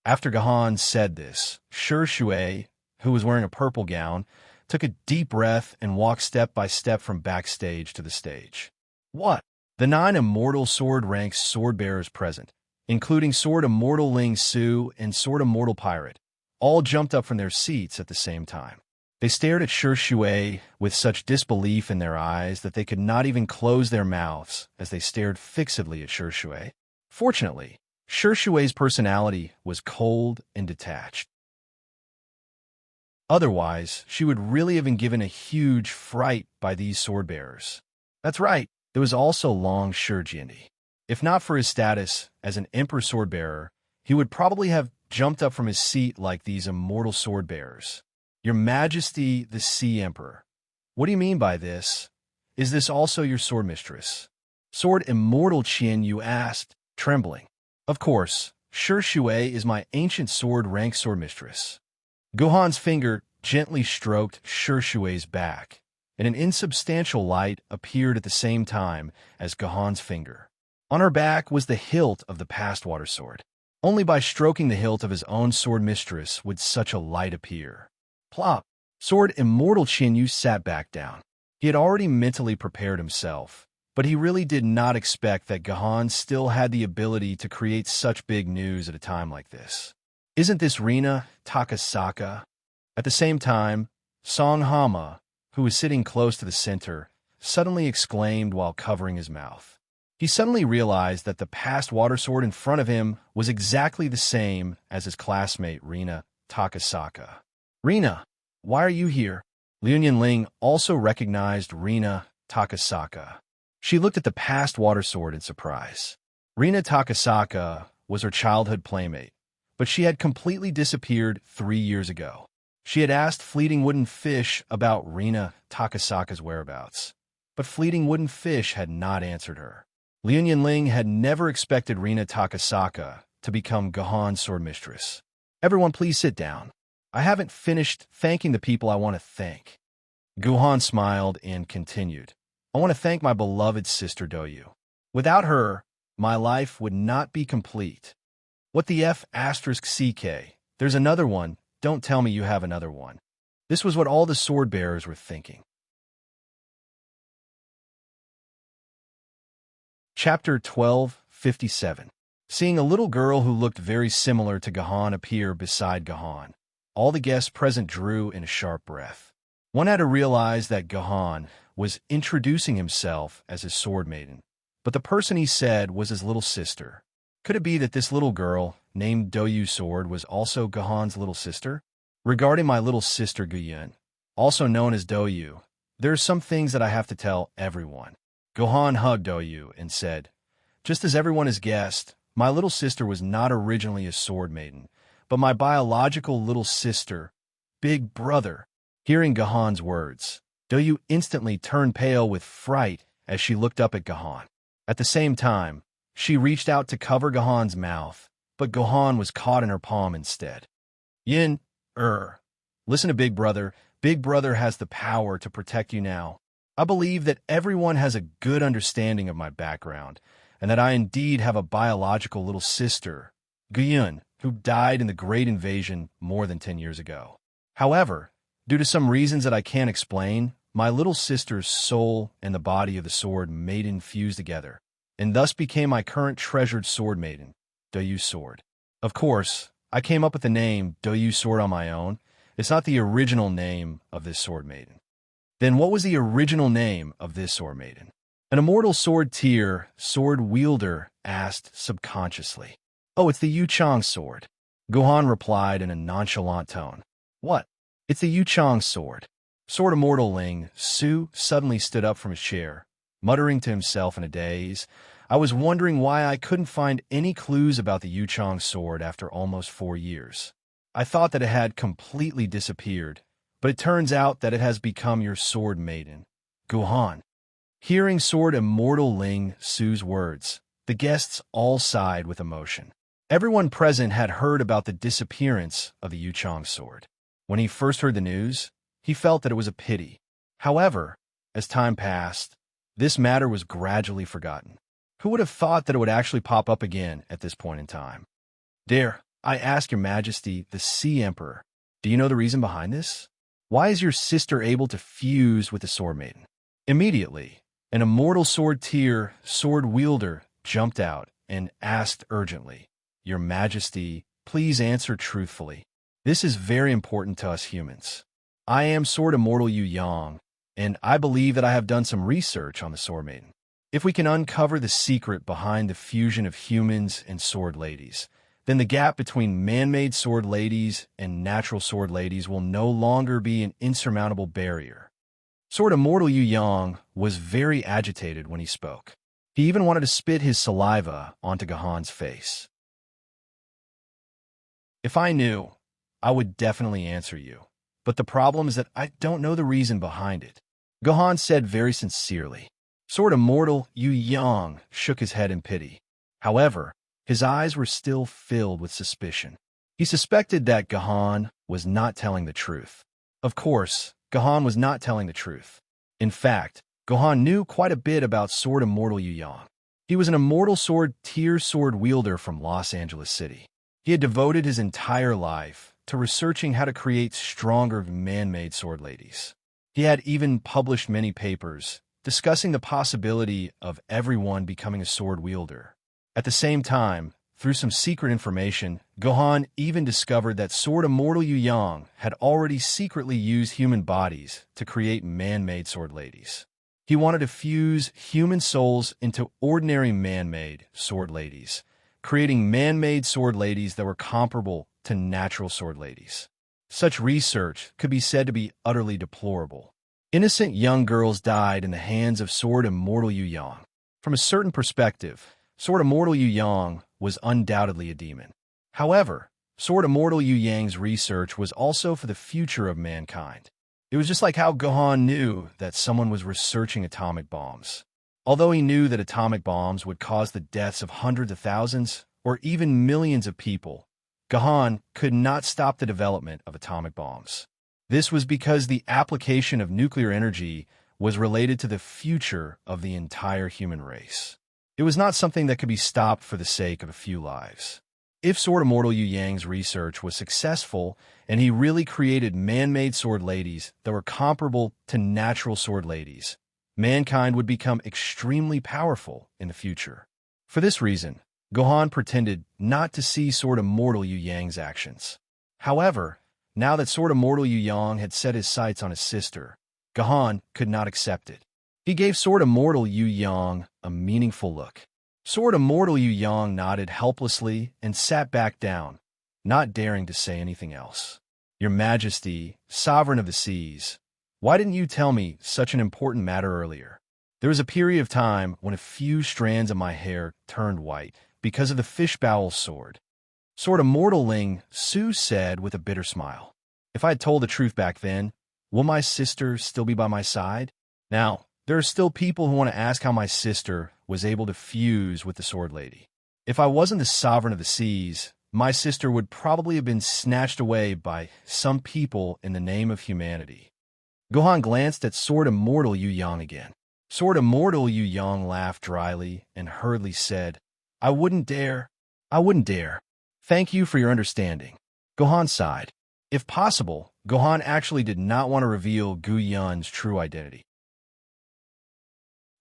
After Gahan said this, Shui, who was wearing a purple gown, took a deep breath and walked step by step from backstage to the stage. What? The 9 immortal sword rank sword bearers present, including Sword Immortal Ling Su and Sword Immortal Pirate, all jumped up from their seats at the same time. They stared at Shui with such disbelief in their eyes that they could not even close their mouths as they stared fixedly at Shui. Fortunately, Shui's personality was cold and detached. Otherwise, she would really have been given a huge fright by these sword bearers. That's right, there was also Long Shijindi. If not for his status as an Emperor sword bearer, he would probably have jumped up from his seat like these immortal sword bearers. Your Majesty the Sea Emperor. What do you mean by this? Is this also your sword mistress? Sword Immortal Qianyu asked, trembling. Of course, Shui is my ancient sword rank sword mistress. Gahan's finger gently stroked Shui's back, and an insubstantial light appeared at the same time as Gahan's finger. On her back was the hilt of the past water sword. Only by stroking the hilt of his own sword mistress would such a light appear. Plop! Sword Immortal Qianyu sat back down. He had already mentally prepared himself, but he really did not expect that Gahan still had the ability to create such big news at a time like this. Isn't this Rina Takasaka? At the same time, Song Hama, who was sitting close to the center, suddenly exclaimed while covering his mouth. He suddenly realized that the past water sword in front of him was exactly the same as his classmate Rina Takasaka. Rina, Why are you here? Liu Ling also recognized Rina Takasaka. She looked at the past water sword in surprise. Rina Takasaka was her childhood playmate, but she had completely disappeared 3 years ago. She had asked Fleeting Wooden Fish about Rina Takasaka's whereabouts, but Fleeting Wooden Fish had not answered her. Liu Ling had never expected Rina Takasaka to become Gahan's sword mistress. Everyone please sit down. I haven't finished thanking the people I want to thank. Guhan smiled and continued. I want to thank my beloved sister Doyu. Without her, my life would not be complete. What the F asterisk CK? There's another one. Don't tell me you have another one. This was what all the sword bearers were thinking. Chapter 12:57. Seeing a little girl who looked very similar to Gahan appear beside Gahan, all the guests present drew in a sharp breath. One had to realize that Gahan was introducing himself as his sword maiden, but the person he said was his little sister. Could it be that this little girl, named Doyu Sword, was also Gahan's little sister? Regarding my little sister Guyun, also known as Doyu, there are some things that I have to tell everyone. Gahan hugged Doyu and said, just as everyone has guessed, my little sister was not originally a sword maiden, but my biological little sister, big brother. Hearing Gahan's words, Doyu instantly turned pale with fright as she looked up at Gahan. At the same time, she reached out to cover Gahan's mouth, but Gahan was caught in her palm instead. Yin, listen to Big Brother. Big Brother has the power to protect you now. I believe that everyone has a good understanding of my background, and that I indeed have a biological little sister, Guyun, who died in the Great Invasion more than 10 years ago. However, due to some reasons that I can't explain, my little sister's soul and the body of the sword maiden fused together, and thus became my current treasured sword maiden, Doyu Sword. Of course, I came up with the name Doyu Sword on my own. It's not the original name of this sword maiden. Then what was the original name of this sword maiden? An immortal sword tier, sword wielder, asked subconsciously. Oh, it's the Yu Chang sword. Gohan replied in a nonchalant tone. What? It's the Yu Chang sword. Sword Immortal Ling Su suddenly stood up from his chair, muttering to himself in a daze. I was wondering why I couldn't find any clues about the Yu Chang sword after almost 4 years. I thought that it had completely disappeared, but it turns out that it has become your sword maiden, Gohan. Hearing Sword Immortal Ling Su's words, the guests all sighed with emotion. Everyone present had heard about the disappearance of the Yu Chang sword. When he first heard the news, he felt that it was a pity. However, as time passed, this matter was gradually forgotten. Who would have thought that it would actually pop up again at this point in time? Dare I ask your majesty, the Sea Emperor, do you know the reason behind this? Why is your sister able to fuse with the sword maiden? Immediately, an immortal sword tier, sword wielder, jumped out and asked urgently, Your Majesty, please answer truthfully. This is very important to us humans. I am Sword Immortal Yu Yang, and I believe that I have done some research on the sword maiden. If we can uncover the secret behind the fusion of humans and sword ladies, then the gap between man-made sword ladies and natural sword ladies will no longer be an insurmountable barrier. Sword Immortal Yu Yang was very agitated when he spoke. He even wanted to spit his saliva onto Gahan's face. If I knew, I would definitely answer you. But the problem is that I don't know the reason behind it. Gahan said very sincerely. Sword Immortal Yu Yang shook his head in pity. However, his eyes were still filled with suspicion. He suspected that Gahan was not telling the truth. Of course, Gahan was not telling the truth. In fact, Gahan knew quite a bit about Sword Immortal Yu Yang. He was an immortal sword tier sword wielder from Los Angeles City. He had devoted his entire life to researching how to create stronger man-made sword ladies. He had even published many papers discussing the possibility of everyone becoming a sword wielder. At the same time, through some secret information, Gohan even discovered that Sword Immortal Yu Yang had already secretly used human bodies to create man-made sword ladies. He wanted to fuse human souls into ordinary man-made sword ladies, creating man-made sword ladies that were comparable to natural sword ladies. Such research could be said to be utterly deplorable. Innocent young girls died in the hands of Sword Immortal Yu Yang. From a certain perspective, Sword Immortal Yu Yang was undoubtedly a demon. However, Sword Immortal Yu Yang's research was also for the future of mankind. It was just like how Gohan knew that someone was researching atomic bombs. Although he knew that atomic bombs would cause the deaths of hundreds of thousands or even millions of people, Gohan could not stop the development of atomic bombs. This was because the application of nuclear energy was related to the future of the entire human race. It was not something that could be stopped for the sake of a few lives. If Sword Immortal Yu Yang's research was successful and he really created man-made sword ladies that were comparable to natural sword ladies, mankind would become extremely powerful in the future. For this reason, Gohan pretended not to see Sword Immortal Yu Yang's actions. However, now that Sword Immortal Yu Yang had set his sights on his sister, Gohan could not accept it. He gave Sword Immortal Yu Yang a meaningful look. Sword Immortal Yu Yang nodded helplessly and sat back down, not daring to say anything else. Your Majesty, Sovereign of the Seas, why didn't you tell me such an important matter earlier? There was a period of time when a few strands of my hair turned white because of the fishbowl sword. Sword Immortal Ling Su said with a bitter smile. If I had told the truth back then, will my sister still be by my side? Now, there are still people who want to ask how my sister was able to fuse with the Sword Lady. If I wasn't the Sovereign of the Seas, my sister would probably have been snatched away by some people in the name of humanity. Gohan glanced at Sword Immortal Yu Yang again. Sword Immortal Yu Yang laughed dryly and hurriedly said, I wouldn't dare. Thank you for your understanding. Gohan sighed. If possible, Gohan actually did not want to reveal Gu Yun's true identity.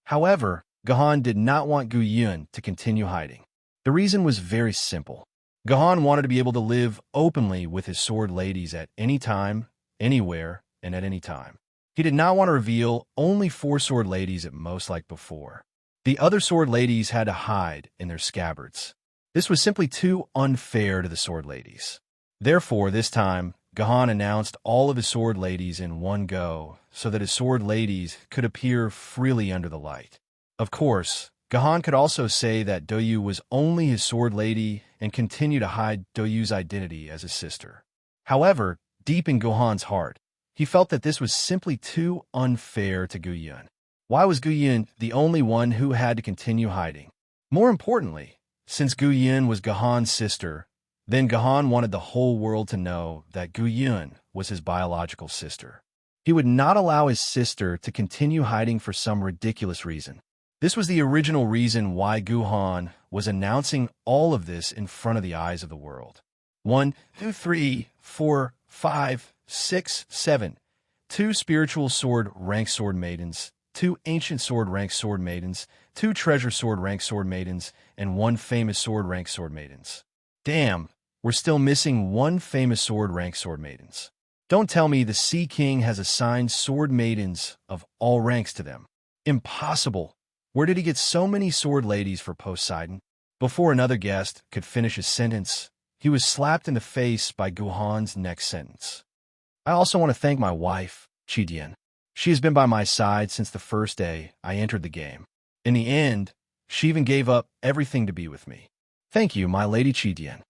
However, Gohan did not want Gu Yun to continue hiding. The reason was very simple. Gohan wanted to be able to live openly with his sword ladies at any time, anywhere, and at any time. He did not want to reveal only 4 sword ladies at most like before. The other sword ladies had to hide in their scabbards. This was simply too unfair to the sword ladies. Therefore, this time, Gohan announced all of his sword ladies in one go so that his sword ladies could appear freely under the light. Of course, Gohan could also say that Doyu was only his sword lady and continue to hide Doyu's identity as his sister. However, deep in Gohan's heart, he felt that this was simply too unfair to Gu Yun. Why was Gu Yun the only one who had to continue hiding? More importantly, since Gu Yun was Gohan's sister, then Gohan wanted the whole world to know that Gu Yun was his biological sister. He would not allow his sister to continue hiding for some ridiculous reason. This was the original reason why Gohan was announcing all of this in front of the eyes of the world. 1, 2, 3, 4, 5, 6, 7. 2 spiritual sword rank sword maidens, 2 ancient sword rank sword maidens, 2 treasure sword rank sword maidens, and 1 famous sword rank sword maidens. Damn, we're still missing 1 famous sword rank sword maidens. Don't tell me the Sea King has assigned sword maidens of all ranks to them. Impossible. Where did he get so many sword ladies for Poseidon? Before another guest could finish his sentence, he was slapped in the face by Gohan's next sentence. I also want to thank my wife, Chi-Dian. She has been by my side since the first day I entered the game. In the end, she even gave up everything to be with me. Thank you, my lady Chi-Dian.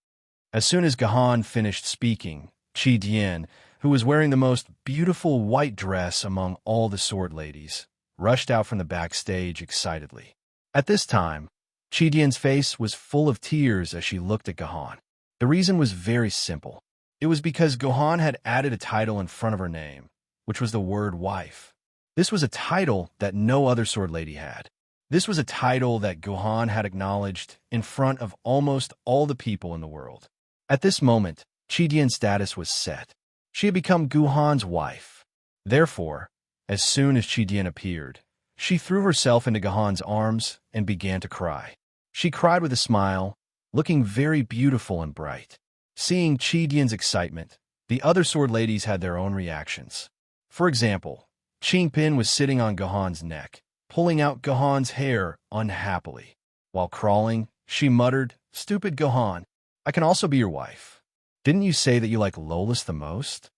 As soon as Gohan finished speaking, Chi-Dian, who was wearing the most beautiful white dress among all the sword ladies, rushed out from the backstage excitedly. At this time, Chi-Dian's face was full of tears as she looked at Gohan. The reason was very simple. It was because Gohan had added a title in front of her name, which was the word wife. This was a title that no other sword lady had. This was a title that Gohan had acknowledged in front of almost all the people in the world. At this moment, Chi-Dian's status was set. She had become Gohan's wife. Therefore, as soon as Chi-Dian appeared, she threw herself into Gohan's arms and began to cry. She cried with a smile, looking very beautiful and bright. Seeing Chi-Dian's excitement, the other sword ladies had their own reactions. For example, Qingpin was sitting on Gohan's neck, pulling out Gohan's hair unhappily. While crawling, she muttered, "Stupid Gohan, I can also be your wife." Didn't you say that you like Lolas the most?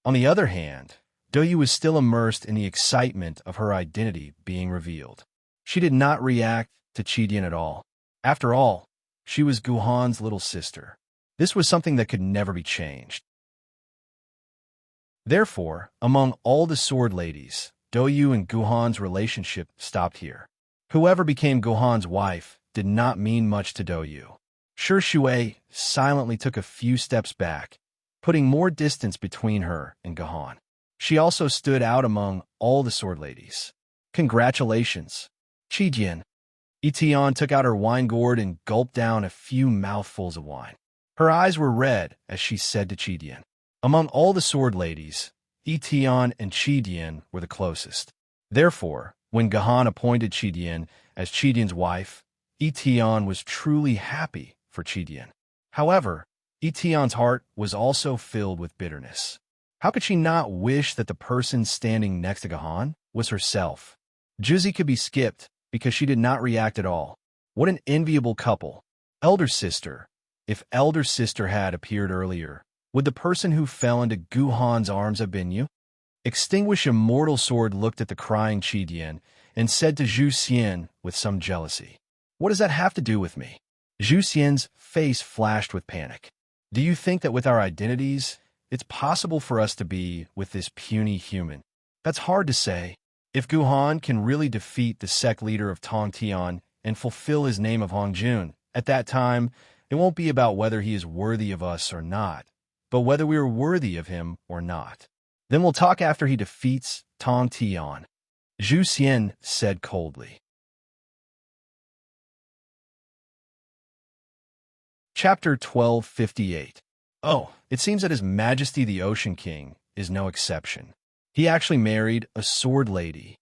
On the other hand, Doyu was still immersed in the excitement of her identity being revealed. She did not react to Chidian at all. After all, she was Guhan's little sister. This was something that could never be changed. Therefore, among all the sword ladies, Doyu and Guhan's relationship stopped here. Whoever became Guhan's wife did not mean much to Doyu. Shui silently took a few steps back, putting more distance between her and Guhan. She also stood out among all the sword ladies. Congratulations, Chidian. Itian took out her wine gourd and gulped down a few mouthfuls of wine. Her eyes were red as she said to Chidian. Among all the sword ladies, Itian and Chidian were the closest. Therefore, when Guhan appointed Chidian as Chidian's wife, Itian was truly happy for Chidian. However, Itian's heart was also filled with bitterness. How could she not wish that the person standing next to Guhan was herself? Juzi could be skipped because she did not react at all. What an enviable couple. Elder sister. If elder sister had appeared earlier, would the person who fell into Guhan's arms have been you? Extinguish Immortal Sword looked at the crying Chidian and said to Zhu Xian with some jealousy, "What does that have to do with me?" Zhu Xian's face flashed with panic. Do you think that with our identities, it's possible for us to be with this puny human? That's hard to say. If Guhan can really defeat the sect leader of Tongtian and fulfill his name of Hongjun, at that time, it won't be about whether he is worthy of us or not, but whether we are worthy of him or not. Then we'll talk after he defeats Tongtian, Zhu Xian said coldly. Chapter 1258. Oh, it seems that His Majesty the Ocean King is no exception. He actually married a sword lady.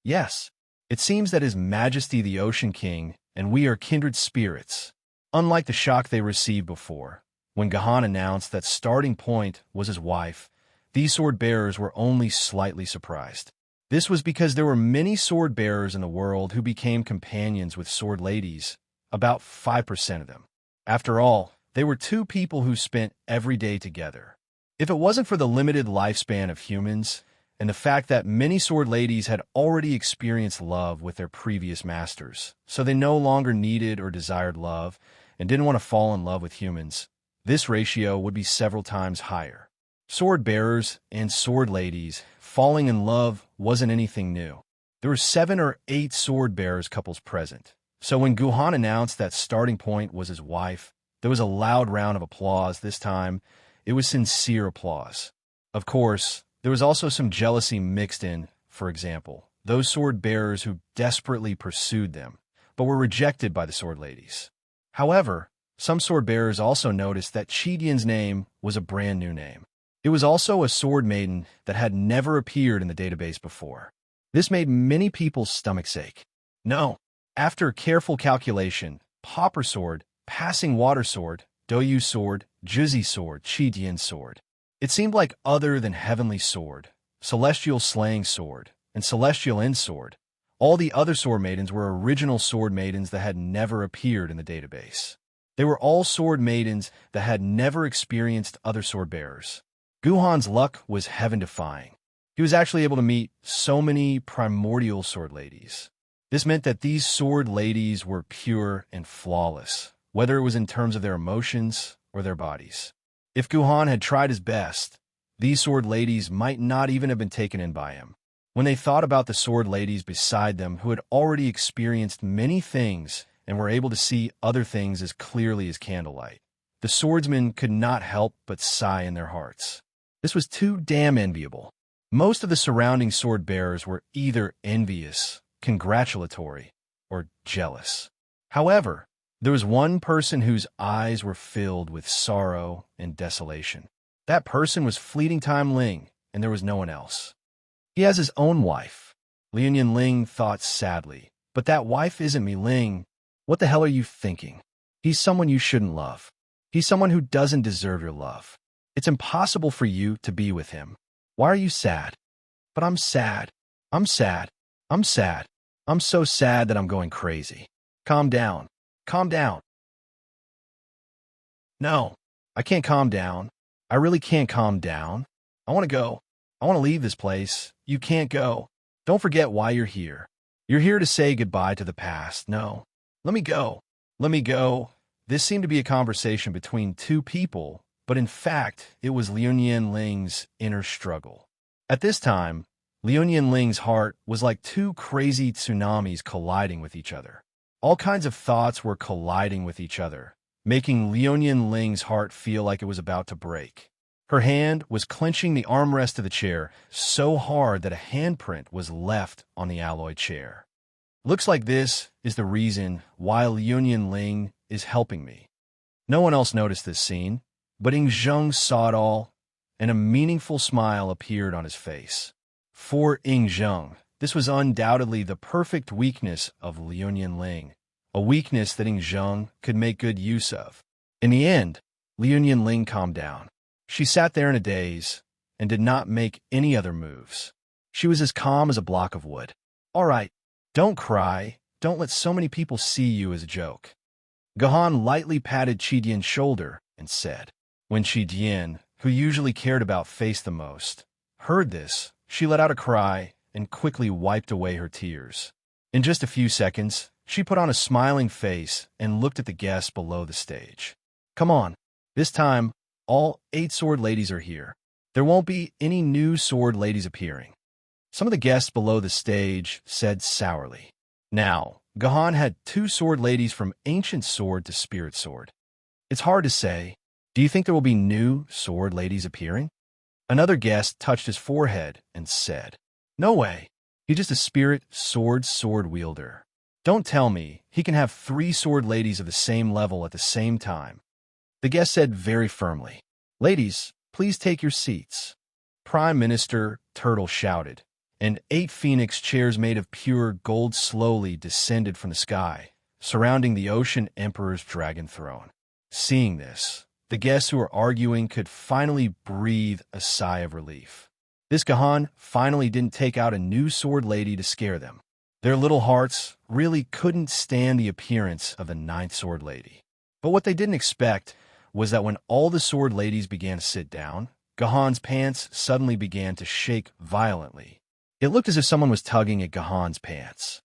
Yes, it seems that His Majesty the Ocean King and we are kindred spirits. Unlike the shock they received before, when Guhan announced that Starting Point was his wife, these sword bearers were only slightly surprised. This was because there were many sword bearers in the world who became companions with sword ladies, about 5% of them. After all, they were two people who spent every day together. If it wasn't for the limited lifespan of humans, and the fact that many sword ladies had already experienced love with their previous masters, so they no longer needed or desired love, and didn't want to fall in love with humans, this ratio would be several times higher. Sword bearers and sword ladies falling in love wasn't anything new. There were 7 or 8 sword bearers couples present. So when Guhan announced that Starting Point was his wife, there was a loud round of applause. This time, it was sincere applause. Of course, there was also some jealousy mixed in, for example, those sword bearers who desperately pursued them, but were rejected by the sword ladies. However, some sword bearers also noticed that Chidian's name was a brand new name. It was also a sword maiden that had never appeared in the database before. This made many people's stomachs ache. No. After careful calculation, Pauper Sword, Passing Water Sword, Doyu Sword, Juzi Sword, Chidian Sword. It seemed like other than Heavenly Sword, Celestial Slaying Sword, and Celestial End Sword, all the other sword maidens were original sword maidens that had never appeared in the database. They were all sword maidens that had never experienced other sword bearers. Guhan's luck was heaven-defying. He was actually able to meet so many primordial sword ladies. This meant that these sword ladies were pure and flawless, whether it was in terms of their emotions or their bodies. If Guhan had tried his best, these sword ladies might not even have been taken in by him. When they thought about the sword ladies beside them who had already experienced many things and were able to see other things as clearly as candlelight, the swordsmen could not help but sigh in their hearts. This was too damn enviable. Most of the surrounding sword bearers were either envious, congratulatory, or jealous. However, there was one person whose eyes were filled with sorrow and desolation. That person was Fleeting Time Ling, and there was no one else. He has his own wife. Lian Ling thought sadly, but that wife isn't me, Ling. What the hell are you thinking? He's someone you shouldn't love. He's someone who doesn't deserve your love. It's impossible for you to be with him. Why are you sad? But I'm sad. I'm sad. I'm sad. I'm so sad that I'm going crazy. Calm down. Calm down. No. I can't calm down. I really can't calm down. I want to go. I want to leave this place. You can't go. Don't forget why you're here. You're here to say goodbye to the past. No. Let me go. Let me go. This seemed to be a conversation between two people, but in fact, it was Liu Ling's inner struggle. At this time, Liu Ling's heart was like two crazy tsunamis colliding with each other. All kinds of thoughts were colliding with each other, making Liu Ling's heart feel like it was about to break. Her hand was clenching the armrest of the chair so hard that a handprint was left on the alloy chair. Looks like this is the reason why Liu Ling is helping me. No one else noticed this scene, but Ing Zheng saw it all, and a meaningful smile appeared on his face. For Ing Zheng, this was undoubtedly the perfect weakness of Liu Ling, a weakness that Ing Zheng could make good use of. In the end, Liu Ling calmed down. She sat there in a daze and did not make any other moves. She was as calm as a block of wood. All right, don't cry. Don't let so many people see you as a joke. Gahan lightly patted Qidian's shoulder and said. When Qidian, who usually cared about face the most, heard this, she let out a cry and quickly wiped away her tears. In just a few seconds, she put on a smiling face and looked at the guests below the stage. Come on, this time, all 8 sword ladies are here. There won't be any new sword ladies appearing. Some of the guests below the stage said sourly. Now, Gahan had 2 sword ladies from Ancient Sword to Spirit Sword. It's hard to say. Do you think there will be new sword ladies appearing? Another guest touched his forehead and said, No way. He's just a spirit sword wielder. Don't tell me he can have 3 sword ladies of the same level at the same time. The guest said very firmly, Ladies, please take your seats. Prime Minister Turtle shouted, and 8 phoenix chairs made of pure gold slowly descended from the sky, surrounding the Ocean Emperor's dragon throne. Seeing this, the guests who were arguing could finally breathe a sigh of relief. This Gahan finally didn't take out a new sword lady to scare them. Their little hearts really couldn't stand the appearance of the 9th sword lady. But what they didn't expect was that when all the sword ladies began to sit down, Gahan's pants suddenly began to shake violently. It looked as if someone was tugging at Gahan's pants.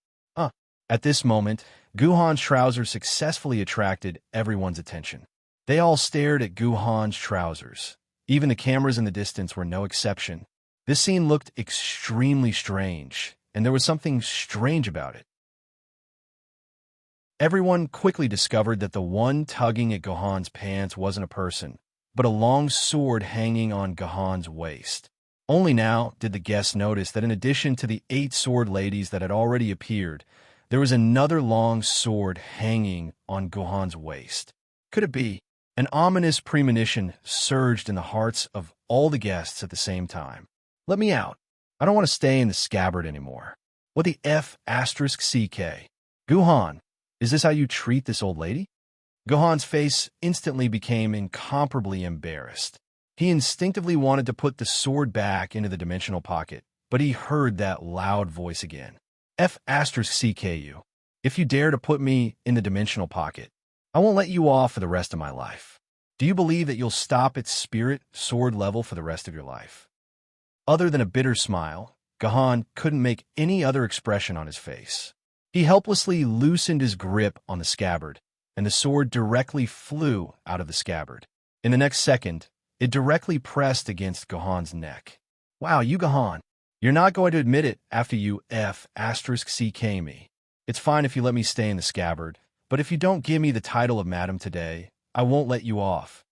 At this moment, Guhan's trousers successfully attracted everyone's attention. They all stared at Guhan's trousers. Even the cameras in the distance were no exception. This scene looked extremely strange, and there was something strange about it. Everyone quickly discovered that the one tugging at Gahan's pants wasn't a person, but a long sword hanging on Gahan's waist. Only now did the guests notice that in addition to the 8 sword ladies that had already appeared, there was another long sword hanging on Gahan's waist. Could it be? An ominous premonition surged in the hearts of all the guests at the same time. Let me out. I don't want to stay in the scabbard anymore. What the F***CK? Guhan, is this how you treat this old lady? Gohan's face instantly became incomparably embarrassed. He instinctively wanted to put the sword back into the dimensional pocket, but he heard that loud voice again. F***CKU. If you dare to put me in the dimensional pocket, I won't let you off for the rest of my life. Do you believe that you'll stop at spirit sword level for the rest of your life? Other than a bitter smile, Gahan couldn't make any other expression on his face. He helplessly loosened his grip on the scabbard, and the sword directly flew out of the scabbard. In the next second, it directly pressed against Gahan's neck. Wow, you Gahan. You're not going to admit it after you F***CK me. It's fine if you let me stay in the scabbard, but if you don't give me the title of Madam today, I won't let you off.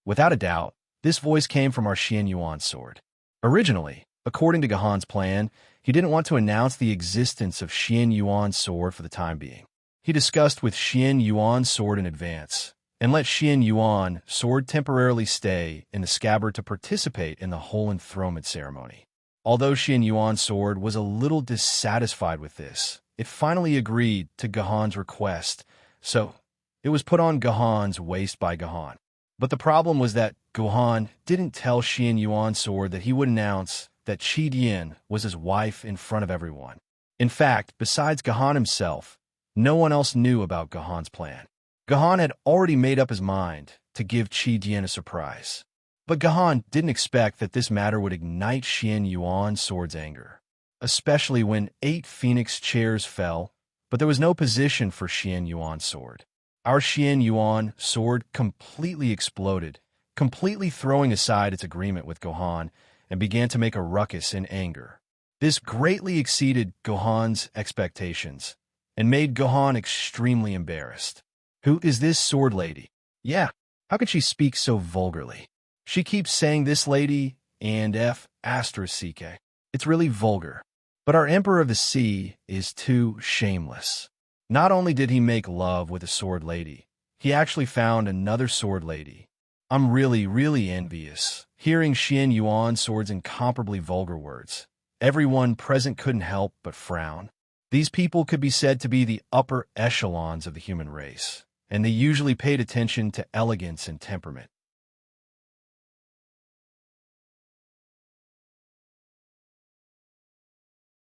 Without a doubt, this voice came from our Xian Yuan sword. Originally, according to Gahan's plan, he didn't want to announce the existence of Xian Yuan's sword for the time being. He discussed with Xian Yuan's sword in advance, and let Xian Yuan sword temporarily stay in the scabbard to participate in the whole enthronement ceremony. Although Xian Yuan's sword was a little dissatisfied with this, it finally agreed to Gahan's request, so it was put on Gahan's waist by Gahan. But the problem was that Gahan didn't tell Xian Yuan's sword that he would announce that Qidian was his wife in front of everyone. In fact, besides Gahan himself, no one else knew about Gahan's plan. Gahan had already made up his mind, to give Qi Dian a surprise. But Gahan didn't expect that this matter would ignite Xian Yuan's sword's anger, especially when 8 phoenix chairs fell, but there was no position for Xian Yuan's sword. Our Xian Yuan sword completely exploded, completely throwing aside its agreement with Gohan, and began to make a ruckus in anger. This greatly exceeded Gohan's expectations and made Gohan extremely embarrassed. Who is this sword lady? Yeah, how could she speak so vulgarly? She keeps saying this lady and F***. It's really vulgar. But our Emperor of the Sea is too shameless. Not only did he make love with a sword lady, he actually found another sword lady. I'm really envious, hearing Xian Yuan's sword's incomparably vulgar words. Everyone present couldn't help but frown. These people could be said to be the upper echelons of the human race, and they usually paid attention to elegance and temperament.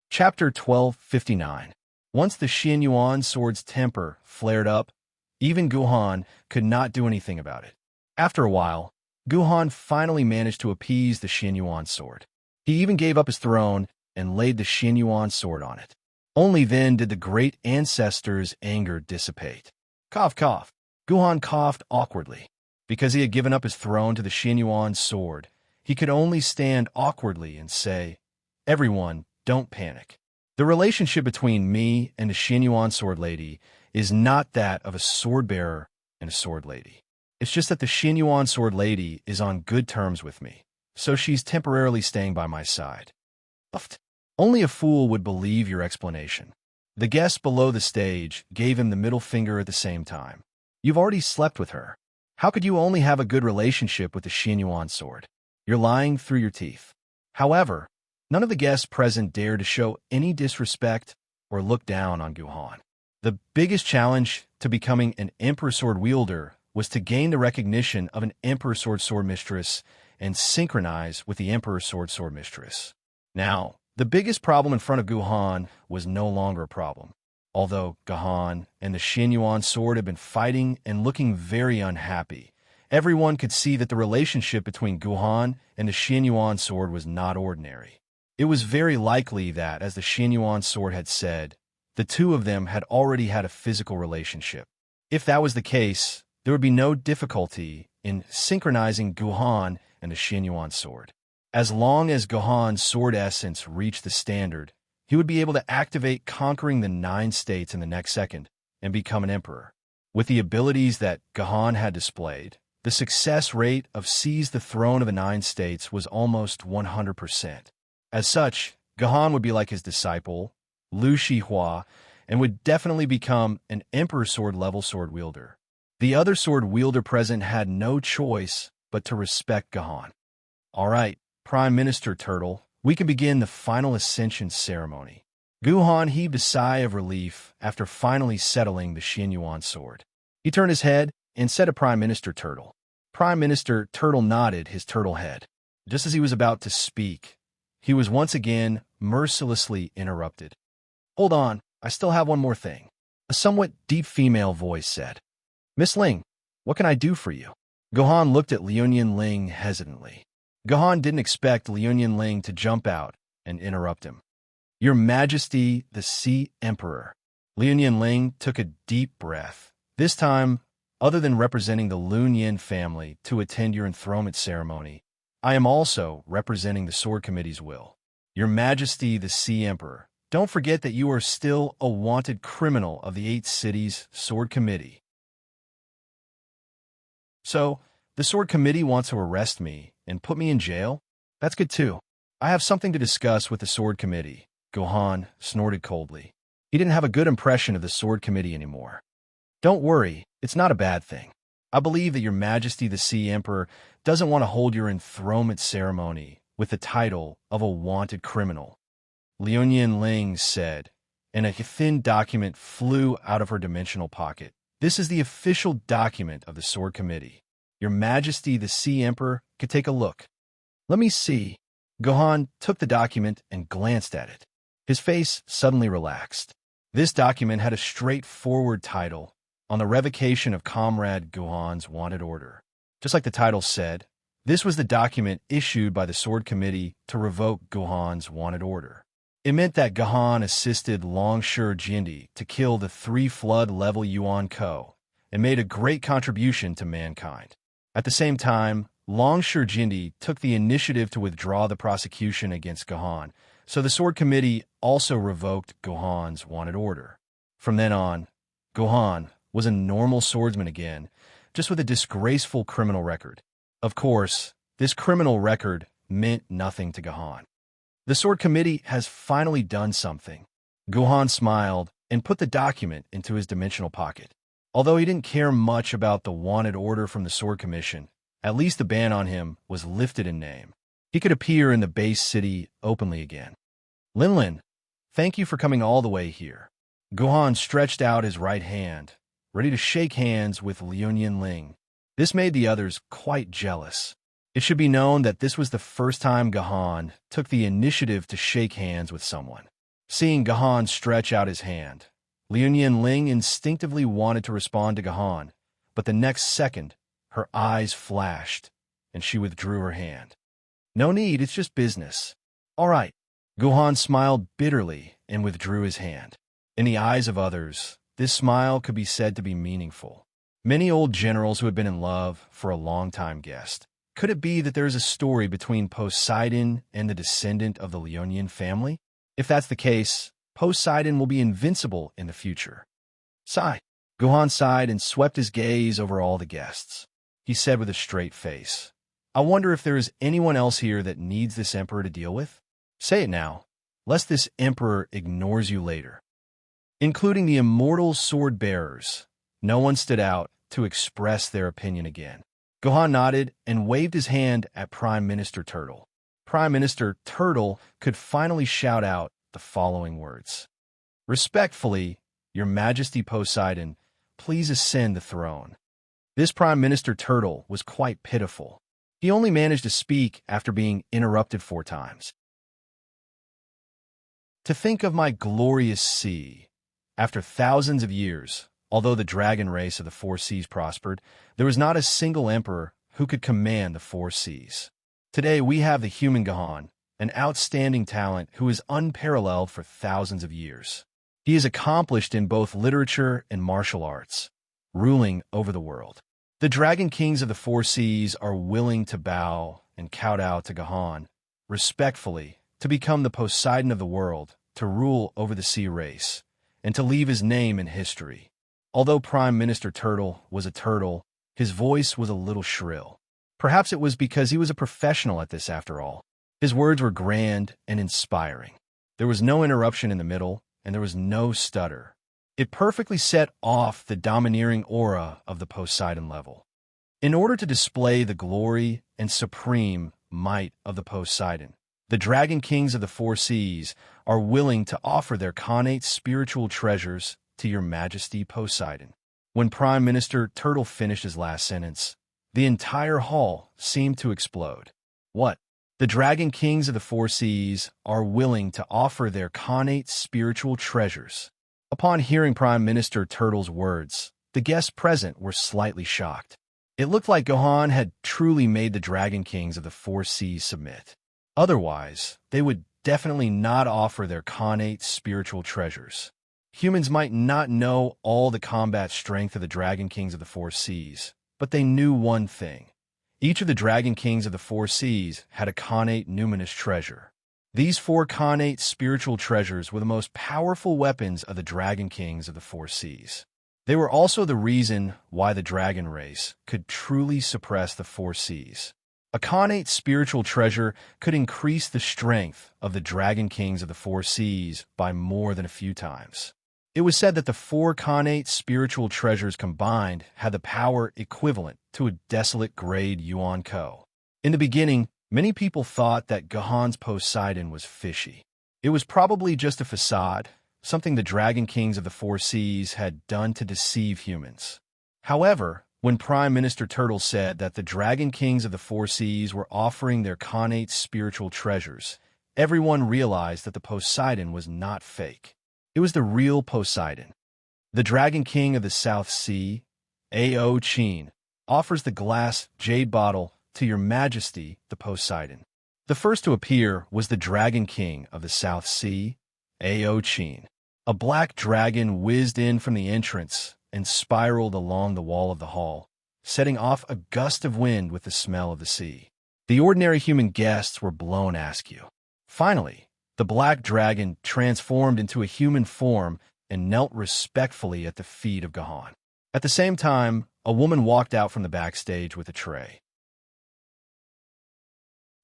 Chapter 1259. Once the Xian Yuan sword's temper flared up, even Guhan could not do anything about it. After a while, Guhan finally managed to appease the Xian Yuan sword. He even gave up his throne and laid the Xian Yuan sword on it. Only then did the great ancestor's anger dissipate. Cough, cough. Guhan coughed awkwardly. Because he had given up his throne to the Xian Yuan sword, he could only stand awkwardly and say, "Everyone, don't panic. The relationship between me and the Xian Yuan sword lady is not that of a sword bearer and a sword lady. It's just that the Xian Yuan sword lady is on good terms with me, so she's temporarily staying by my side." Only a fool would believe your explanation. The guests below the stage gave him the middle finger at the same time. You've already slept with her. How could you only have a good relationship with the Xian Yuan sword? You're lying through your teeth. However, none of the guests present dared to show any disrespect or look down on Guhan. The biggest challenge to becoming an Emperor Sword wielder was to gain the recognition of an Emperor Sword mistress and synchronize with the Emperor Sword mistress. Now, the biggest problem in front of Guhan was no longer a problem. Although Gahan and the Xian Yuan sword had been fighting and looking very unhappy, everyone could see that the relationship between Guhan and the Xian Yuan sword was not ordinary. It was very likely that, as the Xian Yuan sword had said, the two of them had already had a physical relationship. If that was the case, there would be no difficulty in synchronizing Guhan and the Xian Yuan sword. As long as Gohan's sword essence reached the standard, he would be able to activate conquering the 9 states in the next second and become an emperor. With the abilities that Gahan had displayed, the success rate of seize the throne of the 9 states was almost 100%. As such, Gahan would be like his disciple, Lu Shihua, and would definitely become an Emperor Sword level sword wielder. The other sword wielder present had no choice but to respect Gahan. All right, Prime Minister Turtle, we can begin the final ascension ceremony. Guhan heaved a sigh of relief after finally settling the Xian Yuan sword. He turned his head and said to Prime Minister Turtle. Prime Minister Turtle nodded his turtle head. Just as he was about to speak, he was once again mercilessly interrupted. Hold on, I still have one more thing. A somewhat deep female voice said. Miss Ling, what can I do for you? Gohan looked at Liunian Ling hesitantly. Gohan didn't expect Liunian Ling to jump out and interrupt him. Your Majesty, the Sea Emperor. Liunian Ling took a deep breath. This time, other than representing the Lun Yin family to attend your enthronement ceremony, I am also representing the Sword Committee's will. Your Majesty, the Sea Emperor, don't forget that you are still a wanted criminal of the 8 cities Sword Committee. So, the Sword Committee wants to arrest me and put me in jail? That's good too. I have something to discuss with the Sword Committee. Gohan snorted coldly. He didn't have a good impression of the Sword Committee anymore. Don't worry, it's not a bad thing. I believe that Your Majesty the Sea Emperor doesn't want to hold your enthronement ceremony with the title of a wanted criminal. Liunian Ling said, and a thin document flew out of her dimensional pocket. This is the official document of the Sword Committee. Your Majesty the Sea Emperor could take a look. Let me see. Gohan took the document and glanced at it. His face suddenly relaxed. This document had a straightforward title, on the revocation of Comrade Gohan's wanted order. Just like the title said, this was the document issued by the Sword Committee to revoke Gohan's wanted order. It meant that Gohan assisted Longshore Jindy to kill the 3 flood-level Yuan Ko and made a great contribution to mankind. At the same time, Longshore Jindy took the initiative to withdraw the prosecution against Gohan, so the Sword Committee also revoked Gohan's wanted order. From then on, Gohan was a normal swordsman again, just with a disgraceful criminal record. Of course, this criminal record meant nothing to Gohan. The Sword Committee has finally done something. Gohan smiled and put the document into his dimensional pocket. Although he didn't care much about the wanted order from the Sword Commission, at least the ban on him was lifted in name. He could appear in the base city openly again. Lin, thank you for coming all the way here. Gohan stretched out his right hand, ready to shake hands with Liu Ling. This made the others quite jealous. It should be known that this was the first time Gohan took the initiative to shake hands with someone. Seeing Gohan stretch out his hand, Liu Ling instinctively wanted to respond to Gohan, but the next second, her eyes flashed, and she withdrew her hand. No need, it's just business. All right. Gohan smiled bitterly and withdrew his hand. In the eyes of others, this smile could be said to be meaningful. Many old generals who had been in love for a long time guessed. Could it be that there is a story between Poseidon and the descendant of the Leonian family? If that's the case, Poseidon will be invincible in the future. Sigh. Gohan sighed and swept his gaze over all the guests. He said with a straight face, I wonder if there is anyone else here that needs this emperor to deal with? Say it now, lest this emperor ignores you later. Including the immortal sword bearers, no one stood out to express their opinion again. Gohan nodded and waved his hand at Prime Minister Turtle. Prime Minister Turtle could finally shout out the following words. Respectfully, Your Majesty Poseidon, please ascend the throne. This Prime Minister Turtle was quite pitiful. He only managed to speak after being interrupted 4 times. To think of my glorious sea. After thousands of years, although the dragon race of the 4 seas prospered, there was not a single emperor who could command the 4 seas. Today we have the human Gohan, an outstanding talent who is unparalleled for thousands of years. He is accomplished in both literature and martial arts, ruling over the world. The Dragon Kings of the 4 seas are willing to bow and kowtow to Gohan, respectfully, to become the Poseidon of the world, to rule over the sea race, and to leave his name in history. Although Prime Minister Turtle was a turtle, his voice was a little shrill. Perhaps it was because he was a professional at this after all. His words were grand and inspiring. There was no interruption in the middle, and there was no stutter. It perfectly set off the domineering aura of the Poseidon level. In order to display the glory and supreme might of the Poseidon, the Dragon Kings of the 4 seas are willing to offer their connate spiritual treasures to Your Majesty Poseidon. When Prime Minister Turtle finished his last sentence, the entire hall seemed to explode. What? The Dragon Kings of the 4 seas are willing to offer their connate spiritual treasures. Upon hearing Prime Minister Turtle's words, the guests present were slightly shocked. It looked like Gohan had truly made the Dragon Kings of the 4 seas submit. Otherwise, they would definitely not offer their connate spiritual treasures. Humans might not know all the combat strength of the Dragon Kings of the 4 seas, but they knew one thing. Each of the Dragon Kings of the 4 seas had a connate numinous treasure. These 4 connate spiritual treasures were the most powerful weapons of the Dragon Kings of the 4 seas. They were also the reason why the dragon race could truly suppress the 4 seas. A connate spiritual treasure could increase the strength of the Dragon Kings of the 4 seas by more than a few times. It was said that the 4 connate spiritual treasures combined had the power equivalent to a desolate grade Yuan Ko. In the beginning, many people thought that Gohan's Poseidon was fishy. It was probably just a facade, something the Dragon Kings of the 4 seas had done to deceive humans. However, when Prime Minister Turtle said that the Dragon Kings of the 4 seas were offering their connate spiritual treasures, everyone realized that the Poseidon was not fake. It was the real Poseidon. The Dragon King of the South Sea, Ao Chin, offers the glass jade bottle to your majesty, the Poseidon. The first to appear was the Dragon King of the South Sea, Aochin. A black dragon whizzed in from the entrance and spiraled along the wall of the hall, setting off a gust of wind with the smell of the sea. The ordinary human guests were blown askew. Finally, the black dragon transformed into a human form and knelt respectfully at the feet of Gahan. At the same time, a woman walked out from the backstage with a tray.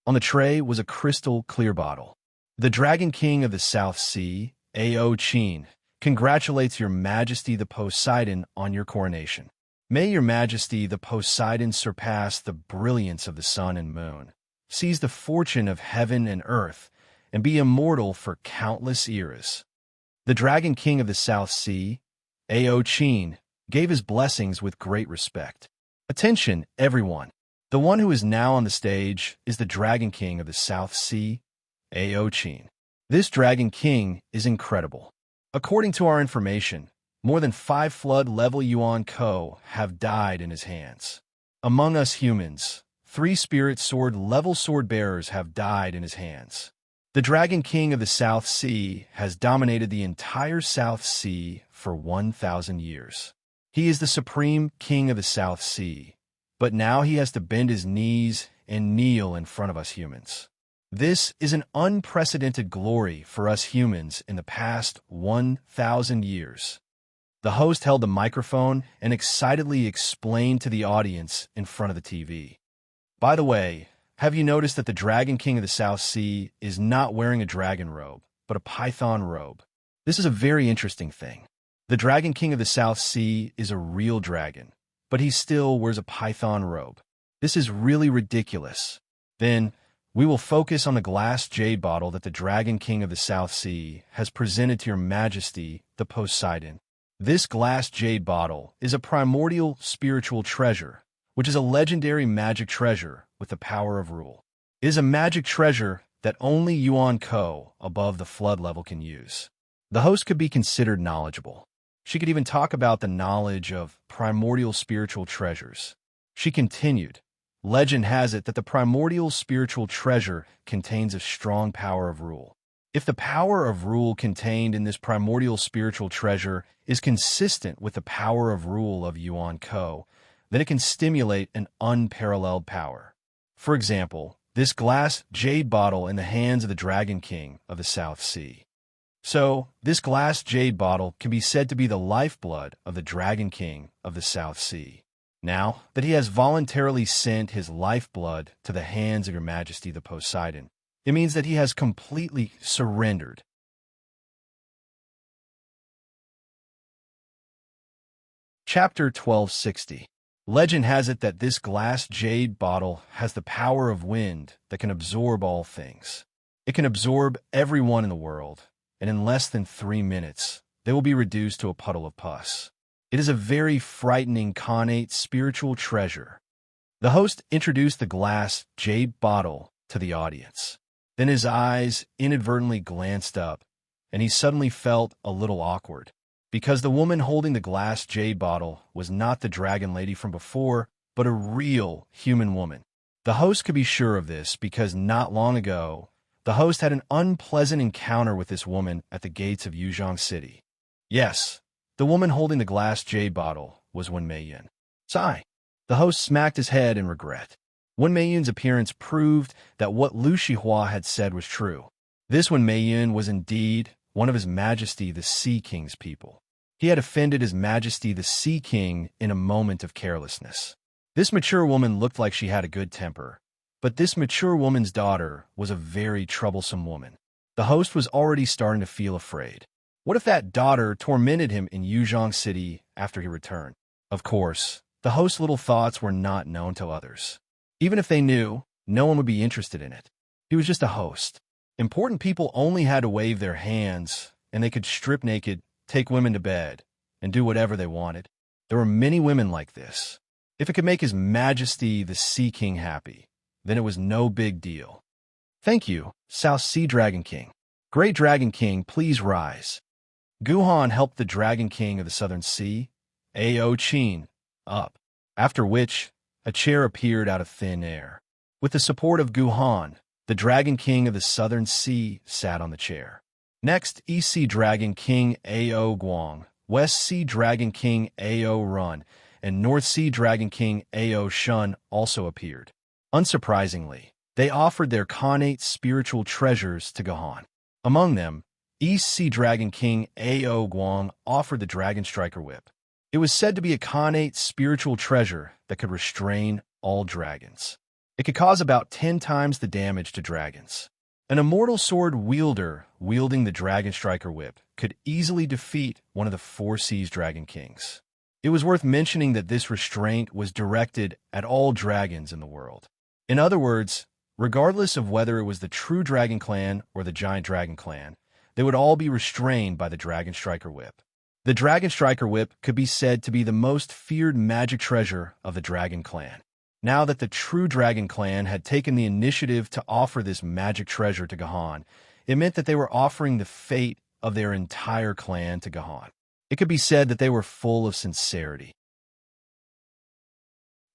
On the tray was a crystal clear bottle. The Dragon King of the South Sea, Aochin, congratulates your majesty the Poseidon on your coronation. May your majesty the Poseidon surpass the brilliance of the sun and moon, seize the fortune of heaven and earth, and be immortal for countless eras. The Dragon King of the South Sea, Aochin, gave his blessings with great respect. Attention, everyone. The one who is now on the stage is the Dragon King of the South Sea, Aochin. This Dragon King is incredible. According to our information, more than 5 flood-level Yuan Ko have died in his hands. Among us humans, 3 spirit sword-level sword-bearers have died in his hands. The Dragon King of the South Sea has dominated the entire South Sea for 1,000 years. He is the supreme king of the South Sea, but now he has to bend his knees and kneel in front of us humans. This is an unprecedented glory for us humans in the past 1,000 years. The host held the microphone and excitedly explained to the audience in front of the TV. By the way, have you noticed that the Dragon King of the South Sea is not wearing a dragon robe, but a python robe? This is a very interesting thing. The Dragon King of the South Sea is a real dragon, but he still wears a python robe. This is really ridiculous. Then, we will focus on the glass jade bottle that the Dragon King of the South Sea has presented to your majesty, the Poseidon. This glass jade bottle is a primordial spiritual treasure, which is a legendary magic treasure with the power of rule. It is a magic treasure that only Yuan Ko above the flood level can use. The host could be considered knowledgeable. She could even talk about the knowledge of primordial spiritual treasures. She continued, "Legend has it that the primordial spiritual treasure contains a strong power of rule. If the power of rule contained in this primordial spiritual treasure is consistent with the power of rule of Yuan Ko, then it can stimulate an unparalleled power. For example, this glass jade bottle in the hands of the Dragon King of the South Sea. So, this glass jade bottle can be said to be the lifeblood of the Dragon King of the South Sea. Now that he has voluntarily sent his lifeblood to the hands of your majesty the Poseidon, it means that he has completely surrendered." Chapter 1260. Legend has it that this glass jade bottle has the power of wind that can absorb all things. It can absorb everyone in the world, and in less than 3 minutes, they will be reduced to a puddle of pus. It is a very frightening connate spiritual treasure. The host introduced the glass jade bottle to the audience. Then his eyes inadvertently glanced up, and he suddenly felt a little awkward, because the woman holding the glass jade bottle was not the dragon lady from before, but a real human woman. The host could be sure of this because not long ago, the host had an unpleasant encounter with this woman at the gates of Yuzhong City. Yes, the woman holding the glass jade bottle was Wen Meiyun. Sigh. The host smacked his head in regret. Wen Meiyun's appearance proved that what Lu Shihua had said was true. This Wen Meiyun was indeed one of His Majesty the Sea King's people. He had offended His Majesty the Sea King in a moment of carelessness. This mature woman looked like she had a good temper, but this mature woman's daughter was a very troublesome woman. The host was already starting to feel afraid. What if that daughter tormented him in Yuzhong City after he returned? Of course, the host's little thoughts were not known to others. Even if they knew, no one would be interested in it. He was just a host. Important people only had to wave their hands, and they could strip naked, take women to bed, and do whatever they wanted. There were many women like this. If it could make His Majesty the Sea King happy, then it was no big deal. "Thank you, South Sea Dragon King. Great Dragon King, please rise." Guhan helped the Dragon King of the Southern Sea, Aochin, up, after which a chair appeared out of thin air. With the support of Guhan, the Dragon King of the Southern Sea sat on the chair. Next, East Sea Dragon King Ao Guang, West Sea Dragon King Ao Run, and North Sea Dragon King Ao Shun also appeared. Unsurprisingly, they offered their Khanate spiritual treasures to Guhan. Among them, East Sea Dragon King Ao Guang offered the Dragon Striker Whip. It was said to be a Khanate spiritual treasure that could restrain all dragons. It could cause about 10 times the damage to dragons. An immortal sword wielder wielding the Dragon Striker Whip could easily defeat one of the Four Seas Dragon Kings. It was worth mentioning that this restraint was directed at all dragons in the world. In other words, regardless of whether it was the true Dragon Clan or the Giant Dragon Clan, they would all be restrained by the Dragon Striker Whip. The Dragon Striker Whip could be said to be the most feared magic treasure of the Dragon Clan. Now that the true Dragon Clan had taken the initiative to offer this magic treasure to Guhan, it meant that they were offering the fate of their entire clan to Guhan. It could be said that they were full of sincerity.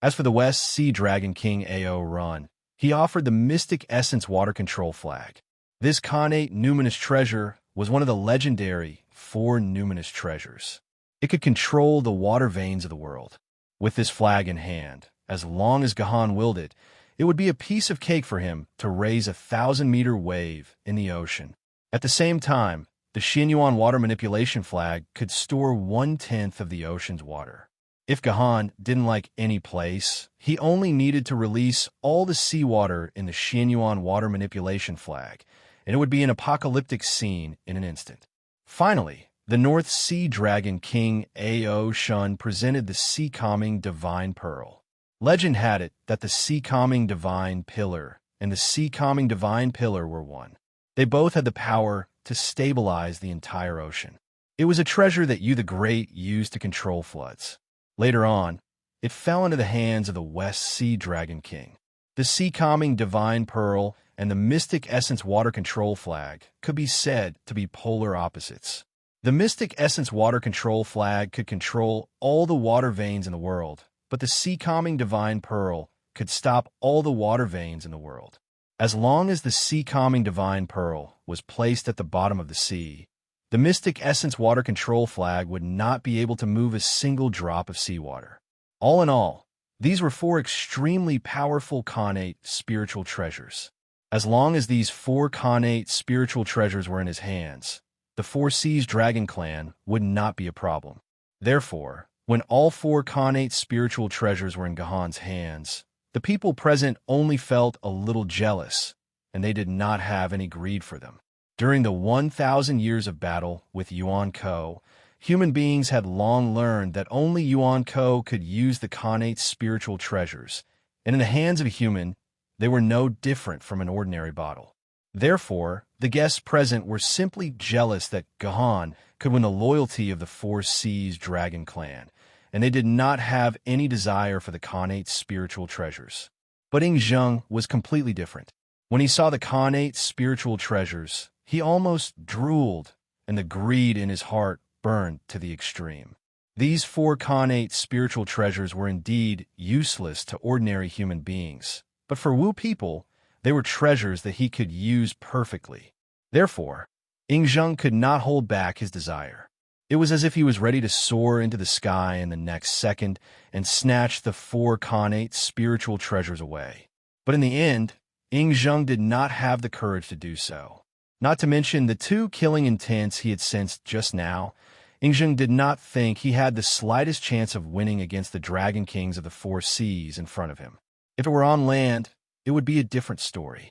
As for the West Sea Dragon King Ao Run, he offered the Mystic Essence Water Control Flag. This Khanate numinous treasure was one of the legendary 4 numinous treasures. It could control the water veins of the world. With this flag in hand, as long as Guhan willed it, it would be a piece of cake for him to raise a 1,000-meter wave in the ocean. At the same time, the Xinyuan water manipulation flag could store 1/10 of the ocean's water. If Guhan didn't like any place, he only needed to release all the seawater in the Xinyuan water manipulation flag, and it would be an apocalyptic scene in an instant. Finally, the North Sea Dragon King Ao Shun presented the Sea Calming Divine Pearl. Legend had it that the Sea Calming Divine Pillar and the Sea Calming Divine Pillar were one. They both had the power to stabilize the entire ocean. It was a treasure that Yu the Great used to control floods. Later on, it fell into the hands of the West Sea Dragon King. The Sea Calming Divine Pearl and the Mystic Essence Water Control Flag could be said to be polar opposites. The Mystic Essence Water Control Flag could control all the water veins in the world, but the Sea Calming Divine Pearl could stop all the water veins in the world. As long as the Sea Calming Divine Pearl was placed at the bottom of the sea, the Mystic Essence Water Control Flag would not be able to move a single drop of seawater. All in all, these were 4 extremely powerful Khanate spiritual treasures. As long as these 4 Khanate spiritual treasures were in his hands, the Four Seas Dragon Clan would not be a problem. Therefore, when all 4 Khanate spiritual treasures were in Guhan's hands, the people present only felt a little jealous, and they did not have any greed for them. During the 1,000 years of battle with Yuan Ko, human beings had long learned that only Yuan Ko could use the Khanate spiritual treasures, and in the hands of a human, they were no different from an ordinary bottle. Therefore, the guests present were simply jealous that Guhan could win the loyalty of the Four Seas Dragon Clan, and they did not have any desire for the Khanate spiritual treasures. But Ing Zheng was completely different. When he saw the Khanate spiritual treasures, he almost drooled, and the greed in his heart burned to the extreme. These 4 Khanate spiritual treasures were indeed useless to ordinary human beings, but for Wu people, they were treasures that he could use perfectly. Therefore, Ing Zheng could not hold back his desire. It was as if he was ready to soar into the sky in the next second and snatch the 4 Khanate spiritual treasures away. But in the end, Ing Zheng did not have the courage to do so. Not to mention the 2 killing intents he had sensed just now, Ing Zheng did not think he had the slightest chance of winning against the Dragon Kings of the Four Seas in front of him. If it were on land, it would be a different story.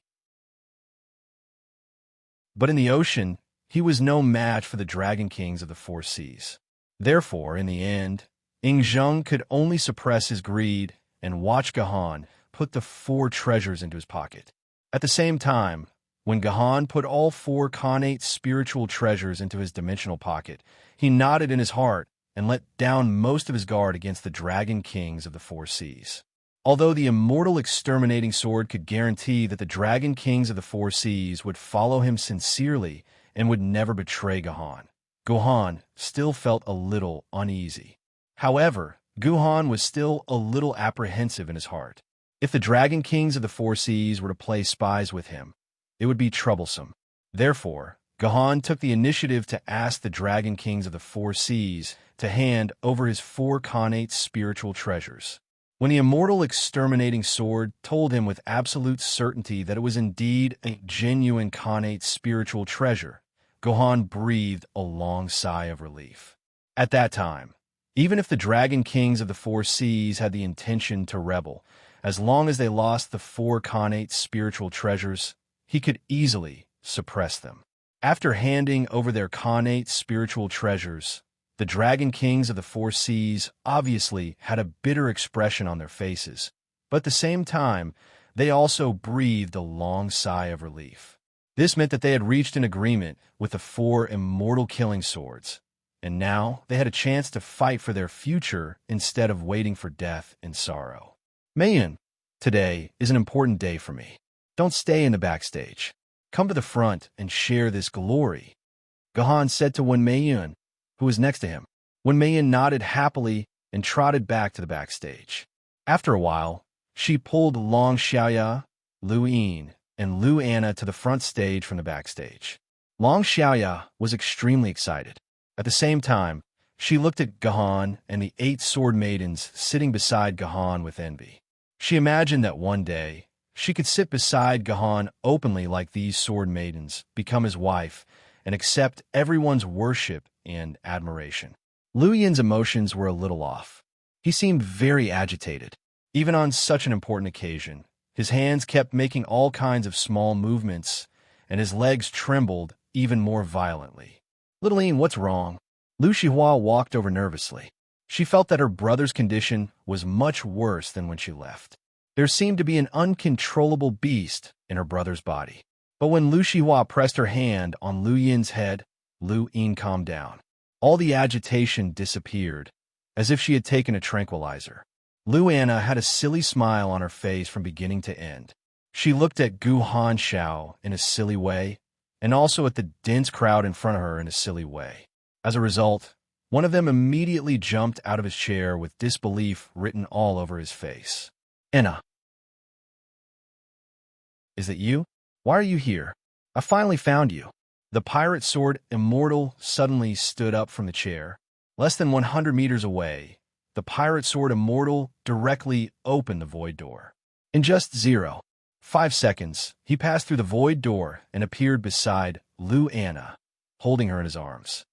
But in the ocean, he was no match for the Dragon Kings of the Four Seas. Therefore, in the end, Ing Zheng could only suppress his greed and watch Guhan put the 4 treasures into his pocket. At the same time, when Guhan put all 4 Khanate spiritual treasures into his dimensional pocket, he nodded in his heart and let down most of his guard against the Dragon Kings of the Four Seas. Although the immortal exterminating sword could guarantee that the Dragon Kings of the Four Seas would follow him sincerely and would never betray Guhan, Guhan still felt a little uneasy. However, Guhan was still a little apprehensive in his heart. If the Dragon Kings of the Four Seas were to play spies with him, it would be troublesome. Therefore, Guhan took the initiative to ask the Dragon Kings of the Four Seas to hand over his 4 connate spiritual treasures. When the immortal exterminating sword told him with absolute certainty that it was indeed a genuine connate spiritual treasure, Guhan breathed a long sigh of relief. At that time, even if the Dragon Kings of the Four Seas had the intention to rebel, as long as they lost the 4 connate spiritual treasures, he could easily suppress them. After handing over their connate spiritual treasures, the Dragon Kings of the Four Seas obviously had a bitter expression on their faces, but at the same time, they also breathed a long sigh of relief. This meant that they had reached an agreement with the 4 immortal killing swords, and now they had a chance to fight for their future instead of waiting for death and sorrow. Maiden, today is an important day for me. Don't stay in the backstage. Come to the front and share this glory, Guhan said to Maiden, who was next to him. Maiden nodded happily and trotted back to the backstage. After a while, she pulled Long Xiaoya, Lu Yin, and Lu Anna to the front stage from the backstage. Long Xiaoya was extremely excited. At the same time, she looked at Guhan and the 8 sword maidens sitting beside Guhan with envy. She imagined that one day, she could sit beside Guhan openly like these sword maidens, become his wife, and accept everyone's worship and admiration. Lu Yin's emotions were a little off. He seemed very agitated. Even on such an important occasion, his hands kept making all kinds of small movements, and his legs trembled even more violently. Little Yin, what's wrong? Lu Shihua walked over nervously. She felt that her brother's condition was much worse than when she left. There seemed to be an uncontrollable beast in her brother's body. But when Lu Shihua pressed her hand on Lu Yin's head, Lu Yin calmed down. All the agitation disappeared, as if she had taken a tranquilizer. Lu Anna had a silly smile on her face from beginning to end. She looked at Gu Hanshao in a silly way, and also at the dense crowd in front of her in a silly way. As a result, one of them immediately jumped out of his chair with disbelief written all over his face. Anna. Is it you? Why are you here? I finally found you. The pirate sword immortal suddenly stood up from the chair. Less than 100 meters away, the pirate sword immortal directly opened the void door. In just 0.5 seconds, he passed through the void door and appeared beside Lu Anna, holding her in his arms.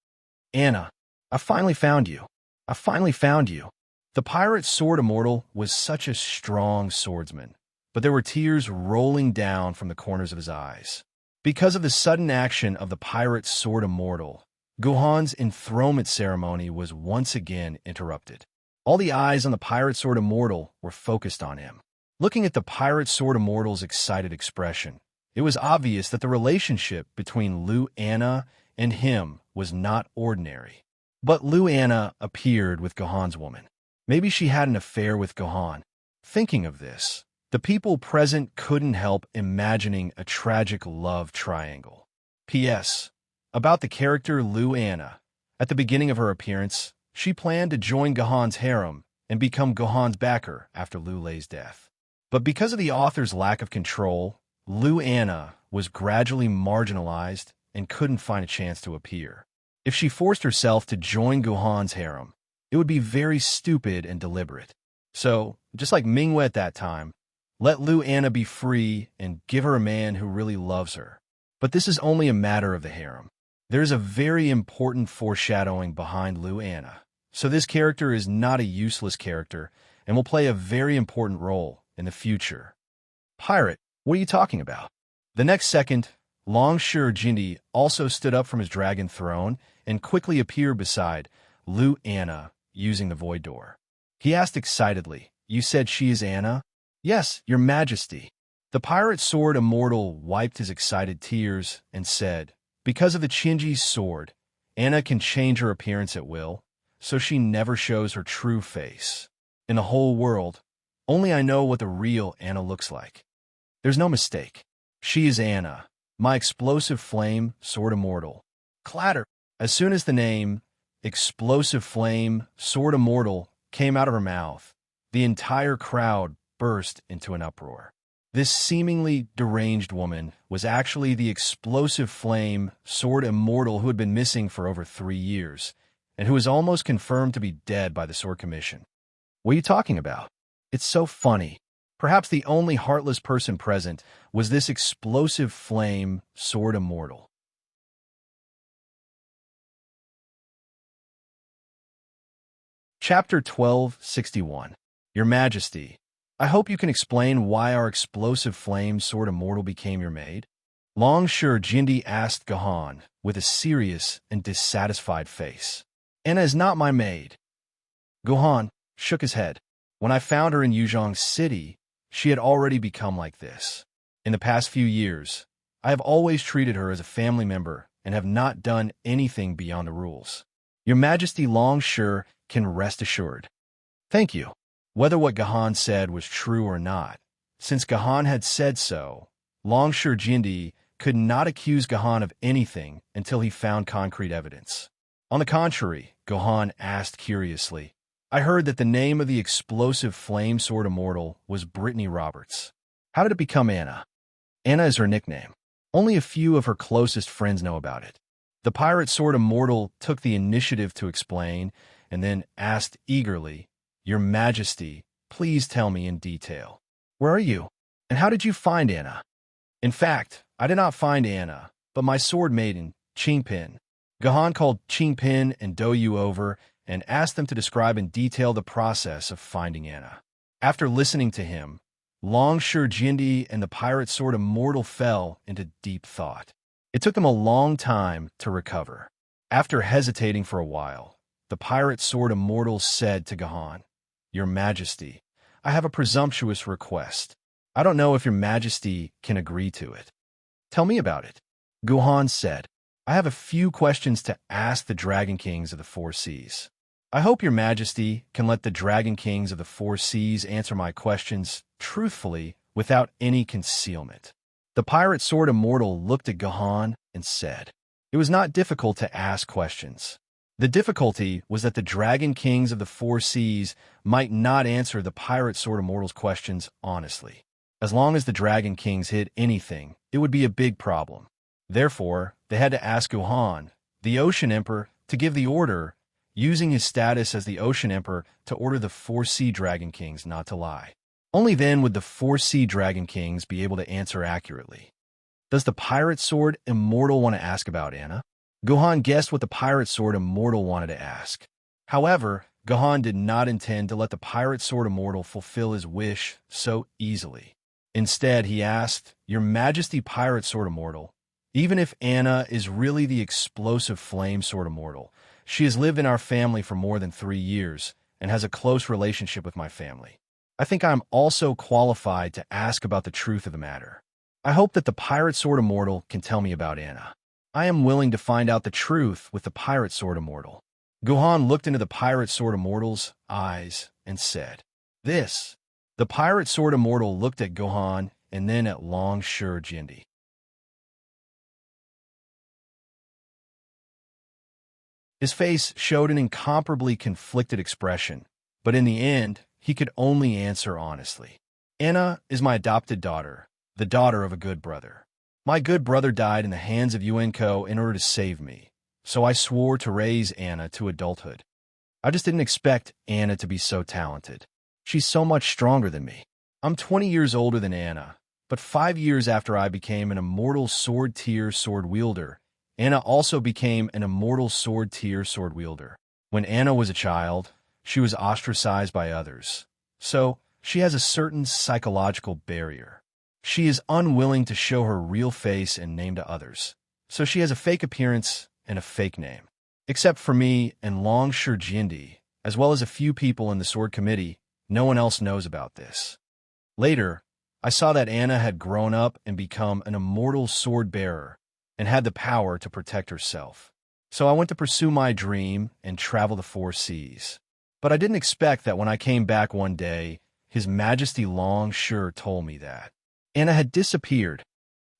Anna, I finally found you. I finally found you. The pirate sword immortal was such a strong swordsman, but there were tears rolling down from the corners of his eyes. Because of the sudden action of the pirate sword immortal, Guhan's enthronement ceremony was once again interrupted. All the eyes on the pirate sword immortal were focused on him. Looking at the pirate sword immortal's excited expression, it was obvious that the relationship between Lu Anna and him was not ordinary. But Lu Anna appeared with Guhan's woman. Maybe she had an affair with Guhan. Thinking of this, the people present couldn't help imagining a tragic love triangle. P.S. About the character Lu Anna. At the beginning of her appearance, she planned to join Guhan's harem and become Guhan's backer after Lu Lei's death. But because of the author's lack of control, Lu Anna was gradually marginalized and couldn't find a chance to appear. If she forced herself to join Guhan's harem, it would be very stupid and deliberate. So, just like Mingwe at that time, let Lu Anna be free and give her a man who really loves her. But this is only a matter of the harem. There is a very important foreshadowing behind Lu Anna, so this character is not a useless character and will play a very important role in the future. Pirate, what are you talking about? The next second, Long Jindi also stood up from his dragon throne and quickly appeared beside Lu Anna, using the void door. He asked excitedly, "You said she is Anna?" "Yes, your majesty." The pirate sword immortal wiped his excited tears and said, "Because of the Qinji's sword, Anna can change her appearance at will, so she never shows her true face. In the whole world, only I know what the real Anna looks like. There's no mistake. She is Anna, my explosive flame sword immortal." Clatter! As soon as the name Explosive Flame Sword Immortal came out of her mouth, the entire crowd burst into an uproar. This seemingly deranged woman was actually the explosive flame sword immortal who had been missing for over 3 years, and who was almost confirmed to be dead by the Sword Commission. What are you talking about? It's so funny. Perhaps the only heartless person present was this explosive flame sword immortal. Chapter 1261. Your Majesty, I hope you can explain why our explosive flame sword immortal became your maid. Longsure Jindy asked Gahan with a serious and dissatisfied face. Anna is not my maid. Gahan shook his head. When I found her in Yuzhong City, she had already become like this. In the past few years, I have always treated her as a family member and have not done anything beyond the rules. Your Majesty Longsure can rest assured. Thank you. Whether what Gahan said was true or not, since Gahan had said so, Longsure Jindy could not accuse Gahan of anything until he found concrete evidence. On the contrary, Gahan asked curiously, I heard that the name of the explosive flame sword immortal was Brittany Roberts. How did it become Anna? Anna is her nickname. Only a few of her closest friends know about it. The pirate sword immortal took the initiative to explain, and then asked eagerly, Your Majesty, please tell me in detail. Where are you? And how did you find Anna? In fact, I did not find Anna, but my sword maiden, Qingpin. Gahan called Qingpin and Douyu over and asked them to describe in detail the process of finding Anna. After listening to him, Longsure Jindy and the pirate sword immortal fell into deep thought. It took them a long time to recover. After hesitating for a while, the pirate sword immortal said to Gahan, Your Majesty, I have a presumptuous request. I don't know if Your Majesty can agree to it. Tell me about it. Gahan said, I have a few questions to ask the Dragon Kings of the Four Seas. I hope Your Majesty can let the Dragon Kings of the Four Seas answer my questions truthfully without any concealment. The pirate sword immortal looked at Gahan and said, It was not difficult to ask questions. The difficulty was that the Dragon Kings of the Four Seas might not answer the pirate sword immortal's questions honestly. As long as the Dragon Kings hid anything, it would be a big problem. Therefore, they had to ask Gahan, the Ocean Emperor, to give the order, using his status as the Ocean Emperor to order the Four Sea Dragon Kings not to lie. Only then would the Four Sea Dragon Kings be able to answer accurately. Does the pirate sword immortal want to ask about Anna? Gahan guessed what the pirate sword immortal wanted to ask. However, Gahan did not intend to let the pirate sword immortal fulfill his wish so easily. Instead, he asked, Your Majesty Pirate Sword Immortal, even if Anna is really the explosive flame sword immortal, she has lived in our family for more than 3 years and has a close relationship with my family. I think I am also qualified to ask about the truth of the matter. I hope that the pirate sword immortal can tell me about Anna. I am willing to find out the truth with the pirate sword immortal. Gahan looked into the pirate sword immortal's eyes and said, This. The pirate sword immortal looked at Gahan and then at Longsure Jindy. His face showed an incomparably conflicted expression, but in the end, he could only answer honestly. Anna is my adopted daughter, the daughter of a good brother. My good brother died in the hands of Yuenko in order to save me, so I swore to raise Anna to adulthood. I just didn't expect Anna to be so talented. She's so much stronger than me. I'm 20 years older than Anna, but 5 years after I became an immortal sword tier sword wielder, Anna also became an immortal sword tier sword wielder. When Anna was a child, she was ostracized by others, so she has a certain psychological barrier. She is unwilling to show her real face and name to others, so she has a fake appearance and a fake name. Except for me and Longsure Jindy, as well as a few people in the Sword Committee, no one else knows about this. Later, I saw that Anna had grown up and become an immortal sword bearer and had the power to protect herself. So I went to pursue my dream and travel the 4 seas. But I didn't expect that when I came back one day, His Majesty Longsure told me that Anna had disappeared.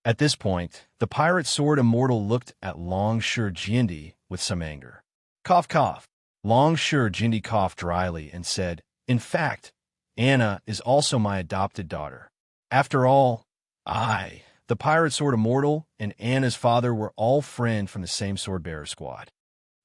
At this point, the pirate sword immortal looked at Longsure Jindy with some anger. Cough, cough. Longsure Jindy coughed dryly and said, "In fact, Anna is also my adopted daughter. After all, the pirate sword immortal, and Anna's father were all friends from the same sword-bearer squad."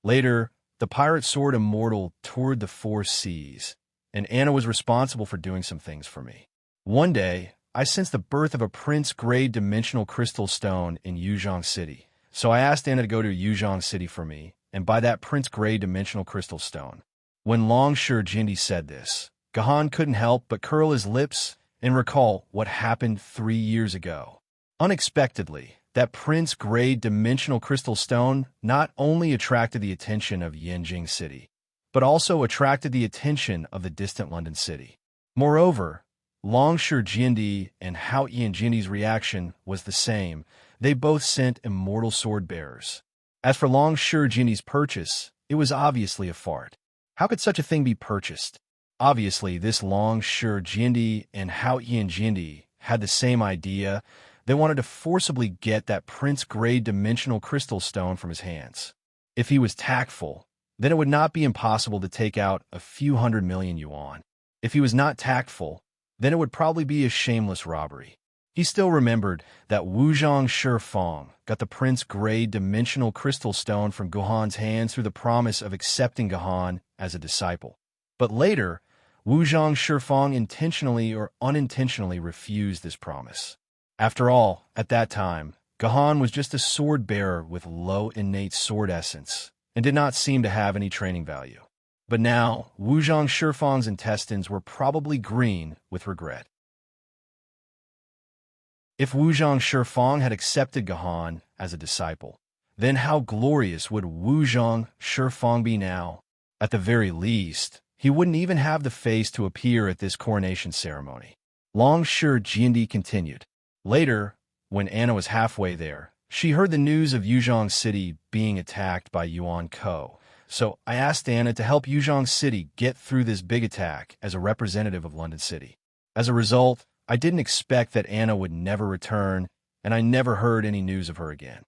Later, the pirate sword immortal toured the four seas, and Anna was responsible for doing some things for me. One day, I sensed the birth of a prince-grade dimensional crystal stone in Yuzhong City, so I asked Anna to go to Yuzhong City for me and buy that prince-grade dimensional crystal stone. When Longsure Jindy said this, Gahan couldn't help but curl his lips and recall what happened 3 years ago. Unexpectedly, that prince-grade dimensional crystal stone not only attracted the attention of Yanjing City, but also attracted the attention of the distant London City. Moreover, Longsure Jindy and Hao Jindy's reaction was the same. They both sent immortal sword bearers. As for Longsure Jindy's purchase, it was obviously a fart. How could such a thing be purchased? Obviously, this Longsure Jindy and Hao Jindy had the same idea. They wanted to forcibly get that prince-grade dimensional crystal stone from his hands. If he was tactful, then it would not be impossible to take out a few 100 million yuan. If he was not tactful, then it would probably be a shameless robbery. He still remembered that Wuzhong Shifang got the prince-grade dimensional crystal stone from Gahan's hands through the promise of accepting Gahan as a disciple. But later, Wuzhong Shifang intentionally or unintentionally refused this promise. After all, at that time, Gahan was just a sword-bearer with low innate sword essence and did not seem to have any training value. But now, Wuzhong Shifang's intestines were probably green with regret. If Wuzhong Shifang had accepted Gahan as a disciple, then how glorious would Wuzhong Shifang be now? At the very least, he wouldn't even have the face to appear at this coronation ceremony. Longsure Jindy continued. Later, when Anna was halfway there, she heard the news of Yuzhong City being attacked by Yuan Ko. So I asked Anna to help Yuzhong City get through this big attack as a representative of London City. As a result, I didn't expect that Anna would never return, and I never heard any news of her again.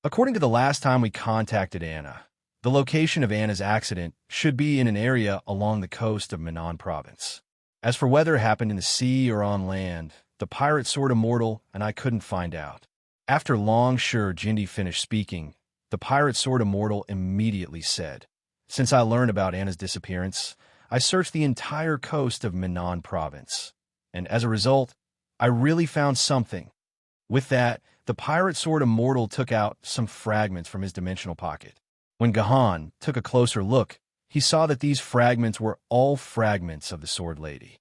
According to the last time we contacted Anna, the location of Anna's accident should be in an area along the coast of Minnan Province. As for whether it happened in the sea or on land, the pirate sword immortal and I couldn't find out. After Longsure Jindy finished speaking, the pirate sword immortal immediately said, "Since I learned about Anna's disappearance, I searched the entire coast of Minnan Province, and as a result, I really found something." With that, the pirate sword immortal took out some fragments from his dimensional pocket. When Gahan took a closer look, he saw that these fragments were all fragments of the Sword Lady.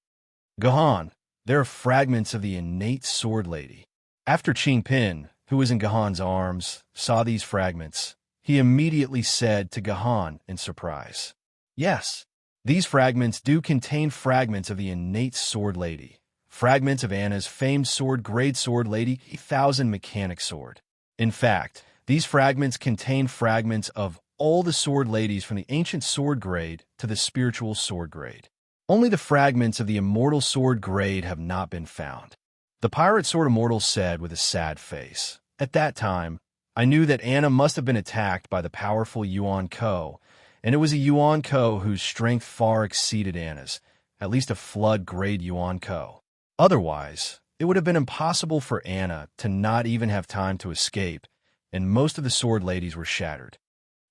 "Gahan, they are fragments of the innate Sword Lady." After Qingpin, who was in Gahan's arms, saw these fragments, he immediately said to Gahan in surprise, "Yes, these fragments do contain fragments of the innate Sword Lady, fragments of Anna's famed sword-grade Sword Lady, 1,000 mechanic sword. In fact, these fragments contain fragments of all the sword ladies from the ancient sword grade to the spiritual sword grade. Only the fragments of the immortal sword grade have not been found." The pirate sword immortal said with a sad face, "At that time, I knew that Anna must have been attacked by the powerful Yuan Ko, and it was a Yuan Ko whose strength far exceeded Anna's, at least a flood-grade Yuan Ko. Otherwise, it would have been impossible for Anna to not even have time to escape, and most of the sword ladies were shattered.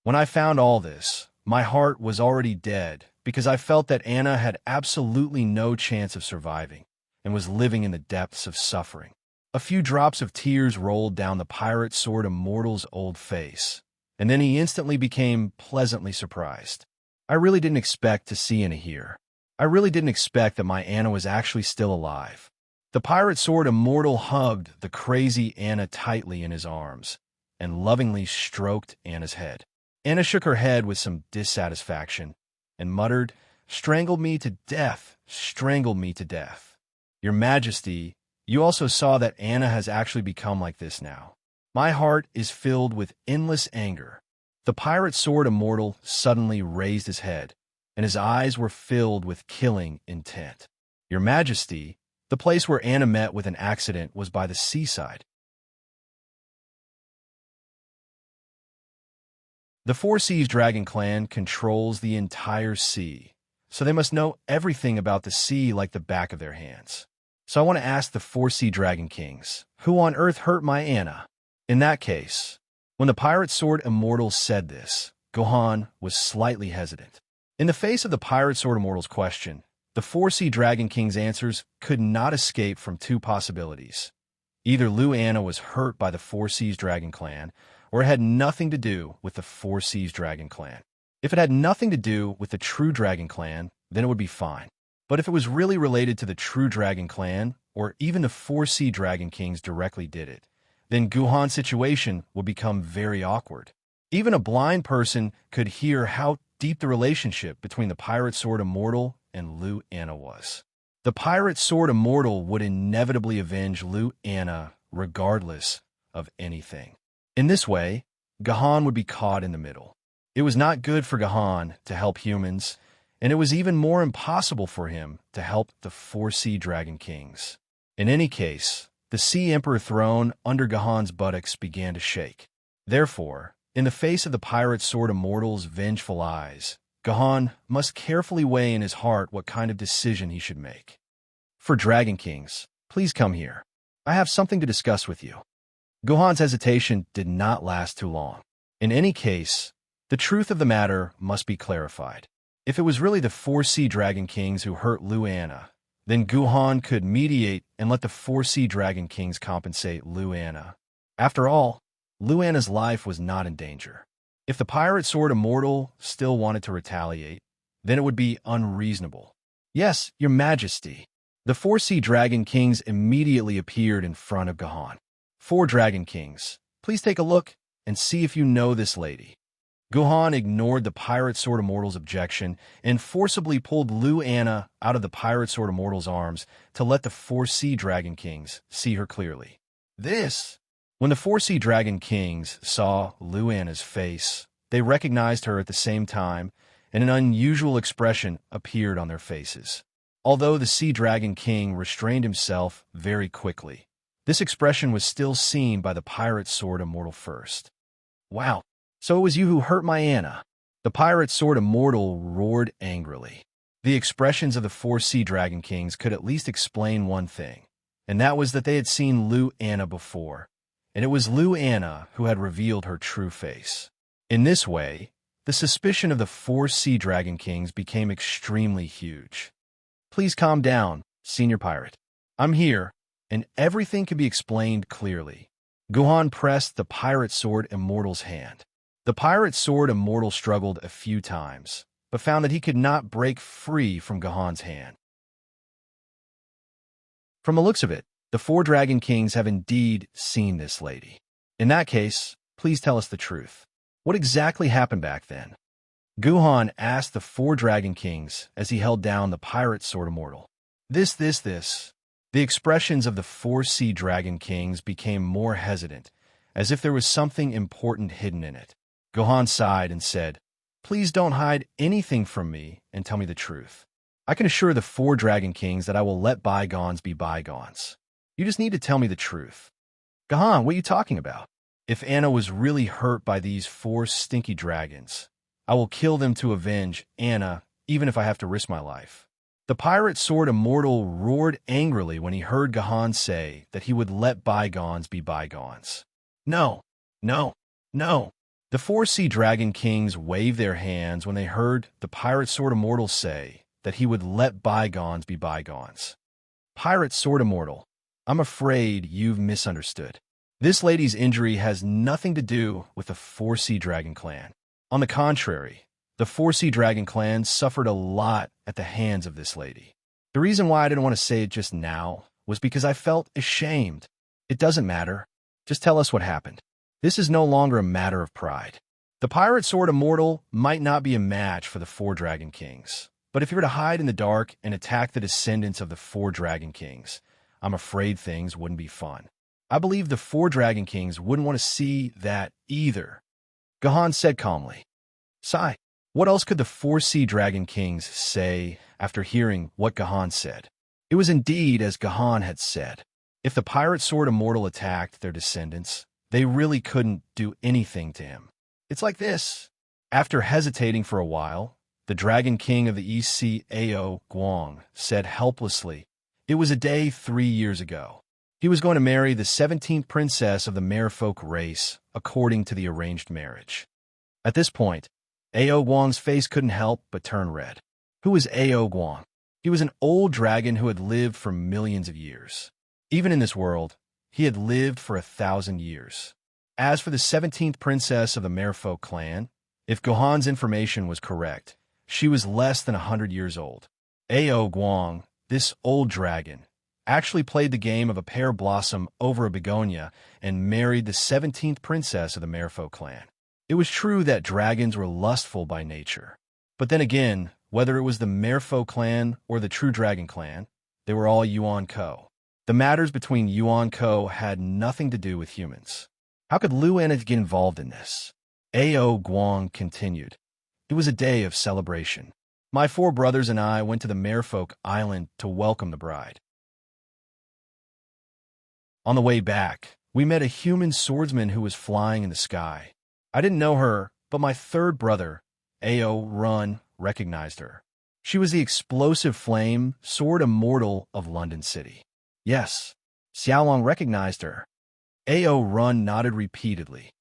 When I found all this, my heart was already dead because I felt that Anna had absolutely no chance of surviving and was living in the depths of suffering." A few drops of tears rolled down the pirate sword immortal's old face, and then he instantly became pleasantly surprised. "I really didn't expect to see Anna here. I really didn't expect that my Anna was actually still alive." The pirate sword immortal hugged the crazy Anna tightly in his arms and lovingly stroked Anna's head. Anna shook her head with some dissatisfaction and muttered, "Strangled me to death, strangled me to death. Your Majesty, you also saw that Anna has actually become like this now. My heart is filled with endless anger." The pirate sword immortal suddenly raised his head, and his eyes were filled with killing intent. "Your Majesty, the place where Anna met with an accident was by the seaside. The Four Seas Dragon Clan controls the entire sea, so they must know everything about the sea like the back of their hands. So I want to ask the Four Sea Dragon Kings, who on earth hurt my Anna? In that case, when the Pirate Sword Immortal said this, Gohan was slightly hesitant. In the face of the Pirate Sword Immortal's question, the Four Sea Dragon King's answers could not escape from two possibilities. Either Lu Anna was hurt by the Four Seas Dragon Clan, or it had nothing to do with the Four Seas Dragon Clan. If it had nothing to do with the true Dragon Clan, then it would be fine. But if it was really related to the true Dragon Clan, or even the Four Sea Dragon Kings directly did it, then Gohan's situation would become very awkward. Even a blind person could hear how deep the relationship between the Pirate Sword Immortal and Lu Anna was. The Pirate Sword Immortal would inevitably avenge Lu Anna regardless of anything. In this way, Gohan would be caught in the middle. It was not good for Gohan to help humans, and it was even more impossible for him to help the Four Sea Dragon Kings. In any case, the Sea Emperor throne under Gohan's buttocks began to shake. Therefore, in the face of the Pirate Sword Immortal's vengeful eyes, Gohan must carefully weigh in his heart what kind of decision he should make. For Dragon Kings, please come here. I have something to discuss with you. Gohan's hesitation did not last too long. In any case, the truth of the matter must be clarified. If it was really the Four Sea Dragon Kings who hurt Lu Anna, then Gohan could mediate and let the Four Sea Dragon Kings compensate Lu Anna. After all, Lu Anna's life was not in danger. If the Pirate Sword Immortal still wanted to retaliate, then it would be unreasonable. Yes, Your Majesty. The Four Sea Dragon Kings immediately appeared in front of Gohan. Four Dragon Kings, please take a look and see if you know this lady. Gohan ignored the Pirate Sword Immortal's objection and forcibly pulled Lu Anna out of the Pirate Sword Immortal's arms to let the Four Sea Dragon Kings see her clearly. When the Four Sea Dragon Kings saw Lu Anna's face, they recognized her at the same time, and an unusual expression appeared on their faces. Although the Sea Dragon King restrained himself very quickly, this expression was still seen by the Pirate Sword Immortal first. Wow, so it was you who hurt my Anna. The Pirate Sword Immortal roared angrily. The expressions of the Four Sea Dragon Kings could at least explain one thing, and that was that they had seen Lu Anna before, and it was Lu Anna who had revealed her true face. In this way, the suspicion of the Four Sea Dragon Kings became extremely huge. Please calm down, Senior Pirate. I'm here, and everything can be explained clearly. Gohan pressed the Pirate Sword Immortal's hand. The Pirate Sword Immortal struggled a few times, but found that he could not break free from Gohan's hand. From the looks of it, the Four Dragon Kings have indeed seen this lady. In that case, please tell us the truth. What exactly happened back then? Gohan asked the Four Dragon Kings as he held down the Pirate Sword Immortal. This. The expressions of the Four Sea Dragon Kings became more hesitant, as if there was something important hidden in it. Gohan sighed and said, "Please don't hide anything from me and tell me the truth. I can assure the Four Dragon Kings that I will let bygones be bygones. You just need to tell me the truth." Gohan, what are you talking about? If Anna was really hurt by these four stinky dragons, I will kill them to avenge Anna, even if I have to risk my life. The Pirate Sword Immortal roared angrily when he heard Gohan say that he would let bygones be bygones. No. The Four Sea Dragon Kings waved their hands when they heard the Pirate Sword Immortal say that he would let bygones be bygones. Pirate Sword Immortal, I'm afraid you've misunderstood. This lady's injury has nothing to do with the Four Sea Dragon Clan. On the contrary, the Four Sea Dragon Clan suffered a lot at the hands of this lady. The reason why I didn't want to say it just now was because I felt ashamed. It doesn't matter. Just tell us what happened. This is no longer a matter of pride. The Pirate Sword Immortal might not be a match for the Four Dragon Kings, but if you were to hide in the dark and attack the descendants of the Four Dragon Kings, I'm afraid things wouldn't be fun. I believe the Four Dragon Kings wouldn't want to see that either. Gohan said calmly. Sigh. What else could the Four Sea Dragon Kings say after hearing what Gohan said? It was indeed as Gohan had said. If the Pirate Sword Immortal attacked their descendants, they really couldn't do anything to him. It's like this. After hesitating for a while, the Dragon King of the East Sea, Ao Guang, said helplessly, "It was a day 3 years ago. He was going to marry the 17th princess of the merfolk race, according to the arranged marriage." At this point, Ao Guang's face couldn't help but turn red. Who was Ao Guang? He was an old dragon who had lived for millions of years. Even in this world, he had lived for 1,000 years. As for the 17th princess of the merfolk clan, if Gohan's information was correct, she was less than 100 years old. Ao Guang, this old dragon, actually played the game of a pear blossom over a begonia and married the 17th princess of the merfolk clan. It was true that dragons were lustful by nature. But then again, whether it was the merfolk clan or the true dragon clan, they were all Yuan Ko. The matters between Yuan Ko had nothing to do with humans. How could Lu Anna get involved in this? Ao Guang continued. It was a day of celebration. My 4 brothers and I went to the merfolk island to welcome the bride. On the way back, we met a human swordsman who was flying in the sky. I didn't know her, but my 3rd brother, Ao Run, recognized her. She was the explosive flame sword immortal of London City. Yes, Xiaolong recognized her. Ao Run nodded repeatedly.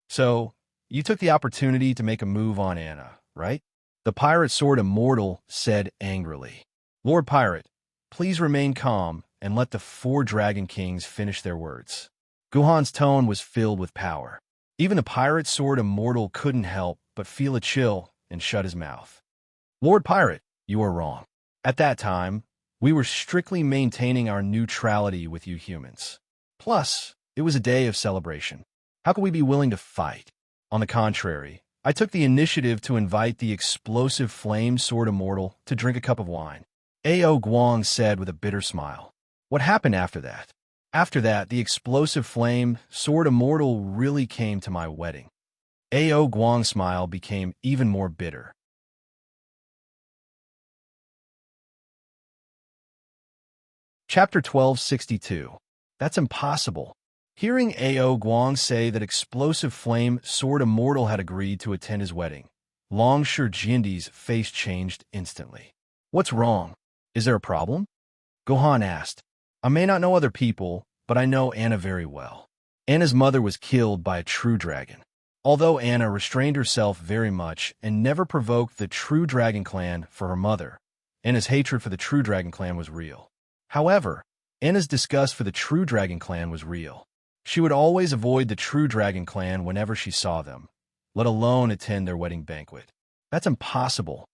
So, you took the opportunity to make a move on Anna, right? The pirate sword immortal said angrily. Lord Pirate, please remain calm and let the 4 Dragon Kings finish their words. Guhan's tone was filled with power. Even the pirate sword immortal couldn't help but feel a chill and shut his mouth. Lord Pirate, you are wrong. At that time, we were strictly maintaining our neutrality with you humans. Plus, it was a day of celebration. How could we be willing to fight? On the contrary, I took the initiative to invite the explosive flame sword immortal to drink a cup of wine. Ao Guang said with a bitter smile. What happened after that? After that, the explosive flame sword immortal really came to my wedding. Ao Guang's smile became even more bitter. Chapter 1262. That's impossible. Hearing Ao Guang say that explosive flame sword immortal had agreed to attend his wedding, Long Jindi's face changed instantly. What's wrong? Is there a problem? Gohan asked. I may not know other people, but I know Anna very well. Anna's mother was killed by a true dragon. Although Anna restrained herself very much and never provoked the true dragon clan for her mother, Anna's hatred for the true dragon clan was real. However, Anna's disgust for the true dragon clan was real. She would always avoid the true dragon clan whenever she saw them, let alone attend their wedding banquet. That's impossible,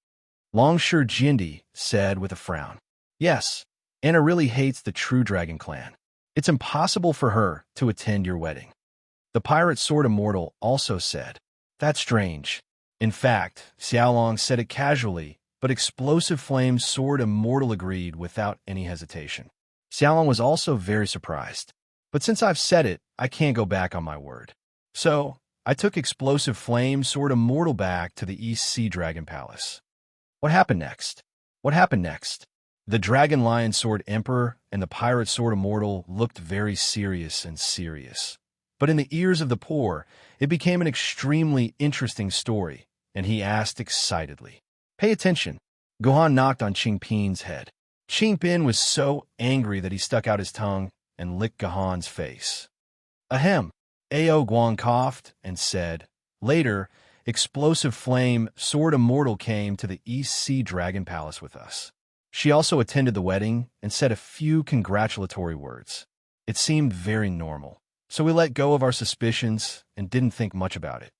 Long Jindi said with a frown. Yes, Anna really hates the true dragon clan. It's impossible for her to attend your wedding. The pirate sword immortal also said. That's strange. In fact, Xiaolong said it casually, but explosive flame sword immortal agreed without any hesitation. Xiaolong was also very surprised. But since I've said it, I can't go back on my word. So, I took explosive flame sword immortal back to the East Sea Dragon Palace. What happened next? What happened next? The Dragon Lion Sword Emperor and the Pirate Sword Immortal looked very serious. But in the ears of the poor, it became an extremely interesting story, and he asked excitedly. Pay attention. Gohan knocked on Qingpin's head. Qingpin was so angry that he stuck out his tongue and licked Gohan's face. Ahem. Ao Guang coughed and said, Later, Explosive Flame Sword Immortal came to the East Sea Dragon Palace with us. She also attended the wedding and said a few congratulatory words. It seemed very normal, so we let go of our suspicions and didn't think much about it.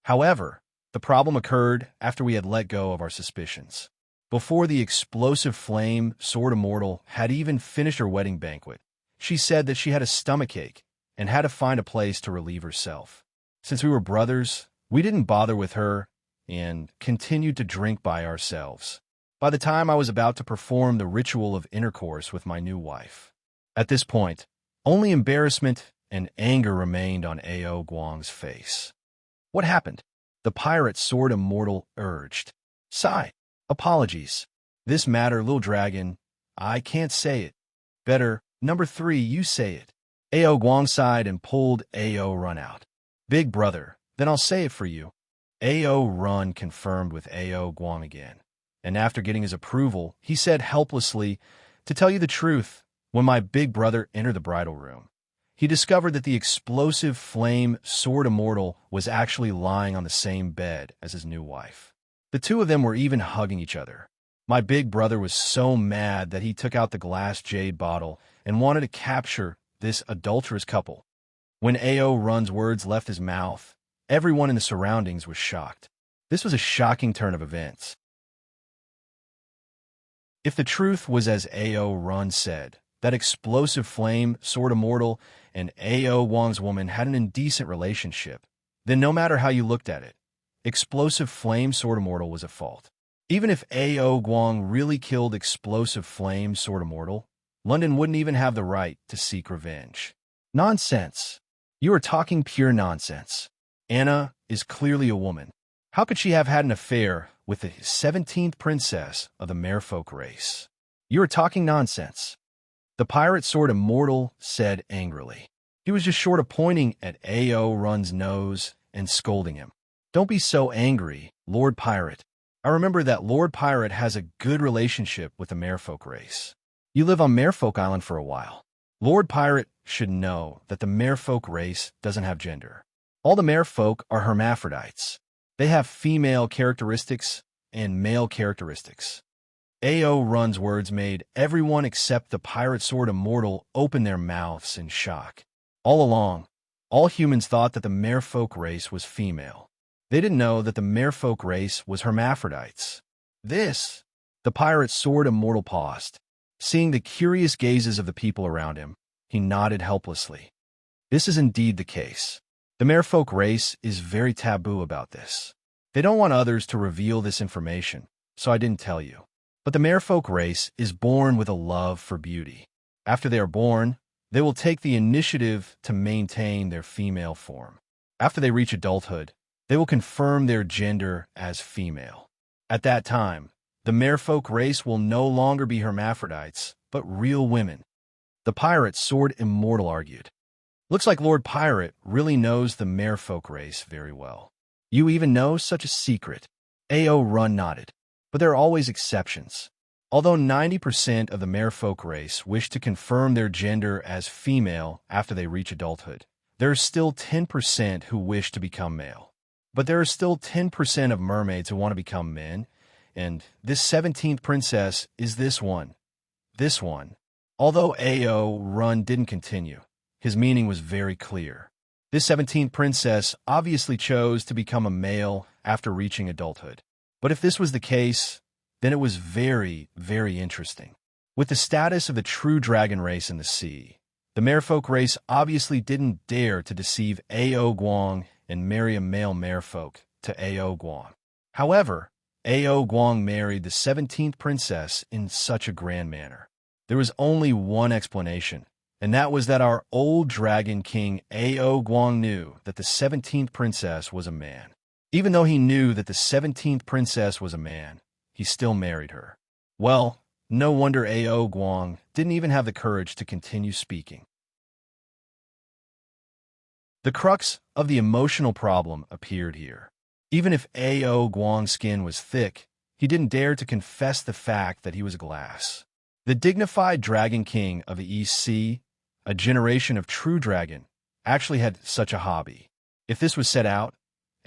However, the problem occurred after we had let go of our suspicions. Before the Explosive Flame Sword Immortal had even finished her wedding banquet, she said that she had a stomachache and had to find a place to relieve herself. Since we were brothers, we didn't bother with her and continued to drink by ourselves. By the time I was about to perform the ritual of intercourse with my new wife. At this point, only embarrassment and anger remained on Ao Guang's face. What happened? The pirate sword immortal urged. Sigh. Apologies. This matter, little dragon, I can't say it. Better, number 3, you say it. Ao Guang sighed and pulled Ao Run out. Big brother, then I'll say it for you. A.O. Run confirmed with A.O. Guang again, and after getting his approval, he said helplessly, "To tell you the truth, when my big brother entered the bridal room, he discovered that the explosive flame sword immortal was actually lying on the same bed as his new wife. The two of them were even hugging each other. My big brother was so mad that he took out the glass jade bottle and wanted to capture this adulterous couple. When A.O. Run's words left his mouth, everyone in the surroundings was shocked. This was a shocking turn of events. If the truth was as A.O. Run said, that explosive flame, sword immortal, and A.O. Wang's woman had an indecent relationship, then no matter how you looked at it, explosive flame, sword immortal was at fault. Even if A.O. Guang really killed explosive flame, sword immortal, London wouldn't even have the right to seek revenge. Nonsense. You are talking pure nonsense. Anna is clearly a woman. How could she have had an affair with the 17th princess of the merfolk race? You are talking nonsense. The pirate sword immortal said angrily. He was just short of pointing at A.O. Run's nose and scolding him. Don't be so angry, Lord Pirate. I remember that Lord Pirate has a good relationship with the merfolk race. You live on Merfolk Island for a while. Lord Pirate should know that the merfolk race doesn't have gender. All the merfolk are hermaphrodites. They have female characteristics and male characteristics. A.O. Run's words made everyone except the pirate sword immortal open their mouths in shock. All along, all humans thought that the merfolk race was female. They didn't know that the merfolk race was hermaphrodites. The pirate sword immortal paused. Seeing the curious gazes of the people around him, he nodded helplessly. This is indeed the case. The merfolk race is very taboo about this. They don't want others to reveal this information, so I didn't tell you. But the merfolk race is born with a love for beauty. After they are born, they will take the initiative to maintain their female form. After they reach adulthood, they will confirm their gender as female. At that time, the merfolk race will no longer be hermaphrodites, but real women. The pirate sword immortal argued. Looks like Lord Pirate really knows the merfolk race very well. You even know such a secret. A.O. Run nodded. But there are always exceptions. Although 90% of the merfolk race wish to confirm their gender as female after they reach adulthood, there are still 10% who wish to become male. But there are still 10% of mermaids who want to become men, and this 17th princess is this one. This one. Although A.O. Run didn't continue, his meaning was very clear. This 17th princess obviously chose to become a male after reaching adulthood. But if this was the case, then it was very, very interesting. With the status of the true dragon race in the sea, the merfolk race obviously didn't dare to deceive A.O. Guang and marry a male merfolk to A.O. Guang. However, A.O. Guang married the 17th princess in such a grand manner. There was only one explanation, and that was that our old dragon king A.O. Guang knew that the 17th princess was a man. Even though he knew that the 17th princess was a man, he still married her. Well, no wonder A.O. Guang didn't even have the courage to continue speaking. The crux of the emotional problem appeared here. Even if A.O. Guang's skin was thick, he didn't dare to confess the fact that he was glass. The dignified Dragon King of the East Sea, a generation of true dragon, actually had such a hobby. If this was set out,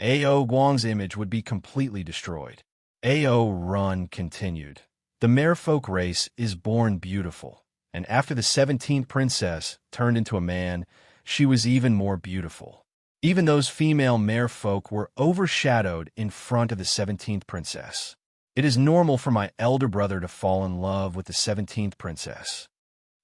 A.O. Guang's image would be completely destroyed. A.O. Run continued. The merfolk race is born beautiful, and after the 17th princess turned into a man, she was even more beautiful. Even those female merfolk were overshadowed in front of the 17th princess. It is normal for my elder brother to fall in love with the 17th princess.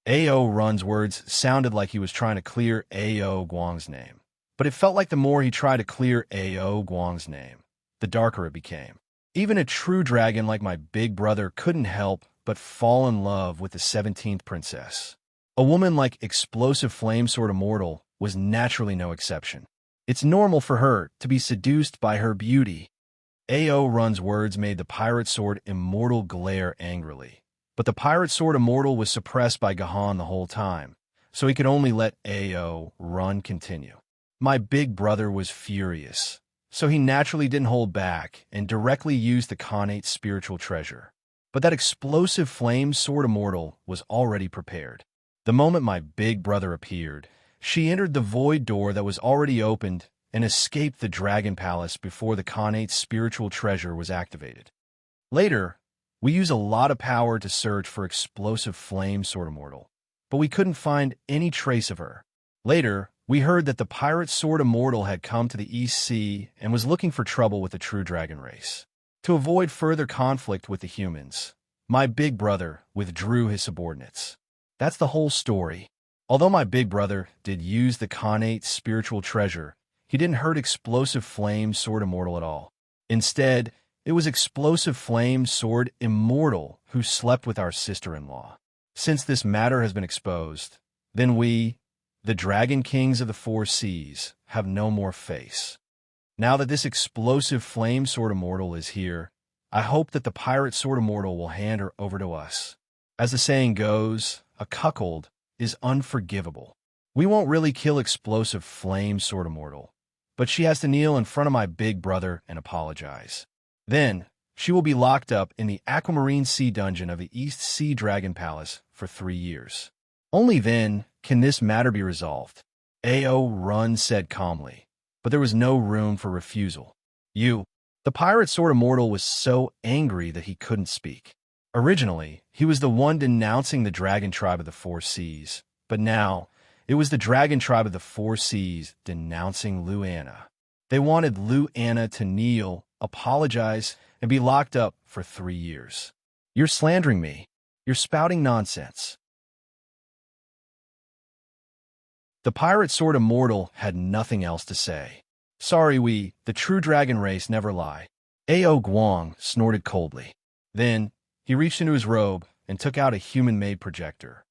A.O. Run's words sounded like he was trying to clear A.O. Guang's name. But it felt like the more he tried to clear A.O. Guang's name, the darker it became. Even a true dragon like my big brother couldn't help but fall in love with the 17th princess. A woman like Explosive Flame Sword Immortal was naturally no exception. It's normal for her to be seduced by her beauty. A.O. Run's words made the pirate sword immortal glare angrily. But the pirate sword immortal was suppressed by Gahan the whole time, so he could only let A.O. Run continue. My big brother was furious. so he naturally didn't hold back and directly used the Khanate's spiritual treasure. But that explosive flame sword immortal was already prepared. The moment my big brother appeared, she entered the void door that was already opened and escaped the dragon palace before the Khanate's spiritual treasure was activated. Later, we used a lot of power to search for explosive flame sword immortal, but we couldn't find any trace of her. Later, we heard that the pirate sword immortal had come to the East Sea and was looking for trouble with the true dragon race. To avoid further conflict with the humans, my big brother withdrew his subordinates. That's the whole story. Although my big brother did use the Khanate's spiritual treasure, he didn't hurt explosive flame sword immortal at all. Instead, it was explosive flame sword immortal who slept with our sister-in-law. Since this matter has been exposed, then we, the Dragon Kings of the Four Seas, have no more face. Now that this explosive flame sword immortal is here, I hope that the pirate sword immortal will hand her over to us. As the saying goes, a cuckold is unforgivable. We won't really kill explosive flame sword immortal, but she has to kneel in front of my big brother and apologize. Then, she will be locked up in the aquamarine sea dungeon of the East Sea Dragon Palace for 3 years. Only then can this matter be resolved. A.O. Run said calmly, but there was no room for refusal. The pirate sword immortal was so angry that he couldn't speak. Originally, he was the one denouncing the dragon tribe of the Four Seas, but now, it was the dragon tribe of the Four Seas denouncing Luanna. They wanted Luanna to kneel, apologize, and be locked up for 3 years. You're slandering me. You're spouting nonsense. The pirate sword immortal had nothing else to say. Sorry, the true dragon race, never lie. A.O. Guang snorted coldly. Then, he reached into his robe and took out a human-made projector.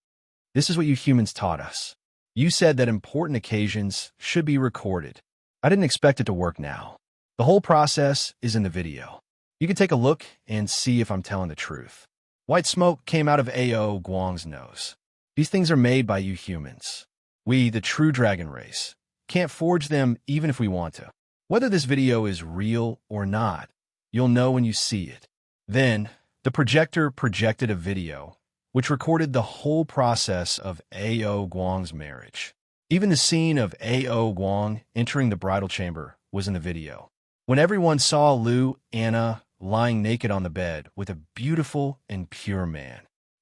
This is what you humans taught us. You said that important occasions should be recorded. I didn't expect it to work now. The whole process is in the video. You can take a look and see if I'm telling the truth. White smoke came out of A.O. Guang's nose. These things are made by you humans. We, the true dragon race, can't forge them even if we want to. Whether this video is real or not, you'll know when you see it. Then, the projector projected a video, which recorded the whole process of A.O. Guang's marriage. Even the scene of A.O. Guang entering the bridal chamber was in the video. When everyone saw Luanna lying naked on the bed with a beautiful and pure man,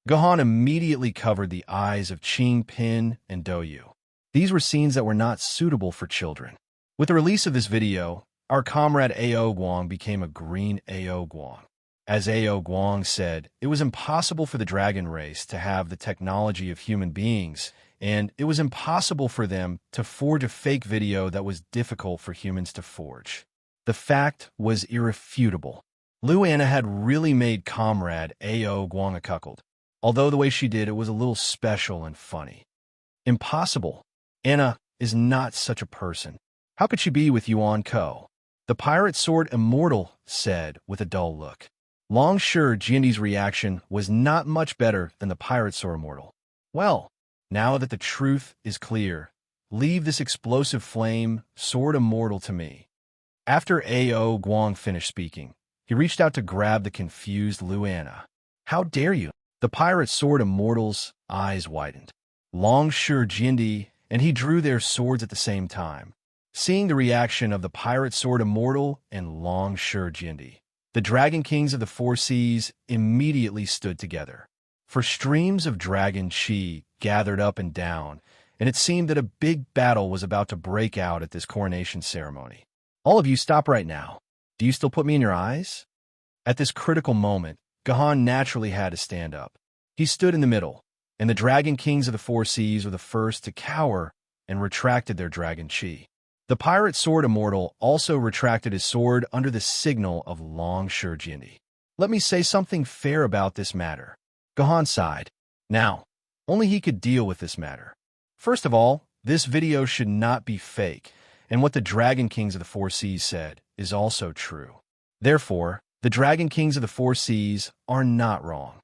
Gahan immediately covered the eyes of Qing Pin and Douyu. These were scenes that were not suitable for children. With the release of this video, our comrade A.O. Guang became a green A.O. Guang. As A.O. Guang said, it was impossible for the dragon race to have the technology of human beings, and it was impossible for them to forge a fake video that was difficult for humans to forge. The fact was irrefutable. Luanna had really made comrade A.O. Guang a cuckold, although the way she did it was a little special and funny. Impossible. Anna is not such a person. How could she be with Yuan Ko? The pirate sword immortal said with a dull look. Long sure Jiandi's reaction was not much better than the pirate sword immortal. Well, now that the truth is clear, leave this explosive flame sword immortal to me. After A.O. Guang finished speaking, he reached out to grab the confused Luanna. How dare you? The pirate sword immortal's eyes widened. Long sure Jiandi and he drew their swords at the same time. Seeing the reaction of the pirate sword immortal and Long sure Jiandi, the Dragon Kings of the Four Seas immediately stood together. For streams of dragon chi gathered up and down, and it seemed that a big battle was about to break out at this coronation ceremony. All of you stop right now. Do you still put me in your eyes? At this critical moment, Gahan naturally had to stand up. He stood in the middle, and the Dragon Kings of the Four Seas were the first to cower and retracted their dragon chi. The pirate sword immortal also retracted his sword under the signal of Long sure Jiandi. Let me say something fair about this matter. Gahan sighed. Now, only he could deal with this matter. First of all, this video should not be fake, and what the Dragon Kings of the Four Seas said is also true. Therefore, the Dragon Kings of the Four Seas are not wrong.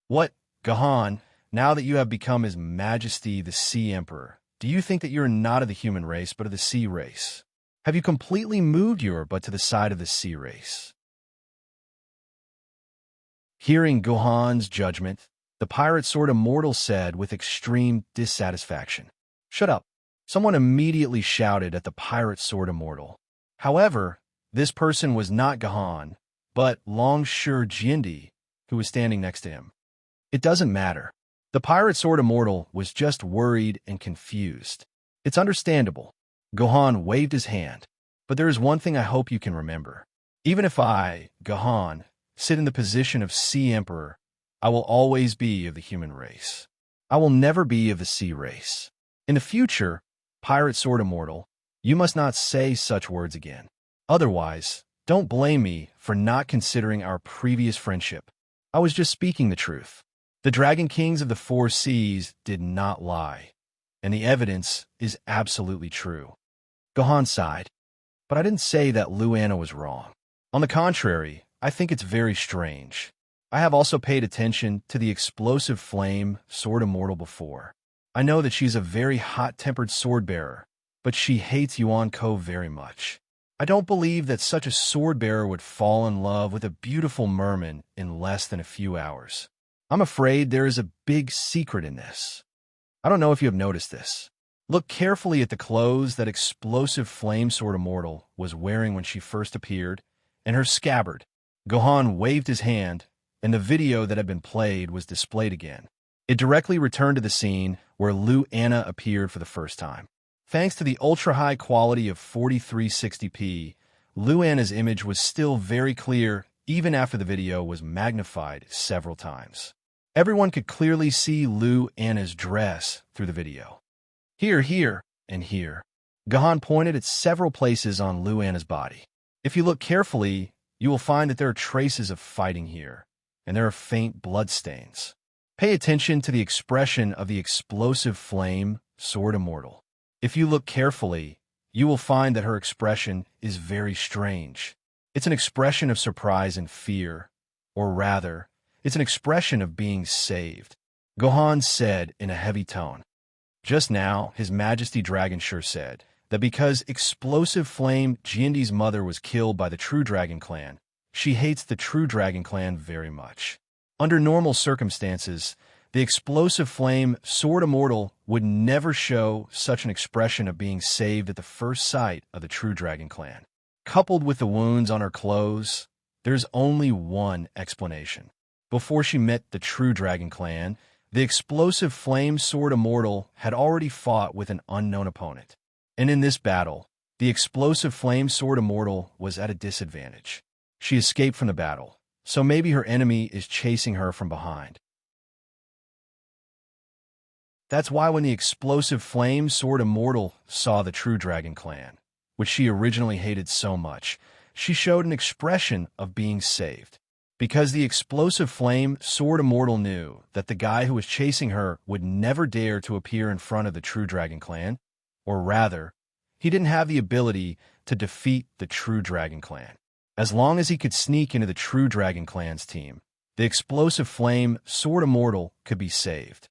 What, Gahan, now that you have become His Majesty the Sea Emperor, do you think that you are not of the human race but of the sea race? Have you completely moved your butt to the side of the sea race? Hearing Gohan's judgment, the pirate sword immortal said with extreme dissatisfaction, "Shut up." Someone immediately shouted at the pirate sword immortal. However, this person was not Gohan, but Longsure Jindi, who was standing next to him. It doesn't matter. The pirate sword immortal was just worried and confused. It's understandable. Gohan waved his hand. But there is one thing I hope you can remember. Even if I, Gohan, sit in the position of Sea Emperor, I will always be of the human race. I will never be of the sea race. In the future, Pirate Sword Immortal, you must not say such words again. Otherwise, don't blame me for not considering our previous friendship. I was just speaking the truth. The Dragon Kings of the Four Seas did not lie, and the evidence is absolutely true. Gohan sighed, but I didn't say that Luana was wrong. On the contrary, I think it's very strange. I have also paid attention to the explosive flame Sword Immortal before. I know that she's a very hot-tempered sword bearer, but she hates Yuan Ko very much. I don't believe that such a sword bearer would fall in love with a beautiful merman in less than a few hours. I'm afraid there is a big secret in this. I don't know if you have noticed this. Look carefully at the clothes that explosive flame Sword Immortal was wearing when she first appeared, and her scabbard. Gohan waved his hand, and the video that had been played was displayed again. It directly returned to the scene where Luana appeared for the first time. Thanks to the ultra-high quality of 4360p, Luana's image was still very clear even after the video was magnified several times. Everyone could clearly see Luana's dress through the video. Here, and here. Gohan pointed at several places on Luana's body. If you look carefully, you will find that there are traces of fighting here, and there are faint bloodstains. Pay attention to the expression of the explosive flame Sword Immortal. If you look carefully, you will find that her expression is very strange. It's an expression of surprise and fear, or rather, it's an expression of being saved. Gohan said in a heavy tone. Just now, His Majesty Dragon sure said that because explosive flame Jindi's mother was killed by the True Dragon Clan, she hates the True Dragon Clan very much. Under normal circumstances, the explosive flame Sword Immortal would never show such an expression of being saved at the first sight of the True Dragon Clan. Coupled with the wounds on her clothes, there's only one explanation. Before she met the True Dragon Clan, the explosive flame Sword Immortal had already fought with an unknown opponent. And in this battle, the explosive flame Sword Immortal was at a disadvantage. She escaped from the battle, so maybe her enemy is chasing her from behind. That's why when the explosive flame Sword Immortal saw the True Dragon Clan, which she originally hated so much, she showed an expression of being saved. Because the explosive flame Sword Immortal knew that the guy who was chasing her would never dare to appear in front of the True Dragon Clan, or rather, he didn't have the ability to defeat the True Dragon Clan. As long as he could sneak into the True Dragon Clan's team, the explosive flame Sword Immortal could be saved.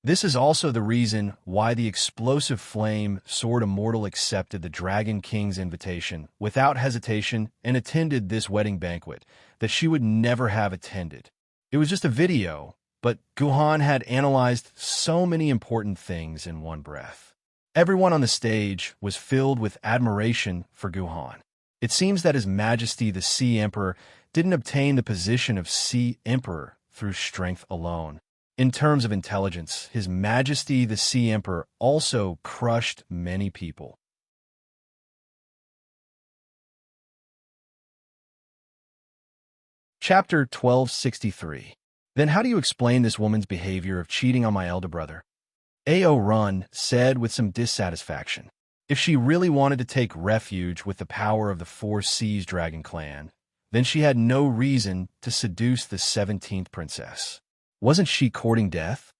This is also the reason why the explosive flame Sword Immortal accepted the Dragon King's invitation without hesitation and attended this wedding banquet that she would never have attended. It was just a video, but Gohan had analyzed so many important things in one breath. Everyone on the stage was filled with admiration for Gohan. It seems that His Majesty the Sea Emperor didn't obtain the position of Sea Emperor through strength alone. In terms of intelligence, His Majesty the Sea Emperor also crushed many people. Chapter 1263. Then how do you explain this woman's behavior of cheating on my elder brother? A.O. Run said with some dissatisfaction. If she really wanted to take refuge with the power of the Four Seas Dragon Clan, then she had no reason to seduce the 17th princess. Wasn't she courting death?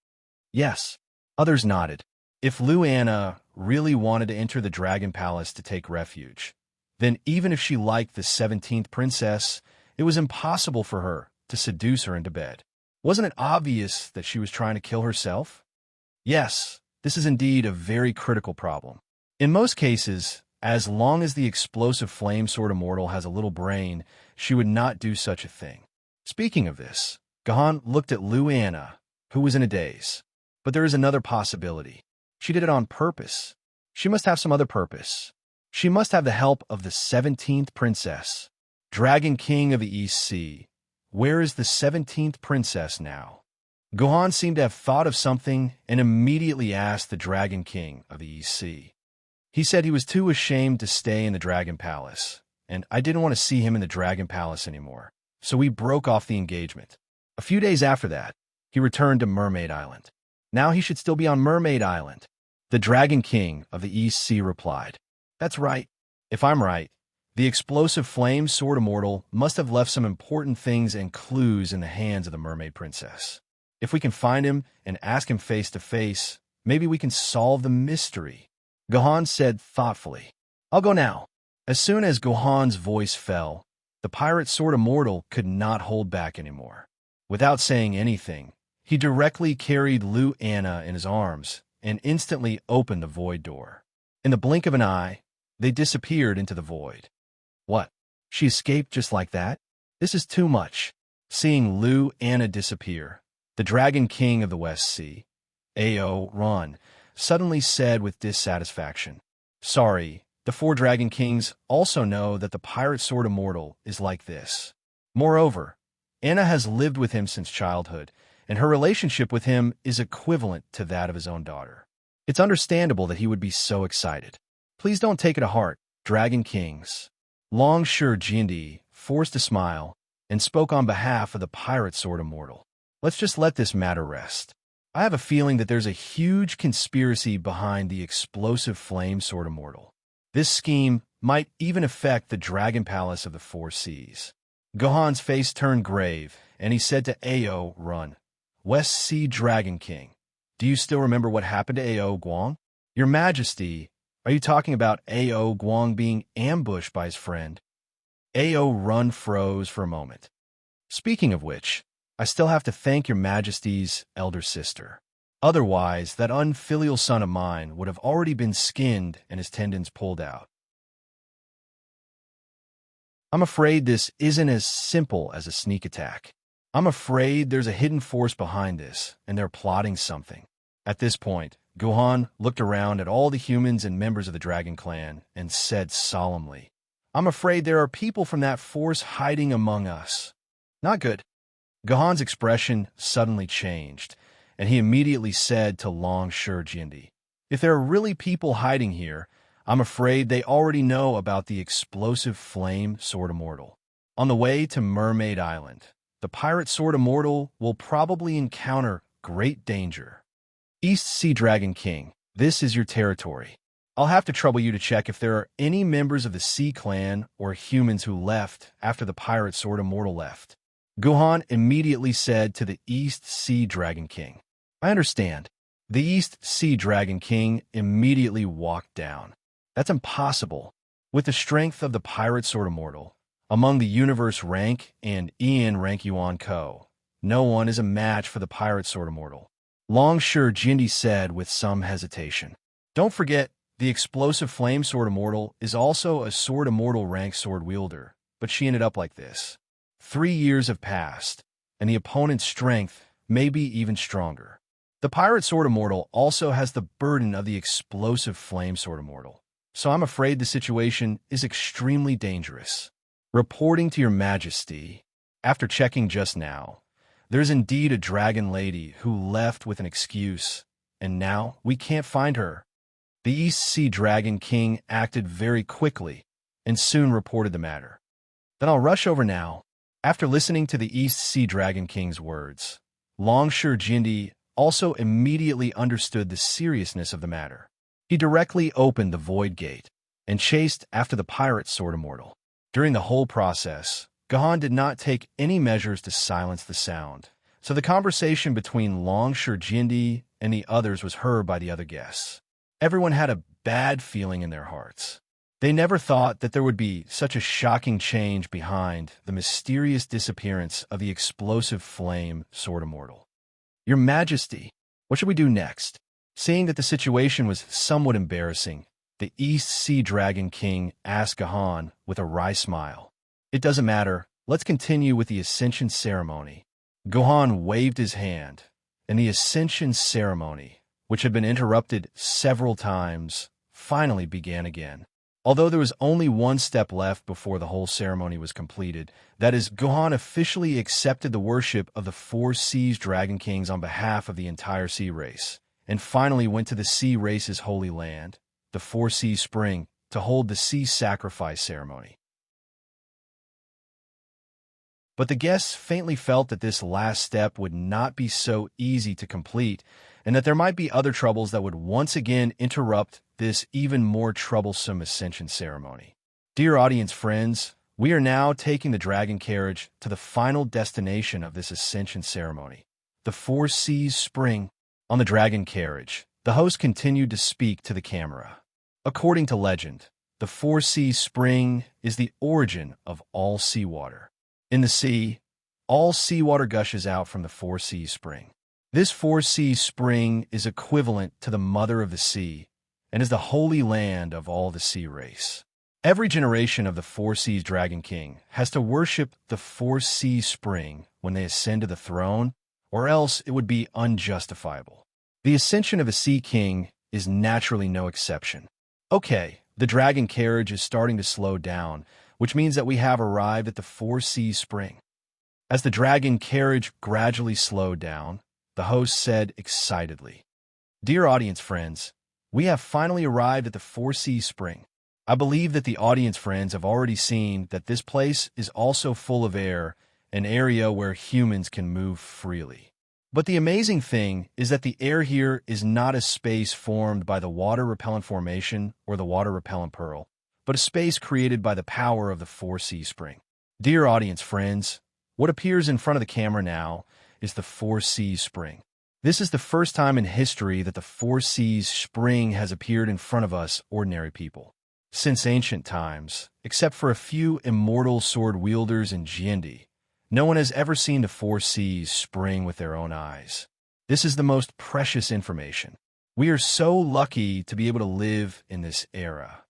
Yes. Others nodded. If Luana really wanted to enter the Dragon Palace to take refuge, then even if she liked the 17th princess, it was impossible for her to seduce her into bed. Wasn't it obvious that she was trying to kill herself? Yes, this is indeed a very critical problem. In most cases, As long as the explosive flame sword immortal has a little brain, she would not do such a thing. Speaking of this, Gahan looked at Luanna, who was in a daze. But there is another possibility. She did it on purpose. She must have some other purpose. She must have the help of the 17th princess, Dragon King of the East Sea. Where is the 17th princess now? Gohan seemed to have thought of something and immediately asked the Dragon King of the East Sea. He said he was too ashamed to stay in the Dragon Palace, and I didn't want to see him in the Dragon Palace anymore, so we broke off the engagement. A few days after that, he returned to Mermaid Island. Now he should still be on Mermaid Island. The Dragon King of the East Sea replied, "That's right. If I'm right, the explosive flame sword immortal must have left some important things and clues in the hands of the Mermaid Princess. If we can find him and ask him face to face, maybe we can solve the mystery." Gohan said thoughtfully, "I'll go now." As soon as Gohan's voice fell, the pirate sword immortal could not hold back anymore. Without saying anything, he directly carried Luanna in his arms and instantly opened the void door. In the blink of an eye, they disappeared into the void. What? She escaped just like that? This is too much. Seeing Luanna disappear, the Dragon King of the West Sea, Ao Ron, suddenly said with dissatisfaction, "Sorry, the 4 Dragon Kings also know that the pirate sword immortal is like this. Moreover, Anna has lived with him since childhood, and her relationship with him is equivalent to that of his own daughter. It's understandable that he would be so excited. Please don't take it to heart, Dragon Kings." Longsure Jindy forced a smile and spoke on behalf of the pirate sword immortal. "Let's just let this matter rest. I have a feeling that there's a huge conspiracy behind the explosive flame sword immortal. This scheme might even affect the Dragon Palace of the 4 Seas." Gohan's face turned grave, and he said to Ao Run, "West Sea Dragon King, do you still remember what happened to Ao Guang? Your Majesty, are you talking about Ao Guang being ambushed by his friend?" Ao Run froze for a moment. "Speaking of which, I still have to thank your Majesty's elder sister. Otherwise, that unfilial son of mine would have already been skinned and his tendons pulled out. I'm afraid this isn't as simple as a sneak attack. I'm afraid there's a hidden force behind this, and they're plotting something." At this point, Gohan looked around at all the humans and members of the Dragon Clan and said solemnly, "I'm afraid there are people from that force hiding among us. Not good." Gohan's expression suddenly changed, and he immediately said to Longsure Jindy, "If there are really people hiding here, I'm afraid they already know about the explosive flame sword immortal. On the way to Mermaid Island, the pirate sword immortal will probably encounter great danger. East Sea Dragon King, this is your territory. I'll have to trouble you to check if there are any members of the Sea Clan or humans who left after the pirate sword immortal left." Gohan immediately said to the East Sea Dragon King, "I understand." The East Sea Dragon King immediately walked down. "That's impossible. With the strength of the pirate sword immortal, among the universe rank and Ian rank Yuan Ko, no one is a match for the pirate sword immortal." Longsure Jindy said with some hesitation, "Don't forget, the explosive flame sword immortal is also a sword immortal rank sword wielder, but she ended up like this. 3 years have passed, and the opponent's strength may be even stronger. The pirate sword immortal also has the burden of the explosive flame sword immortal, so I'm afraid the situation is extremely dangerous. Reporting to your Majesty, after checking just now, there's indeed a dragon lady who left with an excuse, and now we can't find her." The East Sea Dragon King acted very quickly and soon reported the matter. "Then I'll rush over now." After listening to the East Sea Dragon King's words, Longsure Jindy also immediately understood the seriousness of the matter. He directly opened the Void Gate and chased after the pirate sword immortal. During the whole process, Gohan did not take any measures to silence the sound, so the conversation between Longsure Jindy and the others was heard by the other guests. Everyone had a bad feeling in their hearts. They never thought that there would be such a shocking change behind the mysterious disappearance of the explosive flame sword immortal. "Your Majesty, what should we do next?" Seeing that the situation was somewhat embarrassing, the East Sea Dragon King asked Gahan with a wry smile. It doesn't matter. Let's continue with the ascension ceremony. Gahan waved his hand, and the ascension ceremony, which had been interrupted several times, finally began again. Although there was only one step left before the whole ceremony was completed, that is, Gahan officially accepted the worship of the four seas dragon kings on behalf of the entire sea race, and finally went to the sea race's holy land, the Four Seas Spring, to hold the sea sacrifice ceremony. But the guests faintly felt that this last step would not be so easy to complete, and that there might be other troubles that would once again interrupt this even more troublesome ascension ceremony. Dear audience friends, we are now taking the dragon carriage to the final destination of this ascension ceremony, the Four Seas Spring. On the dragon carriage, the host continued to speak to the camera. According to legend, the Four Seas Spring is the origin of all seawater. In the sea, all seawater gushes out from the Four Seas Spring. This Four Seas Spring is equivalent to the mother of the sea and is the holy land of all the sea race. Every generation of the Four Seas Dragon King has to worship the Four Seas Spring when they ascend to the throne, or else it would be unjustifiable. The ascension of a sea king is naturally no exception. Okay, the dragon carriage is starting to slow down, which means that we have arrived at the Four Seas Spring. As the dragon carriage gradually slowed down, the host said excitedly, "Dear audience friends, we have finally arrived at the Four Seas Spring. I believe that the audience friends have already seen that this place is also full of air, an area where humans can move freely. But the amazing thing is that the air here is not a space formed by the water-repellent formation or the water-repellent pearl, but a space created by the power of the Four Seas Spring. Dear audience friends, what appears in front of the camera now is the Four Seas Spring. This is the first time in history that the Four Seas Spring has appeared in front of us ordinary people. Since ancient times, except for a few immortal sword-wielders in Jiendi, no one has ever seen the Four Seas Spring with their own eyes. This is the most precious information. We are so lucky to be able to live in this era.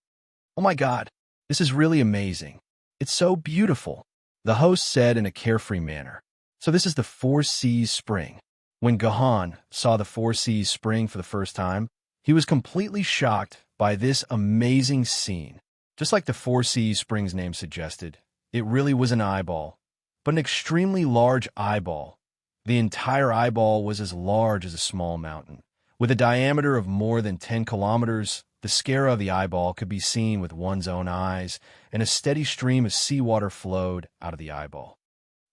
Oh my God, this is really amazing. It's so beautiful," the host said in a carefree manner. So this is the Four Seas Spring. When Gahan saw the Four Seas Spring for the first time, he was completely shocked by this amazing scene. Just like the Four Seas Spring's name suggested, it really was an eyeball, but an extremely large eyeball. The entire eyeball was as large as a small mountain. With a diameter of more than 10 kilometers, the scare of the eyeball could be seen with one's own eyes, and a steady stream of seawater flowed out of the eyeball.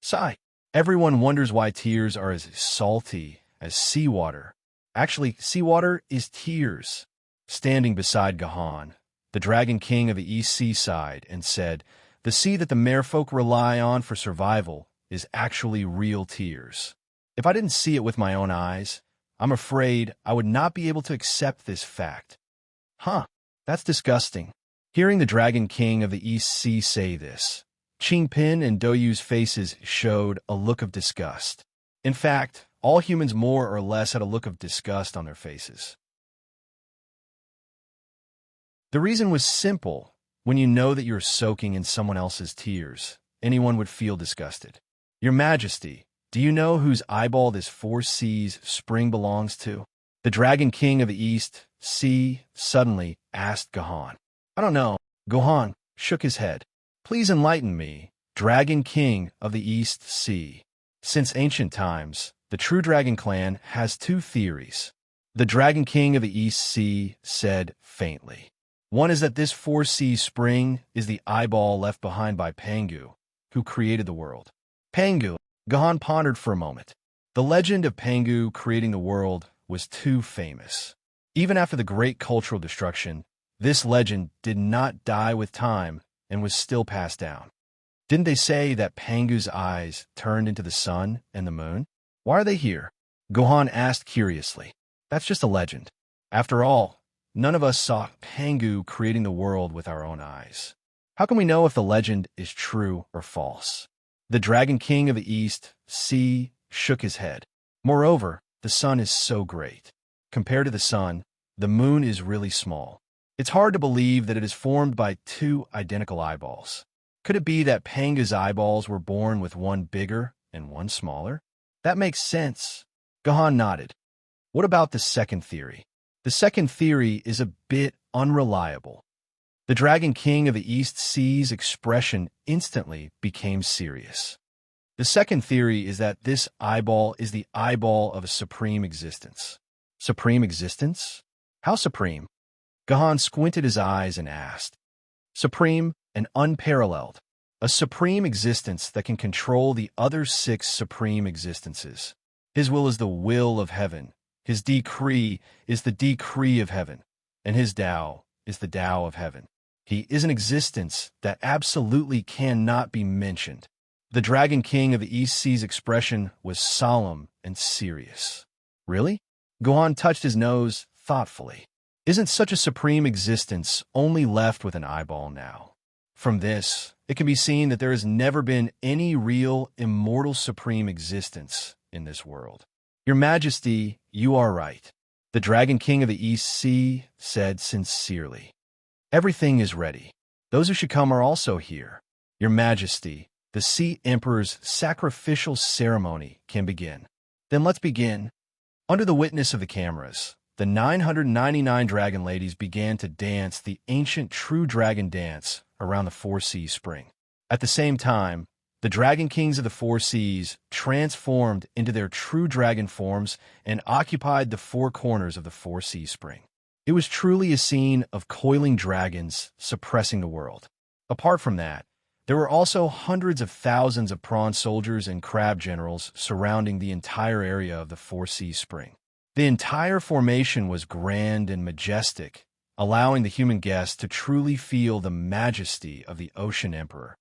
Sigh. Everyone wonders why tears are as salty as seawater. Actually, seawater is tears. Standing beside Gahan, the Dragon King of the East Seaside, and said, "The sea that the merfolk rely on for survival is actually real tears. If I didn't see it with my own eyes, I'm afraid I would not be able to accept this fact." Huh, that's disgusting. Hearing the Dragon King of the East Sea say this, Qingpin and Doyu's faces showed a look of disgust. In fact, all humans more or less had a look of disgust on their faces. The reason was simple. When you know that you're soaking in someone else's tears, anyone would feel disgusted. "Your Majesty, do you know whose eyeball this Four Seas Spring belongs to?" The Dragon King of the East Sea suddenly asked Gahan. "I don't know." Gahan shook his head. "Please enlighten me, Dragon King of the East Sea. Since ancient times, the True Dragon Clan has two theories," the Dragon King of the East Sea said faintly. "One is that this Four Seas Spring is the eyeball left behind by Pangu, who created the world." Pangu, Gahan pondered for a moment. The legend of Pangu creating the world was too famous. Even after the great cultural destruction, this legend did not die with time and was still passed down. Didn't they say that Pangu's eyes turned into the sun and the moon? Why are they here? Gahan asked curiously. That's just a legend. After all, none of us saw Pangu creating the world with our own eyes. How can we know if the legend is true or false? The Dragon King of the East Sea shook his head. Moreover, the sun is so great. Compared to the sun, the moon is really small. It's hard to believe that it is formed by two identical eyeballs. Could it be that Panga's eyeballs were born with one bigger and one smaller? That makes sense. Gahan nodded. What about the second theory? The second theory is a bit unreliable. The Dragon King of the East Sea's expression instantly became serious. The second theory is that this eyeball is the eyeball of a supreme existence. Supreme existence? How supreme? Gahan squinted his eyes and asked. Supreme and unparalleled. A supreme existence that can control the other 6 supreme existences. His will is the will of heaven. His decree is the decree of heaven. And his Tao is the Tao of heaven. He is an existence that absolutely cannot be mentioned. The Dragon King of the East Sea's expression was solemn and serious. Really? Gohan touched his nose thoughtfully. Isn't such a supreme existence only left with an eyeball now? From this, it can be seen that there has never been any real immortal supreme existence in this world. Your Majesty, you are right. The Dragon King of the East Sea said sincerely. Everything is ready. Those who should come are also here. Your Majesty, the Sea Emperor's sacrificial ceremony can begin. Then let's begin. Under the witness of the cameras, the 999 dragon ladies began to dance the ancient true dragon dance around the Four Seas Spring. At the same time, the Dragon Kings of the Four Seas transformed into their true dragon forms and occupied the 4 corners of the Four Seas Spring. It was truly a scene of coiling dragons suppressing the world. Apart from that, there were also hundreds of thousands of prawn soldiers and crab generals surrounding the entire area of the Four Seas Spring. The entire formation was grand and majestic, allowing the human guest to truly feel the majesty of the Ocean Emperor.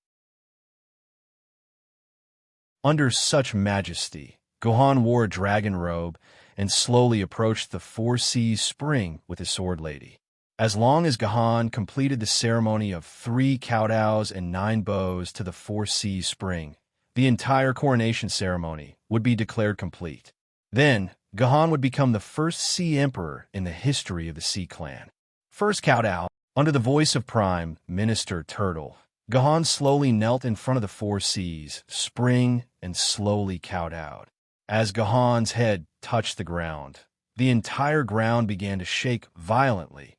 Under such majesty, Gohan wore a dragon robe and slowly approached the Four Seas Spring with his sword lady. As long as Gohan completed the ceremony of 3 kowtows and 9 bows to the Four Seas Spring, the entire coronation ceremony would be declared complete. Then, Gohan would become the first Sea Emperor in the history of the Sea Clan. First kowtow, under the voice of Prime Minister Turtle, Gohan slowly knelt in front of the Four Seas Spring and slowly kowtowed. As Gohan's head touched the ground, the entire ground began to shake violently,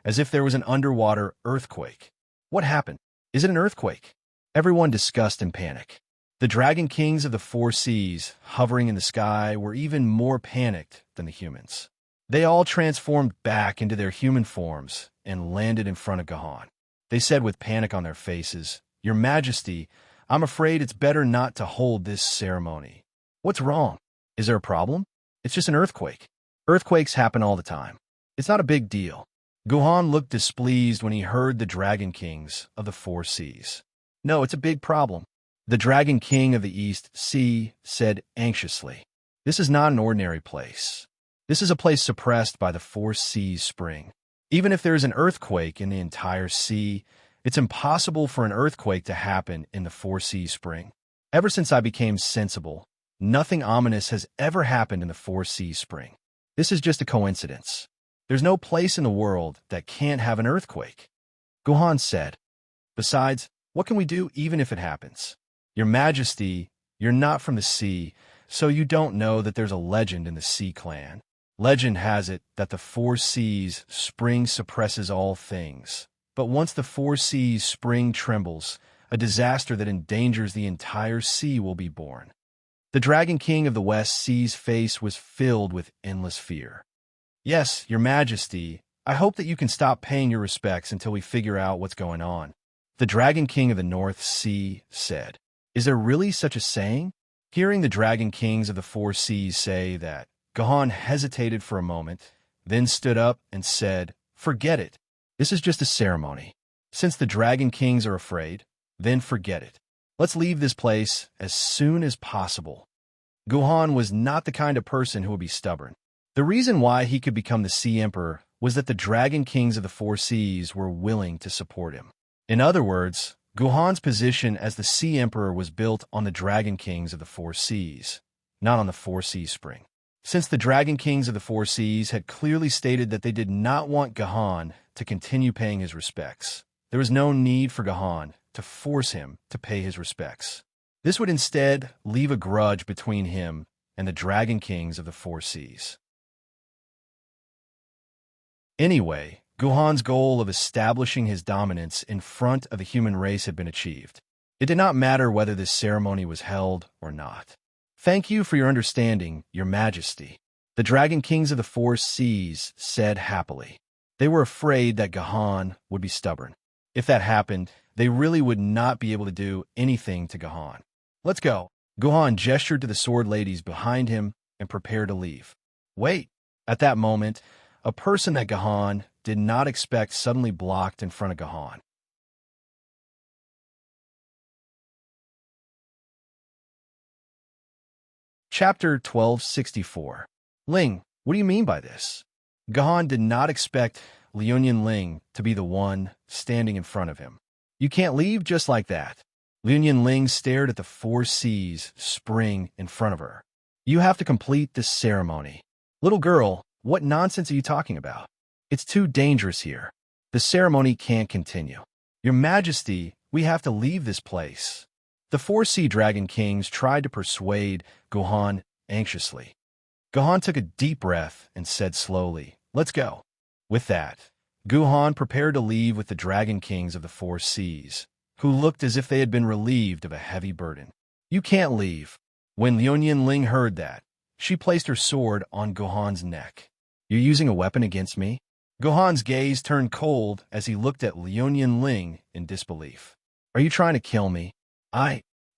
as if there was an underwater earthquake. What happened? Is it an earthquake? Everyone discussed in panic. The Dragon Kings of the Four Seas, hovering in the sky, were even more panicked than the humans. They all transformed back into their human forms and landed in front of Gohan. They said with panic on their faces, "Your Majesty, I'm afraid it's better not to hold this ceremony." What's wrong? Is there a problem? It's just an earthquake. Earthquakes happen all the time. It's not a big deal. Gohan looked displeased when he heard the Dragon Kings of the Four Seas. No, it's a big problem. The Dragon King of the East Sea said anxiously. This is not an ordinary place. This is a place suppressed by the Four Seas Spring. Even if there is an earthquake in the entire sea, it's impossible for an earthquake to happen in the Four Seas Spring. Ever since I became sensible, nothing ominous has ever happened in the Four Seas Spring. This is just a coincidence. There's no place in the world that can't have an earthquake. Gohan said. Besides, what can we do even if it happens? Your Majesty, you're not from the sea, so you don't know that there's a legend in the Sea Clan. Legend has it that the Four Seas Spring suppresses all things. But once the Four Seas Spring trembles, a disaster that endangers the entire sea will be born. The Dragon King of the West Sea's face was filled with endless fear. Yes, Your Majesty, I hope that you can stop paying your respects until we figure out what's going on. The Dragon King of the North Sea said. Is there really such a saying? Hearing the Dragon Kings of the Four Seas say that, Gohan hesitated for a moment, then stood up and said, Forget it. This is just a ceremony. Since the Dragon Kings are afraid, then forget it. Let's leave this place as soon as possible. Gohan was not the kind of person who would be stubborn. The reason why he could become the Sea Emperor was that the Dragon Kings of the Four Seas were willing to support him. In other words, Gohan's position as the Sea Emperor was built on the Dragon Kings of the Four Seas, not on the Four Seas Spring. Since the Dragon Kings of the Four Seas had clearly stated that they did not want Gohan to continue paying his respects. There was no need for Gahan to force him to pay his respects. This would instead leave a grudge between him and the Dragon Kings of the Four Seas. Anyway, Guhan's goal of establishing his dominance in front of the human race had been achieved. It did not matter whether this ceremony was held or not. "Thank you for your understanding, Your Majesty," the Dragon Kings of the Four Seas said happily. They were afraid that Gahan would be stubborn. If that happened, they really would not be able to do anything to Gahan. "Let's go." Gahan gestured to the sword ladies behind him and prepared to leave. Wait! At that moment, a person that Gahan did not expect suddenly blocked in front of Gahan. Chapter 1264. Ling, what do you mean by this? Gahan did not expect Liunian Ling to be the one standing in front of him. "You can't leave just like that." Liunian Ling stared at the Four Seas spring in front of her. "You have to complete this ceremony." "Little girl, what nonsense are you talking about? It's too dangerous here. The ceremony can't continue." "Your Majesty, we have to leave this place." The Four Sea Dragon Kings tried to persuade Gahan anxiously. Gahan took a deep breath and said slowly, "Let's go." With that, Gahan prepared to leave with the Dragon Kings of the Four Seas, who looked as if they had been relieved of a heavy burden. "You can't leave." When Liunian Ling heard that, she placed her sword on Gahan's neck. "You're using a weapon against me?" Gahan's gaze turned cold as he looked at Liunian Ling in disbelief. "Are you trying to kill me?"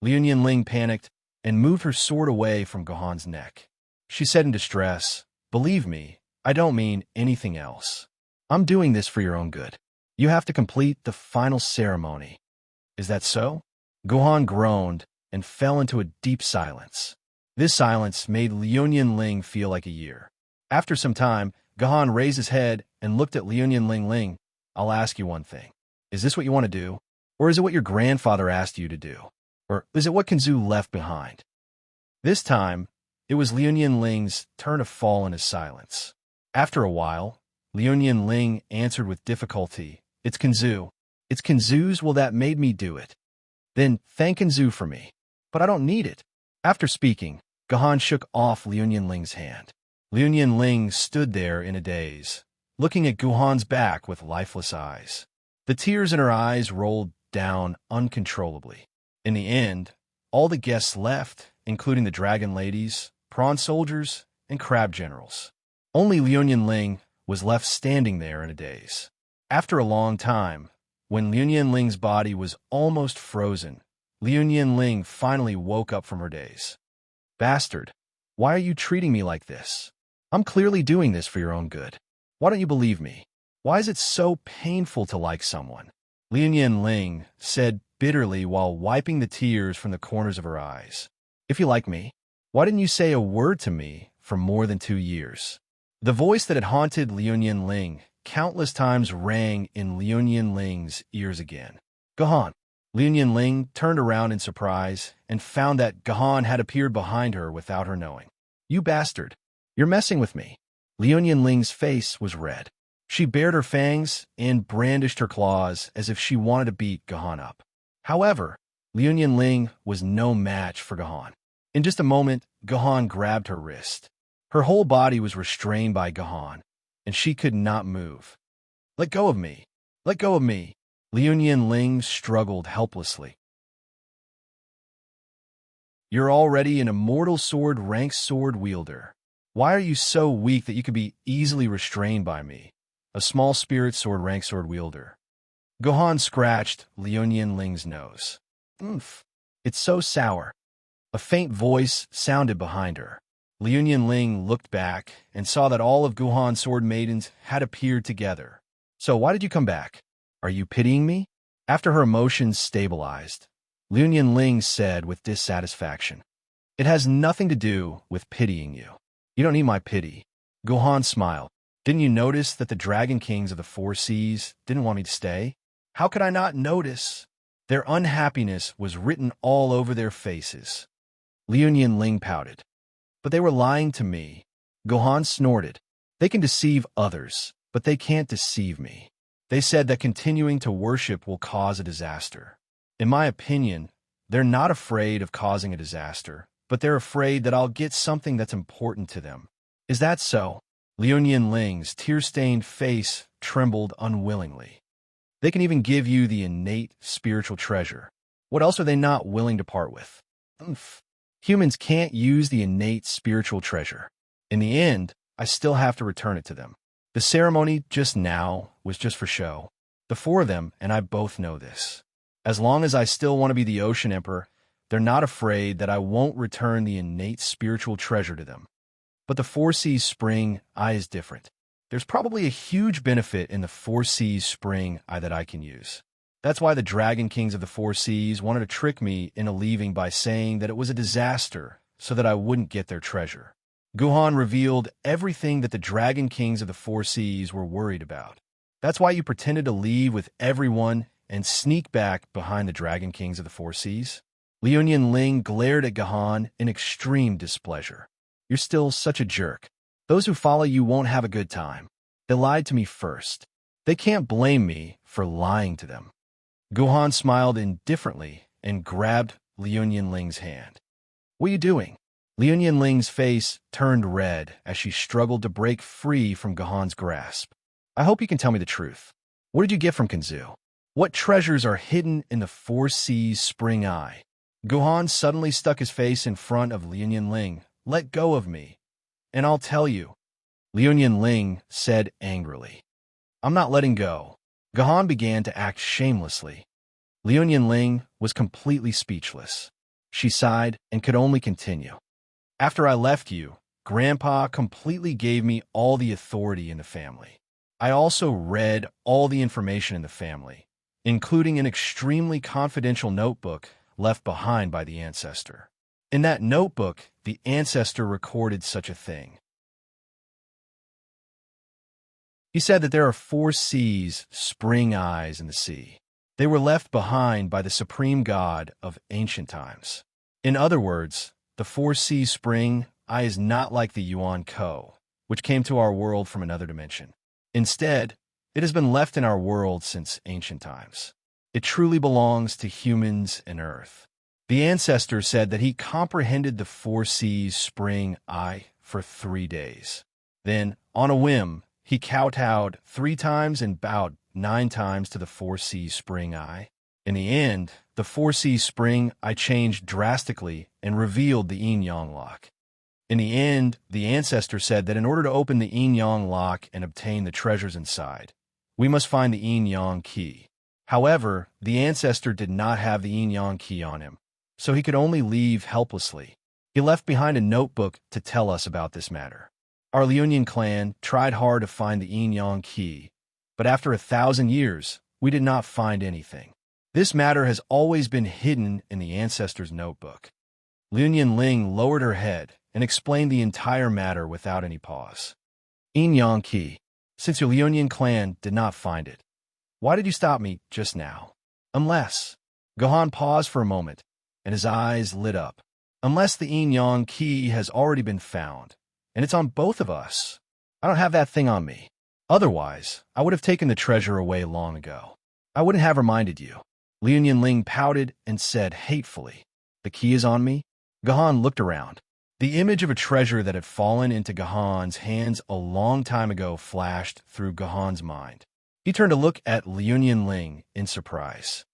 Liunian Ling panicked and moved her sword away from Gahan's neck. She said in distress, "Believe me, I don't mean anything else. I'm doing this for your own good. You have to complete the final ceremony." "Is that so?" Gahan groaned and fell into a deep silence. This silence made Liunian Ling feel like a year. After some time, Gahan raised his head and looked at Liunian Ling. "I'll ask you one thing. Is this what you want to do? Or is it what your grandfather asked you to do? Or is it what Kinzu left behind?" This time, it was Liunian Ling's turn to fall in his silence. After a while, Liunian Ling answered with difficulty, "It's Kinzu. It's Kinzu's will that made me do it." "Then thank Kinzu for me." "But I don't need it." After speaking, Gahan shook off Liunian Ling's hand. Liunian Ling stood there in a daze, looking at Gahan's back with lifeless eyes. The tears in her eyes rolled down uncontrollably. In the end, all the guests left, including the dragon ladies, prawn soldiers, and crab generals. Only Liunian Ling was left standing there in a daze. After a long time, when Liunian Ling's body was almost frozen, Liunian Ling finally woke up from her daze. "Bastard, why are you treating me like this? I'm clearly doing this for your own good. Why don't you believe me? Why is it so painful to like someone?" Liunian Ling said bitterly while wiping the tears from the corners of her eyes. "If you like me, why didn't you say a word to me for more than 2 years?" The voice that had haunted Liunian Ling countless times rang in Liunian Ling's ears again. "Gahan." Liunian Ling turned around in surprise and found that Gahan had appeared behind her without her knowing. "You bastard! You're messing with me." Liunian Ling's face was red. She bared her fangs and brandished her claws as if she wanted to beat Gahan up. However, Liunian Ling was no match for Gahan. In just a moment, Gahan grabbed her wrist. Her whole body was restrained by Gahan, and she could not move. "Let go of me! Let go of me!" Liunian Ling struggled helplessly. "You're already an immortal sword rank sword wielder. Why are you so weak that you could be easily restrained by me, a small spirit sword rank sword wielder?" Gahan scratched Liunian Ling's nose. "Oomph, it's so sour." A faint voice sounded behind her. Liunian Ling looked back and saw that all of Gahan's sword maidens had appeared together. "So why did you come back? Are you pitying me?" After her emotions stabilized, Liunian Ling said with dissatisfaction, "It has nothing to do with pitying you. You don't need my pity." Gahan smiled. "Didn't you notice that the Dragon Kings of the Four Seas didn't want me to stay? How could I not notice? Their unhappiness was written all over their faces." Liunian Ling pouted. "But they were lying to me." Gahan snorted. "They can deceive others, but they can't deceive me." They said that continuing to worship will cause a disaster. In my opinion, they're not afraid of causing a disaster, but they're afraid that I'll get something that's important to them. Is that so? Liu Ling's tear-stained face trembled unwillingly. They can even give you the innate spiritual treasure. What else are they not willing to part with? Humans can't use the innate spiritual treasure. In the end, I still have to return it to them. The ceremony just now was just for show. The four of them and I both know this. As long as I still want to be the Ocean Emperor, they're not afraid that I won't return the innate spiritual treasure to them. But the Four Seas Spring Eye is different. There's probably a huge benefit in the Four Seas Spring Eye that I can use. That's why the Dragon Kings of the Four Seas wanted to trick me into leaving by saying that it was a disaster so that I wouldn't get their treasure. Guhan revealed everything that the Dragon Kings of the Four Seas were worried about. That's why you pretended to leave with everyone and sneak back behind the Dragon Kings of the Four Seas. Liu Ling glared at Guhan in extreme displeasure. You're still such a jerk. Those who follow you won't have a good time. They lied to me first. They can't blame me for lying to them. Guhan smiled indifferently and grabbed Liu Ling's hand. What are you doing? Liu Ling's face turned red as she struggled to break free from Guhan's grasp. I hope you can tell me the truth. What did you get from Kanzu? What treasures are hidden in the Four Seas Spring Eye? Guhan suddenly stuck his face in front of Liu Ling. Let go of me, and I'll tell you. Liu Ling said angrily. I'm not letting go. Guhan began to act shamelessly. Liu Ling was completely speechless. She sighed and could only continue. After I left you, Grandpa completely gave me all the authority in the family. I also read all the information in the family, including an extremely confidential notebook left behind by the ancestor. In that notebook, the ancestor recorded such a thing. He said that there are 4 seas, spring eyes in the sea. They were left behind by the supreme god of ancient times. In other words, the 4 seas spring eye is not like the Yuan Ko, which came to our world from another dimension. Instead, it has been left in our world since ancient times. It truly belongs to humans and Earth. The ancestor said that he comprehended the 4 seas spring eye for 3 days. Then, on a whim, he kowtowed 3 times and bowed 9 times to the 4 seas spring eye. In the end, the 4 seas spring eye changed drastically and revealed the yin-yang lock. In the end, the ancestor said that in order to open the yin-yang lock and obtain the treasures inside, we must find the yin-yang key. However, the ancestor did not have the yin-yang key on him, so he could only leave helplessly. He left behind a notebook to tell us about this matter. Our Liu clan tried hard to find the yin-yang key, but after 1,000 years, we did not find anything. This matter has always been hidden in the ancestor's notebook. Liu Ling lowered her head and explained the entire matter without any pause. Yin-yang key. Since your Liu clan did not find it, why did you stop me just now? Unless... Gohan paused for a moment, and his eyes lit up. Unless the yin-yang key has already been found, and it's on both of us. I don't have that thing on me. Otherwise, I would have taken the treasure away long ago. I wouldn't have reminded you. Liu Ling pouted and said hatefully, The key is on me? Gohan looked around. The image of a treasure that had fallen into Gohan's hands a long time ago flashed through Gohan's mind. He turned to look at Liu Ling in surprise.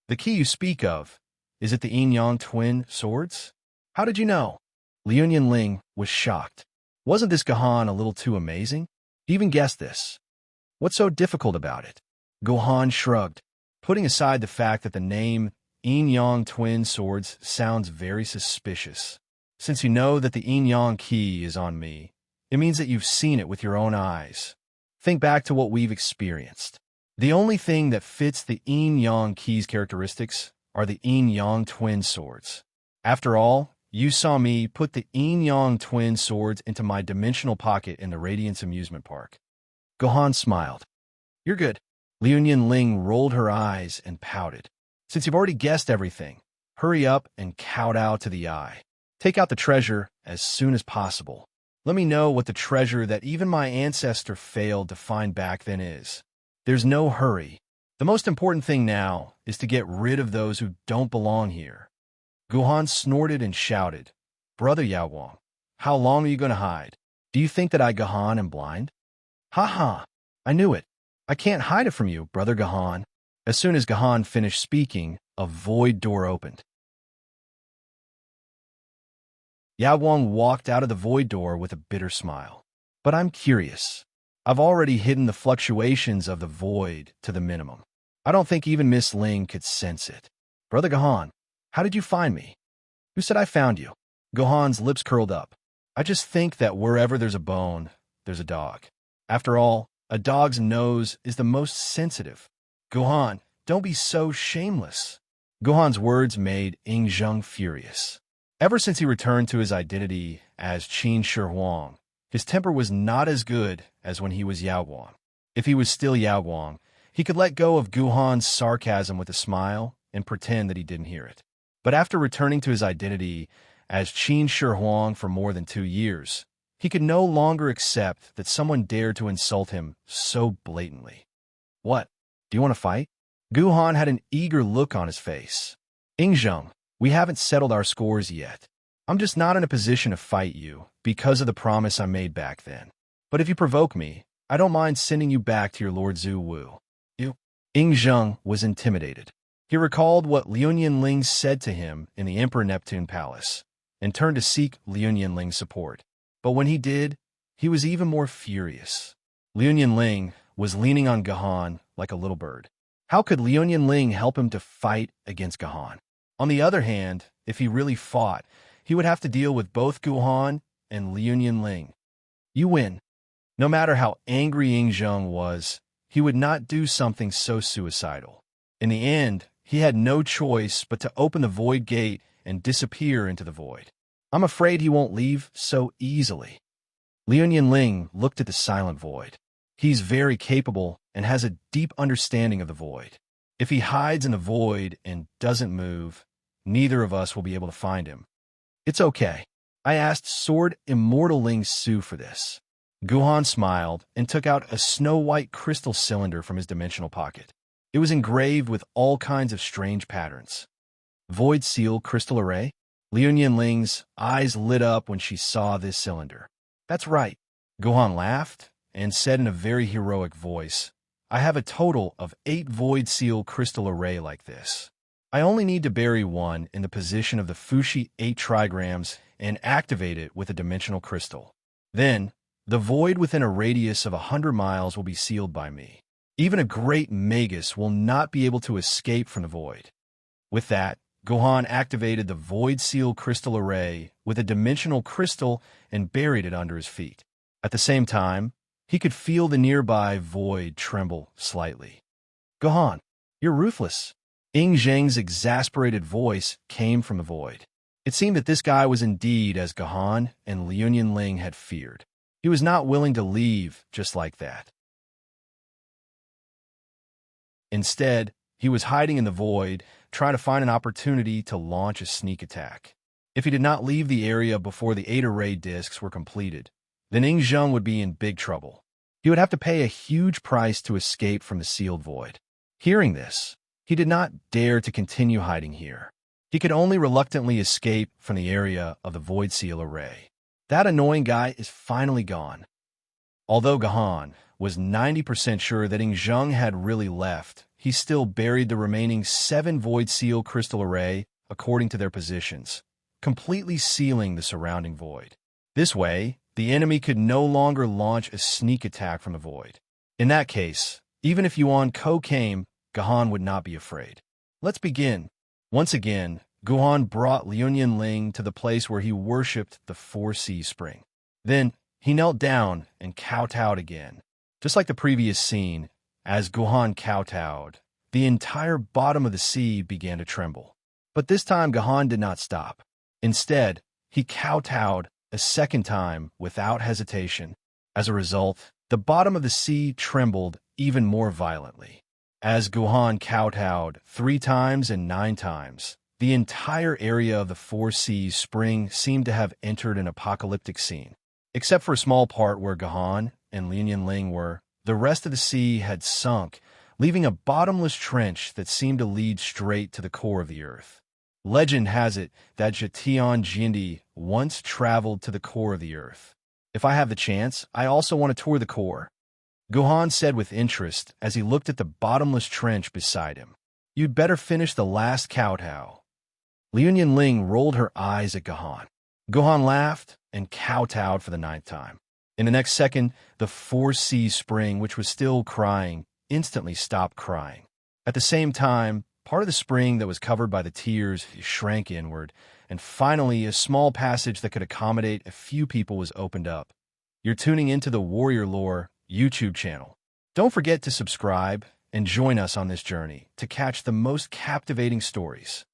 The key you speak of, is it the yin-yang twin swords? How did you know? Liu Ling was shocked. Wasn't this Gohan a little too amazing? He even guessed this. What's so difficult about it? Gohan shrugged, putting aside the fact that the name yin-yang twin swords sounds very suspicious. Since you know that the yin-yang key is on me, it means that you've seen it with your own eyes. Think back to what we've experienced. The only thing that fits the yin-yang key's characteristics are the yin-yang twin swords. After all, you saw me put the yin-yang twin swords into my dimensional pocket in the Radiance Amusement Park. Gohan smiled. You're good. Liu Ling rolled her eyes and pouted. Since you've already guessed everything, hurry up and kowtow to the eye. Take out the treasure as soon as possible. Let me know what the treasure that even my ancestor failed to find back then is. There's no hurry. The most important thing now is to get rid of those who don't belong here. Guhan snorted and shouted, Brother Yaowang, how long are you going to hide? Do you think that I, Gahan, am blind? Ha ha! I knew it. I can't hide it from you, Brother Gahan. As soon as Gahan finished speaking, a void door opened. Yaowang walked out of the void door with a bitter smile. But I'm curious. I've already hidden the fluctuations of the void to the minimum. I don't think even Miss Ling could sense it. Brother Gahan, how did you find me? Who said I found you? Gohan's lips curled up. I just think that wherever there's a bone, there's a dog. After all, a dog's nose is the most sensitive. Guhan, don't be so shameless. Guhan's words made Ying Zheng furious. Ever since he returned to his identity as Qin Shi Huang, his temper was not as good as when he was Yaowang. If he was still Yaowang, he could let go of Guhan's sarcasm with a smile and pretend that he didn't hear it. But after returning to his identity as Qin Shi Huang for more than 2 years, he could no longer accept that someone dared to insult him so blatantly. What? Do you want to fight? Guhan had an eager look on his face. Ying Zheng, we haven't settled our scores yet. I'm just not in a position to fight you because of the promise I made back then. But if you provoke me, I don't mind sending you back to your Lord Zhu Wu. Ying Zheng was intimidated. He recalled what Liu Yanling said to him in the Emperor Neptune Palace and turned to seek Liu Yanling's support. But when he did, he was even more furious. Liu Yanling was leaning on Gahan like a little bird. How could Liu Yanling help him to fight against Gahan? On the other hand, if he really fought, he would have to deal with both Guhan and Liu Yanling. You win. No matter how angry Ying Zheng was, he would not do something so suicidal. In the end, he had no choice but to open the void gate and disappear into the void. I'm afraid he won't leave so easily. Liu Yanling looked at the silent void. He's very capable and has a deep understanding of the void. If he hides in the void and doesn't move, neither of us will be able to find him. It's okay. I asked Sword Immortal Ling Su for this. Guhan smiled and took out a snow-white crystal cylinder from his dimensional pocket. It was engraved with all kinds of strange patterns. Void Seal Crystal Array? Liu Yanling's eyes lit up when she saw this cylinder. That's right. Guhan laughed and said in a very heroic voice, I have a total of 8 Void Seal Crystal Array like this. I only need to bury one in the position of the Fushi 8 trigrams and activate it with a dimensional crystal. Then, the void within a radius of 100 miles will be sealed by me. Even a great magus will not be able to escape from the void. With that, Guhan activated the Void Seal Crystal Array with a dimensional crystal and buried it under his feet. At the same time, he could feel the nearby void tremble slightly. Guhan, you're ruthless. Ying Zheng's exasperated voice came from the void. It seemed that this guy was indeed as Gahan and Liu Yanling had feared. He was not willing to leave just like that. Instead, he was hiding in the void, trying to find an opportunity to launch a sneak attack. If he did not leave the area before the 8 array discs were completed, then Ying Zheng would be in big trouble. He would have to pay a huge price to escape from the sealed void. Hearing this, he did not dare to continue hiding here. He could only reluctantly escape from the area of the Void Seal Array. That annoying guy is finally gone. Although Gahan was 90% sure that Ying Zheng had really left, he still buried the remaining 7 Void Seal Crystal Array according to their positions, completely sealing the surrounding void. This way, the enemy could no longer launch a sneak attack from the void. In that case, even if Yuan Ko came, Gahan would not be afraid. Let's begin. Once again, Guhan brought Liu Yanling to the place where he worshipped the 4-sea spring. Then, he knelt down and kowtowed again. Just like the previous scene, as Guhan kowtowed, the entire bottom of the sea began to tremble. But this time, Gahan did not stop. Instead, he kowtowed a second time without hesitation. As a result, the bottom of the sea trembled even more violently. As Guhan kowtowed 3 times and 9 times, the entire area of the 4-sea spring seemed to have entered an apocalyptic scene. Except for a small part where Gahan and Liu Yanling were, The rest of the sea had sunk, leaving a bottomless trench that seemed to lead straight to the core of the earth. Legend has it that Jatian Jindi once traveled to the core of the earth. If I have the chance, I also want to tour the core, Gohan said with interest as he looked at the bottomless trench beside him. You'd better finish the last kowtow. Liu Ling rolled her eyes at Gohan. Gohan laughed and kowtowed for the 9th time. In the next second, the 4C spring, which was still crying, instantly stopped crying. At the same time, part of the spring that was covered by the tears shrank inward, and finally a small passage that could accommodate a few people was opened up. You're tuning into the Warrior Lore YouTube channel. Don't forget to subscribe and join us on this journey to catch the most captivating stories.